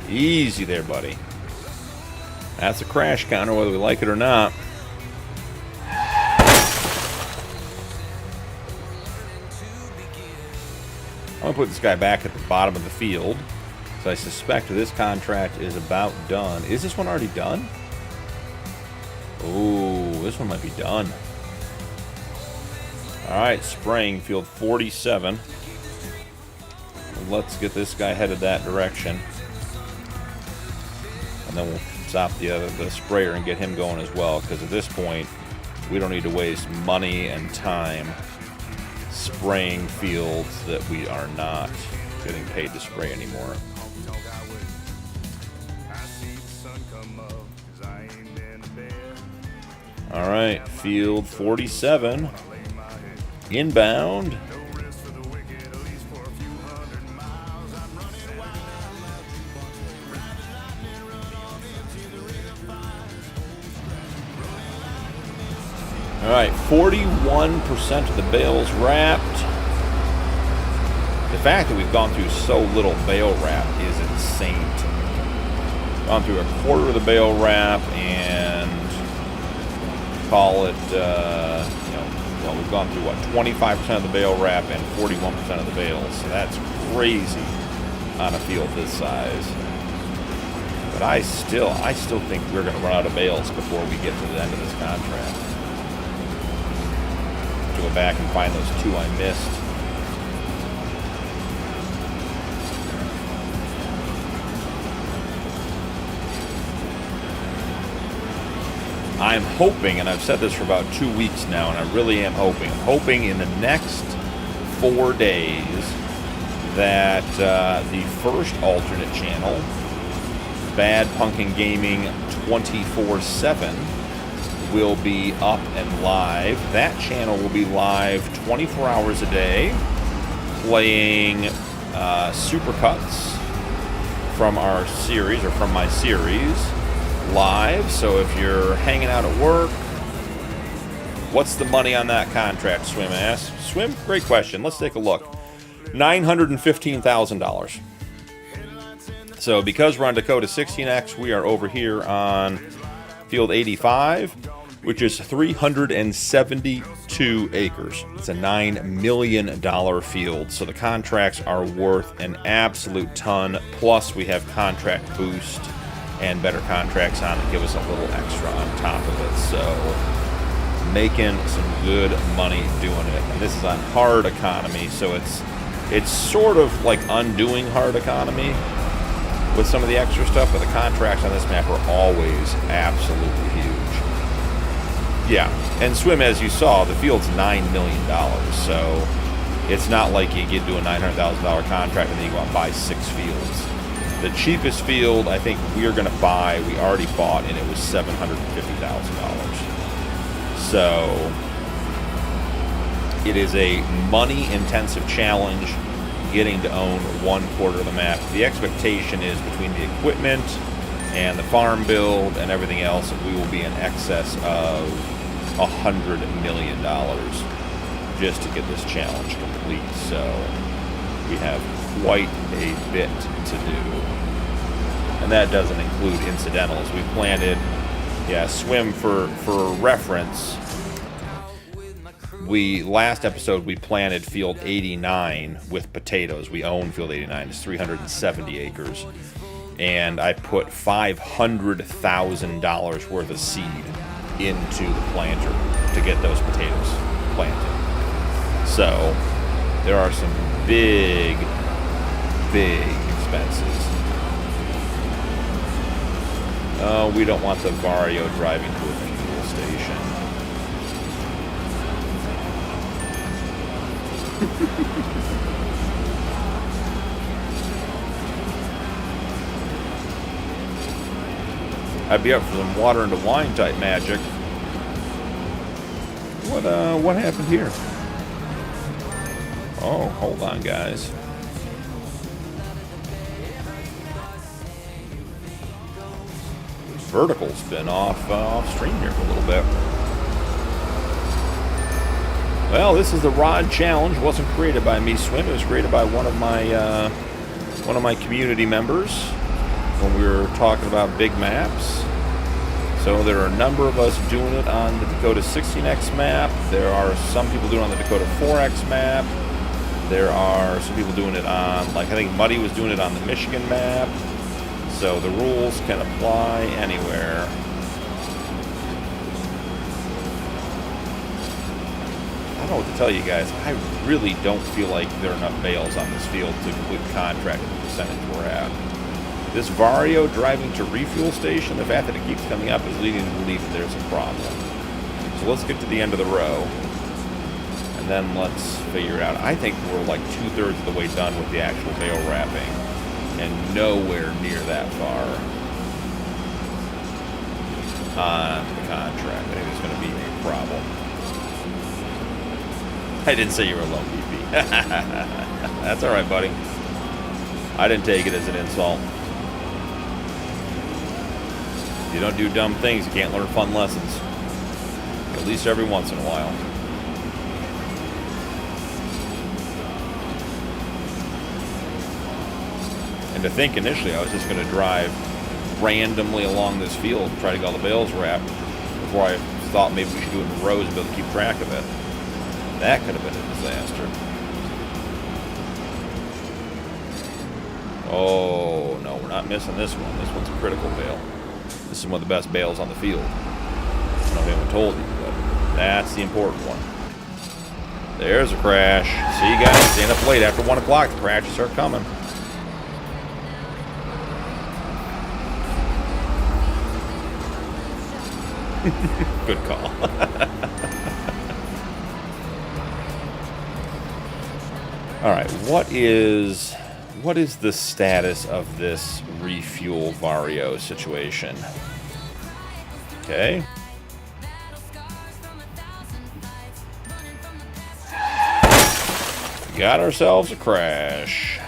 Easy there, buddy. That's a crash counter, whether we like it or not. I'm going to put this guy back at the bottom of the field. So I suspect this contract is about done. Is this one already done? Oh, this one might be done. Alright, spraying field 47. Let's get this guy headed that direction. And then we'll stop the sprayer and get him going as well, because at this point, we don't need to waste money and time spraying fields that we are not getting paid to spray anymore. All right, field 47, inbound. All right, 41% of the bales wrapped. The fact that we've gone through so little bale wrap is insane to me. Gone through a quarter of the bale wrap and call it, well, we've gone through, what, 25% of the bale wrap and 41% of the bales. So that's crazy on a field this size. But I still think we're going to run out of bales before we get to the end of this contract. Go back and find those 2 I missed. I'm hoping, and I've said this for about 2 weeks now, and I really am hoping. I'm hoping in the next 4 days that the first alternate channel Bad Punkin Gaming 24/7 will be up and live. That channel will be live 24 hours a day, playing supercuts from our series, or from my series, live. So if you're hanging out at work, what's the money on that contract, Swim asks? Swim, great question. Let's take a look. $915,000. So because we're on Dakota 16x, we are over here on field 85, which is 372 acres. It's a $9 million field, so the contracts are worth an absolute ton. Plus, we have contract boost and better contracts on it, give us a little extra on top of it. So, making some good money doing it. And this is on hard economy, so it's sort of like undoing hard economy with some of the extra stuff, but the contracts on this map are always absolutely huge. Yeah, and Swim, as you saw, the field's $9 million, so it's not like you get to a $900,000 contract and then you go out and buy 6 fields. The cheapest field I think we're going to buy, we already bought, and it was $750,000. So it is a money-intensive challenge getting to own 1/4 of the map. The expectation is between the equipment and the farm build and everything else, that we will be in excess of $100 million just to get this challenge complete. So we have quite a bit to do. And that doesn't include incidentals. We planted, Swim, for reference, last episode we planted field 89 with potatoes. We own field 89. It's 370 acres. And I put $500,000 worth of seed into the planter to get those potatoes planted. So there are some big expenses. Oh, we don't want the Vario driving to a fuel station. I'd be up for some water into wine type magic. What happened here? Oh, hold on, guys. Vertical's been off stream here for a little bit. Well, this is the rod challenge. It wasn't created by me, Swim. It was created by one of my community members when we were talking about big maps. So there are a number of us doing it on the Dakota 16x map. There are some people doing it on the Dakota 4x map. There are some people doing it on, like I think Muddy was doing it on the Michigan map. So the rules can apply anywhere. I don't know what to tell you guys. I really don't feel like there are enough bales on this field to complete the contract at the percentage we're at. This Vario driving to refuel station, the fact that it keeps coming up is leading to believe that there's a problem. So let's get to the end of the row, and then let's figure it out. I think we're like 2/3 of the way done with the actual bale wrapping, and nowhere near that far on the contract. I think there's going to be a problem. I didn't say you were alone, BP. That's all right, buddy. I didn't take it as an insult. If you don't do dumb things, you can't learn fun lessons. At least every once in a while. And to think initially I was just going to drive randomly along this field and try to get all the bales wrapped before I thought maybe we should do it in rows and be able to keep track of it. That could have been a disaster. Oh, no, we're not missing this one. This one's a critical bale. This is one of the best bales on the field. I don't know if anyone told you, but that's the important one. There's a crash. See you guys, staying up late after 1 o'clock. The crashes are coming. Good call. All right, what is What is the status of this refuel Vario situation? Okay. Got ourselves a crash.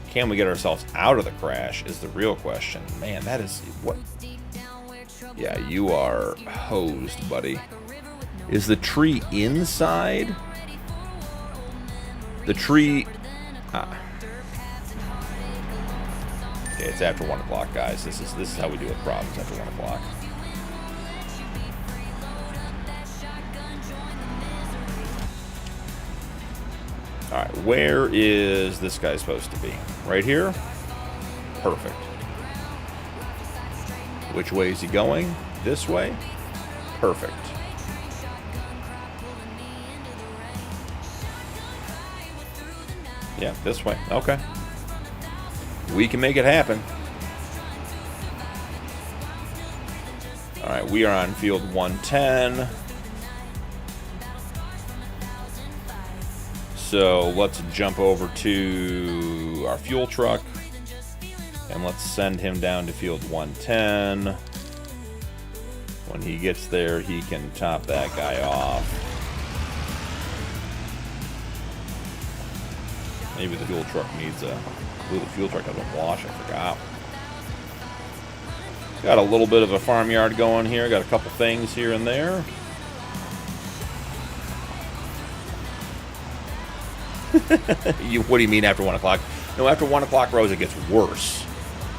Can we get ourselves out of the crash is the real question. Man, that is what. Yeah, you are hosed, buddy. Is the tree inside? The tree. Okay, it's after 1 o'clock, guys. This is how we deal with problems after 1 o'clock. All right, where is this guy supposed to be? Right here? Perfect. Which way is he going? This way? Perfect. Yeah, this way. Okay. We can make it happen. All right, we are on field 110. So let's jump over to our fuel truck and let's send him down to field 110. When he gets there, he can top that guy off. Maybe the fuel truck needs a... Ooh, the fuel truck doesn't wash, I forgot. Got a little bit of a farmyard going here. Got a couple things here and there. What do you mean after 1 o'clock? No, after 1 o'clock, Rose, it gets worse.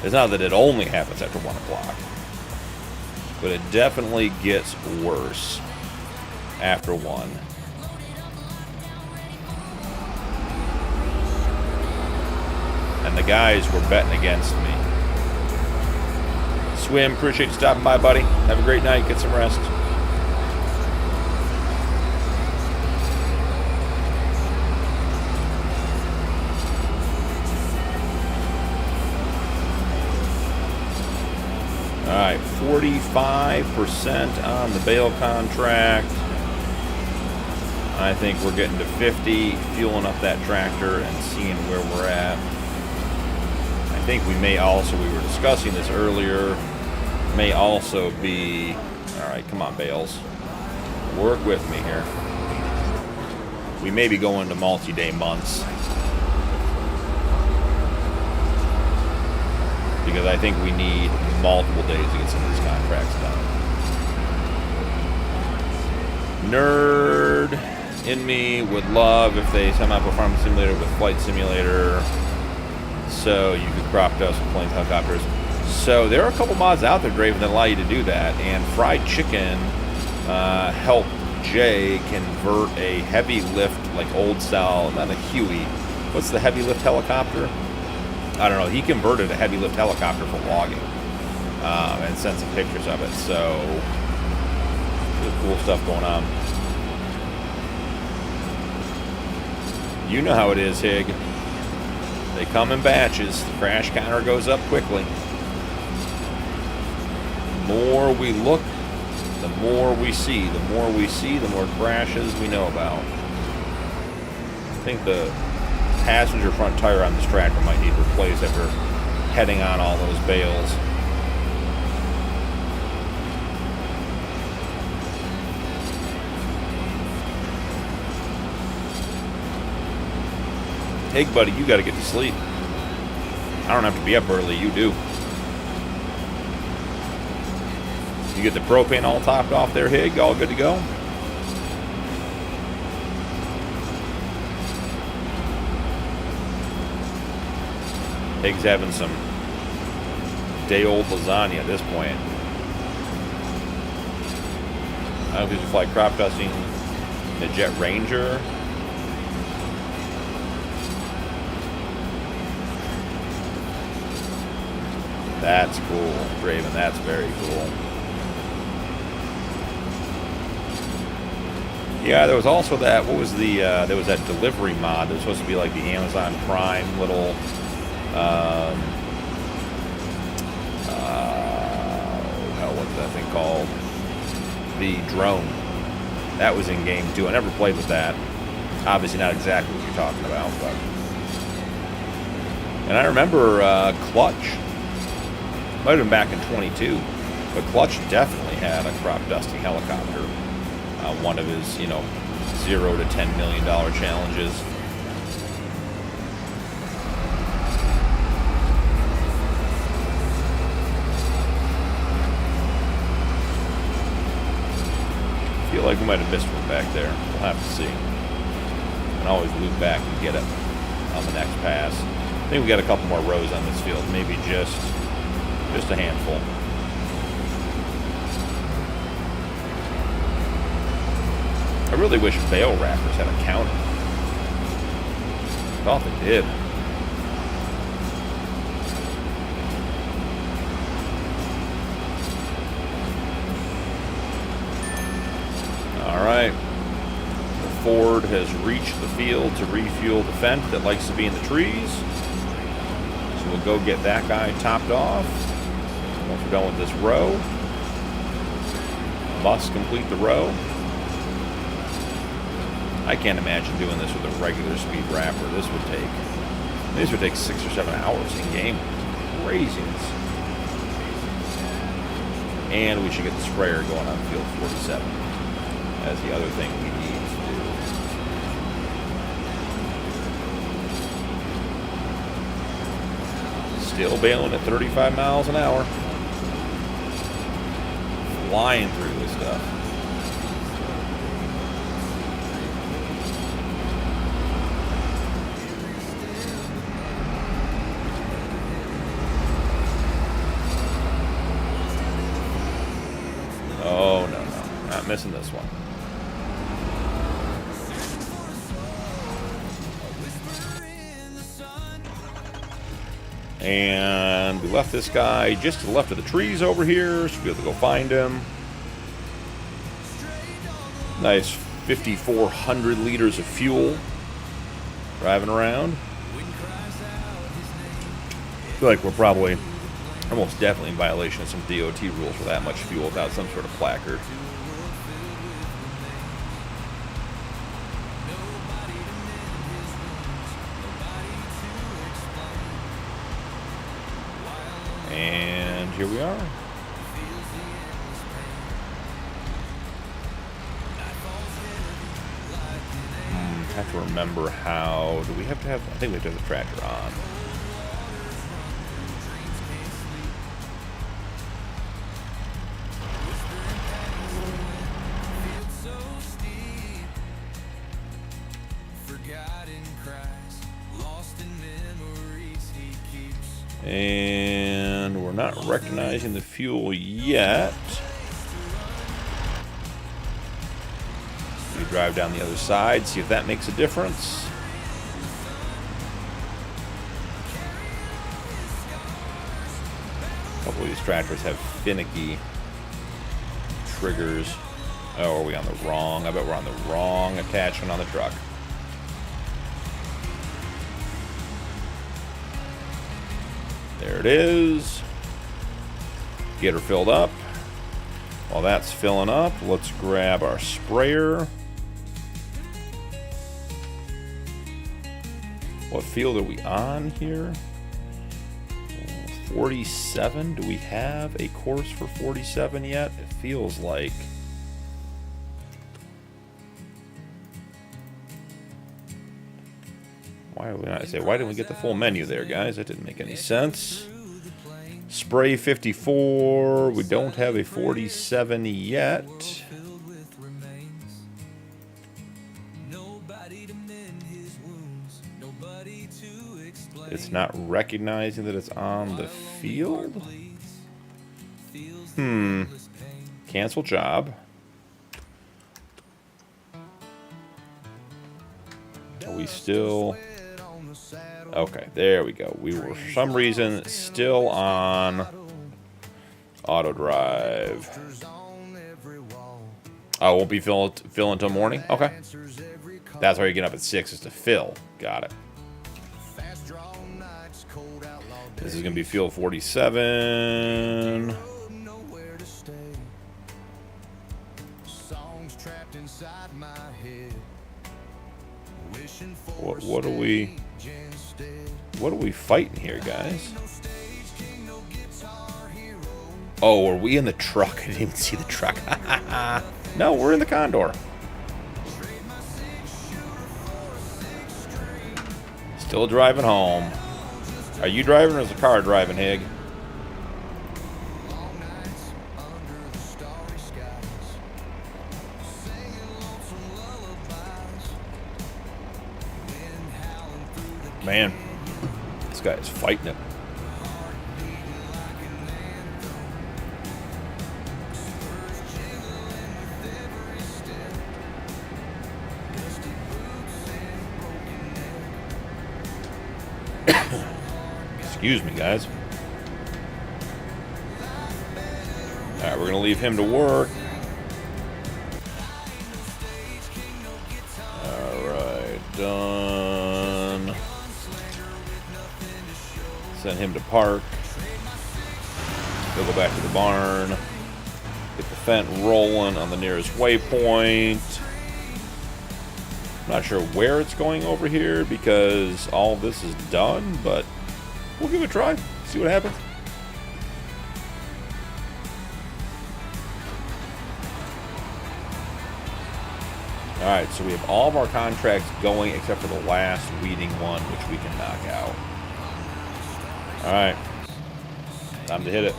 It's not that it only happens after 1 o'clock. But it definitely gets worse after 1. And the guys were betting against me. Swim, appreciate you stopping by, buddy. Have a great night. Get some rest. All right, 45% on the bale contract. I think we're getting to 50, fueling up that tractor and seeing where we're at. I think we may also, we were discussing this earlier, may also be, all right, come on, bales. Work with me here. We may be going to multi-day months. Because I think we need multiple days to get some of these contracts done. Nerd in me would love if they somehow put Farm Simulator with Flight Simulator, so you could crop dust with planes, helicopters. So there are a couple mods out there, Draven, that allow you to do that. And Fried Chicken helped Jay convert a heavy lift, like old style, not a Huey. What's the heavy lift helicopter? I don't know. He converted a heavy lift helicopter for logging and sent some pictures of it. So, really cool stuff going on. You know how it is, Hig. They come in batches. The crash counter goes up quickly. The more we look, the more we see. The more we see, the more crashes we know about. I think the passenger front tire on this tractor might need replaced after heading on all those bales. Hey, buddy, you got to get to sleep. I don't have to be up early, you do. You get the propane all topped off there, Hig? All good to go? Hig's having some day-old lasagna at this point. I don't know if you fly crop dusting the Jet Ranger. That's cool, Draven. That's very cool. Yeah, there was also that. What was the? There was that delivery mod that was supposed to be like the Amazon Prime little. What's that thing called? The drone. That was in game too. I never played with that. Obviously not exactly what you're talking about, but And I remember Clutch, might have been back in 22, but Clutch definitely had a crop dusting helicopter. One of his, you know, $0 to $10 million challenges. I feel like we might have missed one back there. We'll have to see. And always loop back and get it on the next pass. I think we got a couple more rows on this field, maybe just a handful. I really wish bale wrappers had a counter. I thought they did. All right. The Ford has reached the field to refuel the Fendt that likes to be in the trees. So we'll go get that guy topped off. Once we're done with this row, must complete the row. I can't imagine doing this with a regular speed wrapper. This would take 6 or 7 hours in game. Craziness. And we should get the sprayer going on field 47. That's the other thing we need to do. Still bailing at 35 miles an hour. Flying through this stuff. Oh, no. Not missing this one. And we left this guy just to the left of the trees over here, so we'll be able to go find him. Nice 5,400 liters of fuel driving around. I feel like we're probably almost definitely in violation of some DOT rules for that much fuel without some sort of placard. And here we are. Have to remember how. Do we have to have? I think we have to have the tractor on. And we're not recognizing the fuel yet. We drive down the other side, see if that makes a difference. A couple of these tractors have finicky triggers. Oh, are we on the wrong? I bet we're on the wrong attachment on the truck. There it is. Get her filled up. While that's filling up, let's grab our sprayer. What field are we on here? 47. Do we have a course for 47 yet? It feels like. Why are we not? Why didn't we get the full menu there, guys? That didn't make any sense. Spray 54. We don't have a 47 yet. It's not recognizing that it's on the field. Cancel job. Are we still? Okay, there we go. We were, for some reason, still on auto drive. Oh, won't be fill until morning? Okay. That's why you're getting up at 6 is to fill. Got it. This is going to be field 47. What do we... What are we fighting here, guys? Oh, are we in the truck? I didn't even see the truck. No, we're in the Condor. Still driving home. Are you driving or is the car driving, Hig? Man, this guy is fighting it. Excuse me, guys. Alright, we're going to leave him to work. Alright, done. Send him to park. He'll go back to the barn. Get the fence rolling on the nearest waypoint. I'm not sure where it's going over here because all this is done, but we'll give it a try. See what happens. Alright, so we have all of our contracts going except for the last weeding one, which we can knock out. Alright. Time to hit it.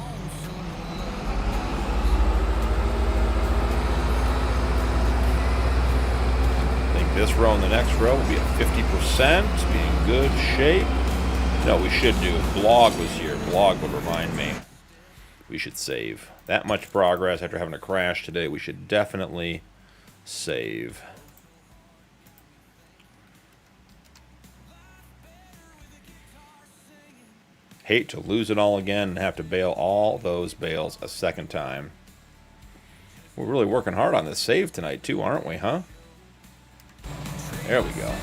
I think this row and the next row will be at 50%. Be in good shape. No, we should do. If Blog was here, Blog would remind me. We should save. That much progress after having a crash today, we should definitely save. Hate to lose it all again and have to bail all those bales a second time. We're really working hard on this save tonight too, aren't we, huh? There we go.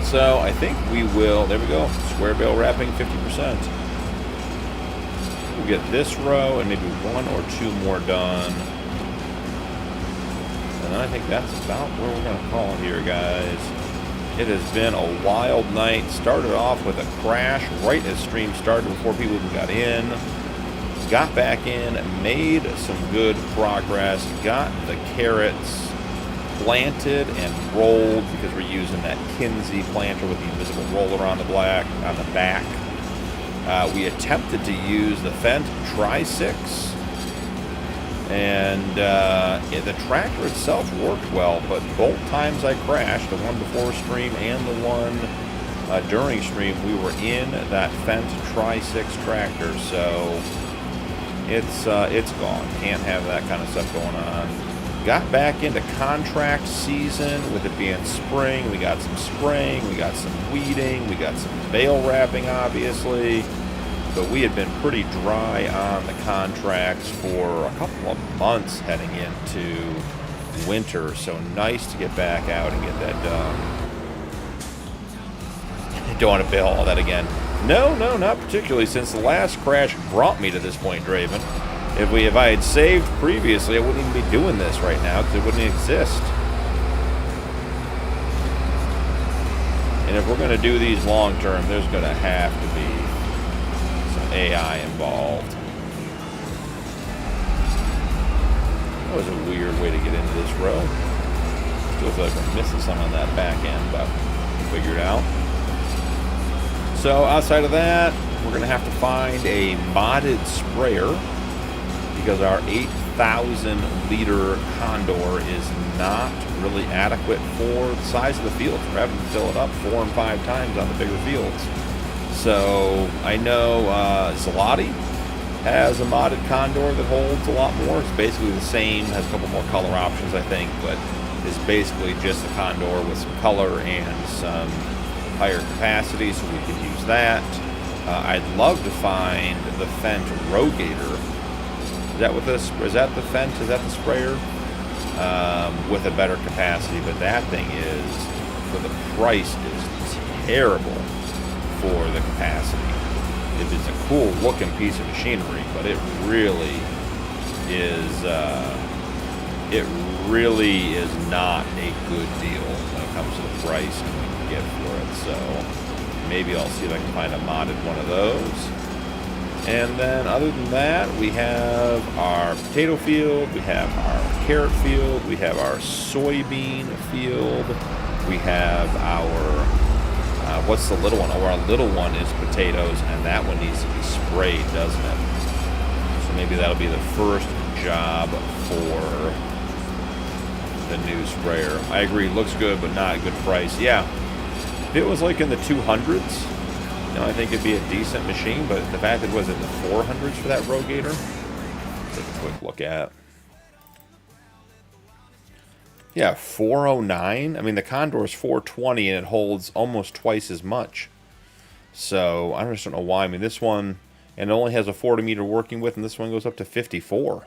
So I think we will, there we go, square bale wrapping 50%. We'll get this row and maybe one or two more done. And I think that's about where we're going to call it here, guys. It has been a wild night. Started off with a crash right as stream started before people even got in. Got back in, made some good progress, got the carrots planted and rolled because we're using that Kinsey planter with the invisible roller on the back. We attempted to use the Fendt Tri-6. And the tractor itself worked well, but both times I crashed, the one before stream and the one during stream, we were in that Fendt Tri-6 tractor, so it's gone. Can't have that kind of stuff going on. Got back into contract season with it being spring. We got some spraying, we got some weeding, we got some bale wrapping, obviously. But we had been pretty dry on the contracts for a couple of months heading into winter. So nice to get back out and get that done. Don't want to bale all that again. No, not particularly, since the last crash brought me to this point, Draven. If I had saved previously, I wouldn't even be doing this right now because it wouldn't exist. And if we're going to do these long term, there's going to have to be AI involved. That was a weird way to get into this row. Still feel like we're missing some on that back end, but we'll figure it out. So outside of that, we're going to have to find a modded sprayer because our 8,000 liter Condor is not really adequate for the size of the fields. We're having to fill it up 4 and 5 times on the bigger fields. So I know Zalati has a modded Condor that holds a lot more. It's basically the same, has a couple more color options, I think, but is basically just a Condor with some color and some higher capacity, so we can use that. I'd love to find the Fendt Rogator. Is that what this? Is that the Fendt? Is that the sprayer? With a better capacity, but that thing is, for the price, is terrible for the capacity. It is a cool looking piece of machinery, but it really is it really is not a good deal when it comes to the price you can get for it. So maybe I'll see if I can find a modded one of those. And then other than that, we have our potato field, we have our carrot field, we have our soybean field, we have our, what's the little one? Oh, our little one is potatoes, and that one needs to be sprayed, doesn't it? So maybe that'll be the first job for the new sprayer. I agree, looks good, but not a good price. Yeah, if it was like in the 200s, you know, I think it'd be a decent machine, but the fact that it was in the 400s for that Rogator, let's take a quick look at. Yeah, 409. I mean, the Condor's 420, and it holds almost twice as much. So I just don't know why. I mean, this one, and it only has a 40 meter working width, and this one goes up to 54.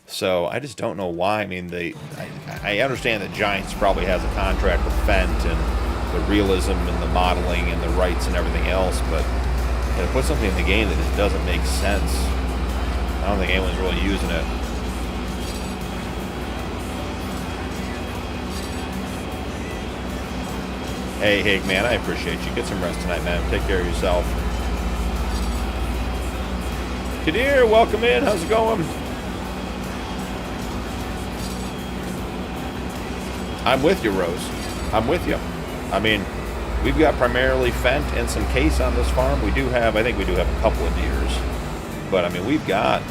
So I just don't know why. I mean, I understand that Giants probably has a contract with Fendt and the realism and the modeling and the rights and everything else, but to put something in the game that just doesn't make sense, I don't think anyone's really using it. Hey, Hig, man, I appreciate you. Get some rest tonight, man. Take care of yourself. Kadir, welcome in. How's it going? I'm with you, Rose. I'm with you. I mean, we've got primarily Fendt and some Case on this farm. We do have, I think we do have a couple of Deers. But, I mean, we've got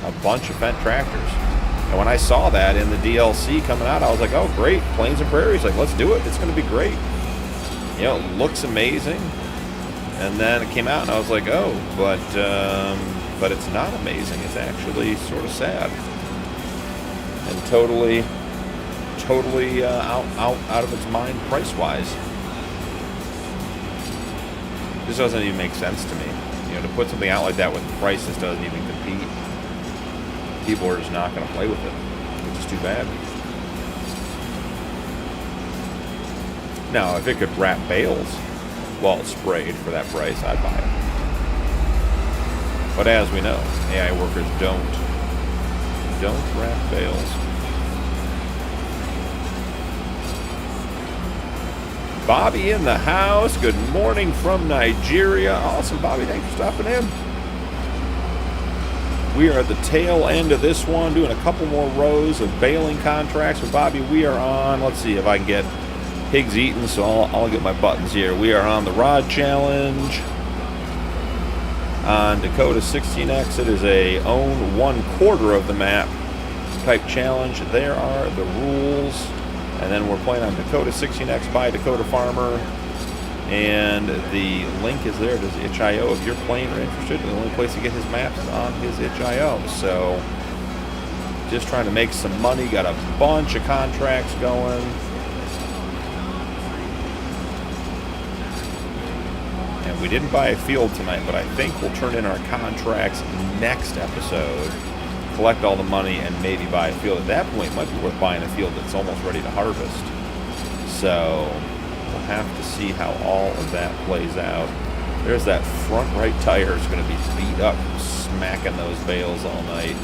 a bunch of Fendt tractors. And when I saw that in the DLC coming out, I was like, oh, great, Plains and Prairies. Like, let's do it. It's going to be great. You know, it looks amazing. And then it came out, and I was like, oh, but it's not amazing. It's actually sort of sad. And totally out of its mind price-wise. This doesn't even make sense to me. You know, to put something out like that with prices doesn't even compete. People are just not going to play with it, which is too bad. Now, if it could wrap bales while it's sprayed for that price, I'd buy it. But as we know, AI workers don't wrap bales. Bobby in the house. Good morning from Nigeria. Awesome, Bobby. Thanks for stopping in. We are at the tail end of this one, doing a couple more rows of baling contracts with Bobby. We are on, let's see if I can get Higgs eaten, so I'll get my buttons here. We are on the Rod Challenge. On Dakota 16x, it is a own 1/4 of the map type challenge. There are the rules. And then we're playing on Dakota 16x by Dakota Farmer. And the link is there to his itch.io if you're playing or interested. The only place to get his maps is on his itch.io. So just trying to make some money. Got a bunch of contracts going. And we didn't buy a field tonight, but I think we'll turn in our contracts next episode. Collect all the money and maybe buy a field. At that point, it might be worth buying a field that's almost ready to harvest. So we'll have to see how all of that plays out. There's that front right tire is going to be beat up, smacking those bales all night.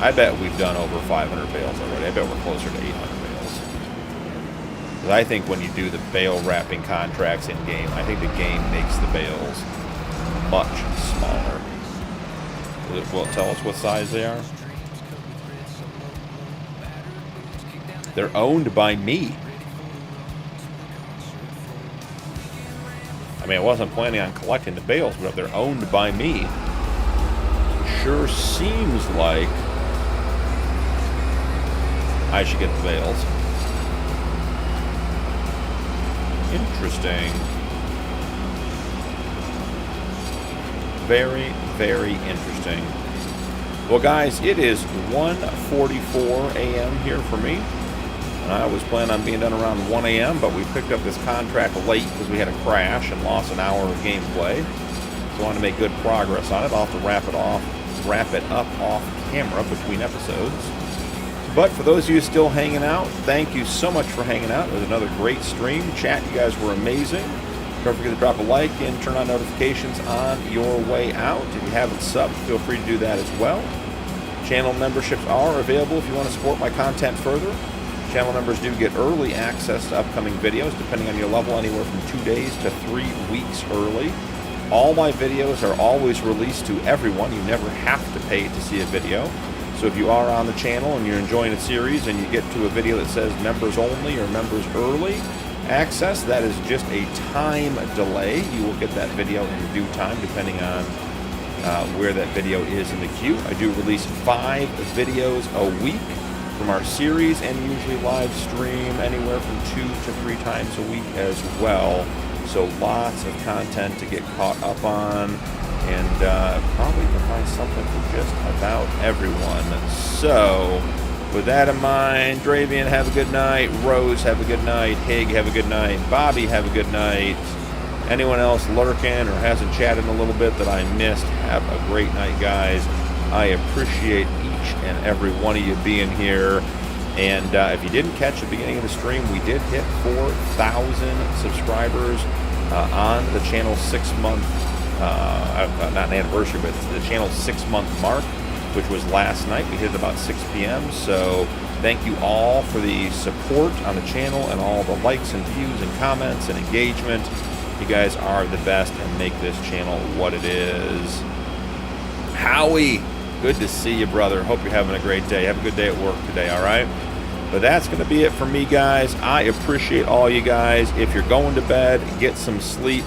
I bet we've done over 500 bales already. I bet we're closer to 800 bales. Because I think when you do the bale wrapping contracts in game, I think the game makes the bales much smaller. Will it tell us what size they are? They're owned by me. I mean, I wasn't planning on collecting the bales, but if they're owned by me, it sure seems like I should get the bales. Interesting. Very, very interesting. Well, guys, it is 1:44 a.m. here for me. And I was planning on being done around 1 a.m., but we picked up this contract late because we had a crash and lost an hour of gameplay. So I wanted to make good progress on it. I'll have to wrap it up off camera between episodes. But for those of you still hanging out, thank you so much for hanging out. It was another great stream. Chat, you guys were amazing. Don't forget to drop a like and turn on notifications on your way out. If you haven't subbed, feel free to do that as well. Channel memberships are available if you want to support my content further. Channel members do get early access to upcoming videos, depending on your level, anywhere from 2 days to 3 weeks early. All my videos are always released to everyone. You never have to pay to see a video. So if you are on the channel and you're enjoying a series and you get to a video that says members only or members early access, that is just a time delay. You will get that video in due time, depending on where that video is in the queue. I do release 5 videos a week from our series, and usually live stream anywhere from 2 to 3 times a week as well. So lots of content to get caught up on, and probably can find something for just about everyone. So with that in mind, Dravian, have a good night. Rose, have a good night. Hig, have a good night. Bobby, have a good night. Anyone else lurking or hasn't chatted in a little bit that I missed, have a great night, guys. I appreciate each and every one of you being here. And if you didn't catch the beginning of the stream, we did hit 4,000 subscribers on the channel's 6-month, not an anniversary, but the channel's 6-month mark, which was last night. We hit it about 6 p.m. So thank you all for the support on the channel and all the likes and views and comments and engagement. You guys are the best and make this channel what it is. Howie, good to see you, brother. Hope you're having a great day. Have a good day at work today, all right? But that's going to be it for me, guys. I appreciate all you guys. If you're going to bed, get some sleep.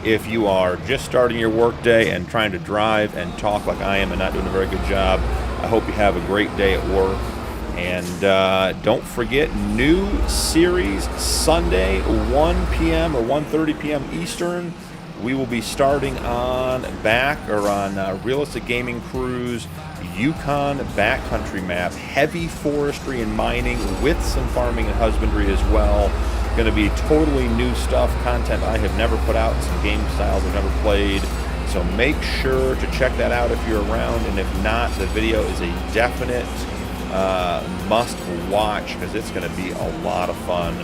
If you are just starting your work day and trying to drive and talk like I am and not doing a very good job, I hope you have a great day at work. And don't forget, new series Sunday, 1 p.m. or 1:30 p.m. Eastern. We will be starting on Realistic Gaming Cruise Yukon backcountry map, heavy forestry and mining with some farming and husbandry as well. Going to be totally new stuff, content I have never put out, some game styles I've never played. So make sure to check that out if you're around, and if not, the video is a definite must watch, because it's going to be a lot of fun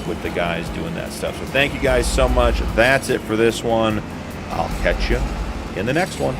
with the guys doing that stuff. So thank you guys so much. That's it for this one. I'll catch you in the next one.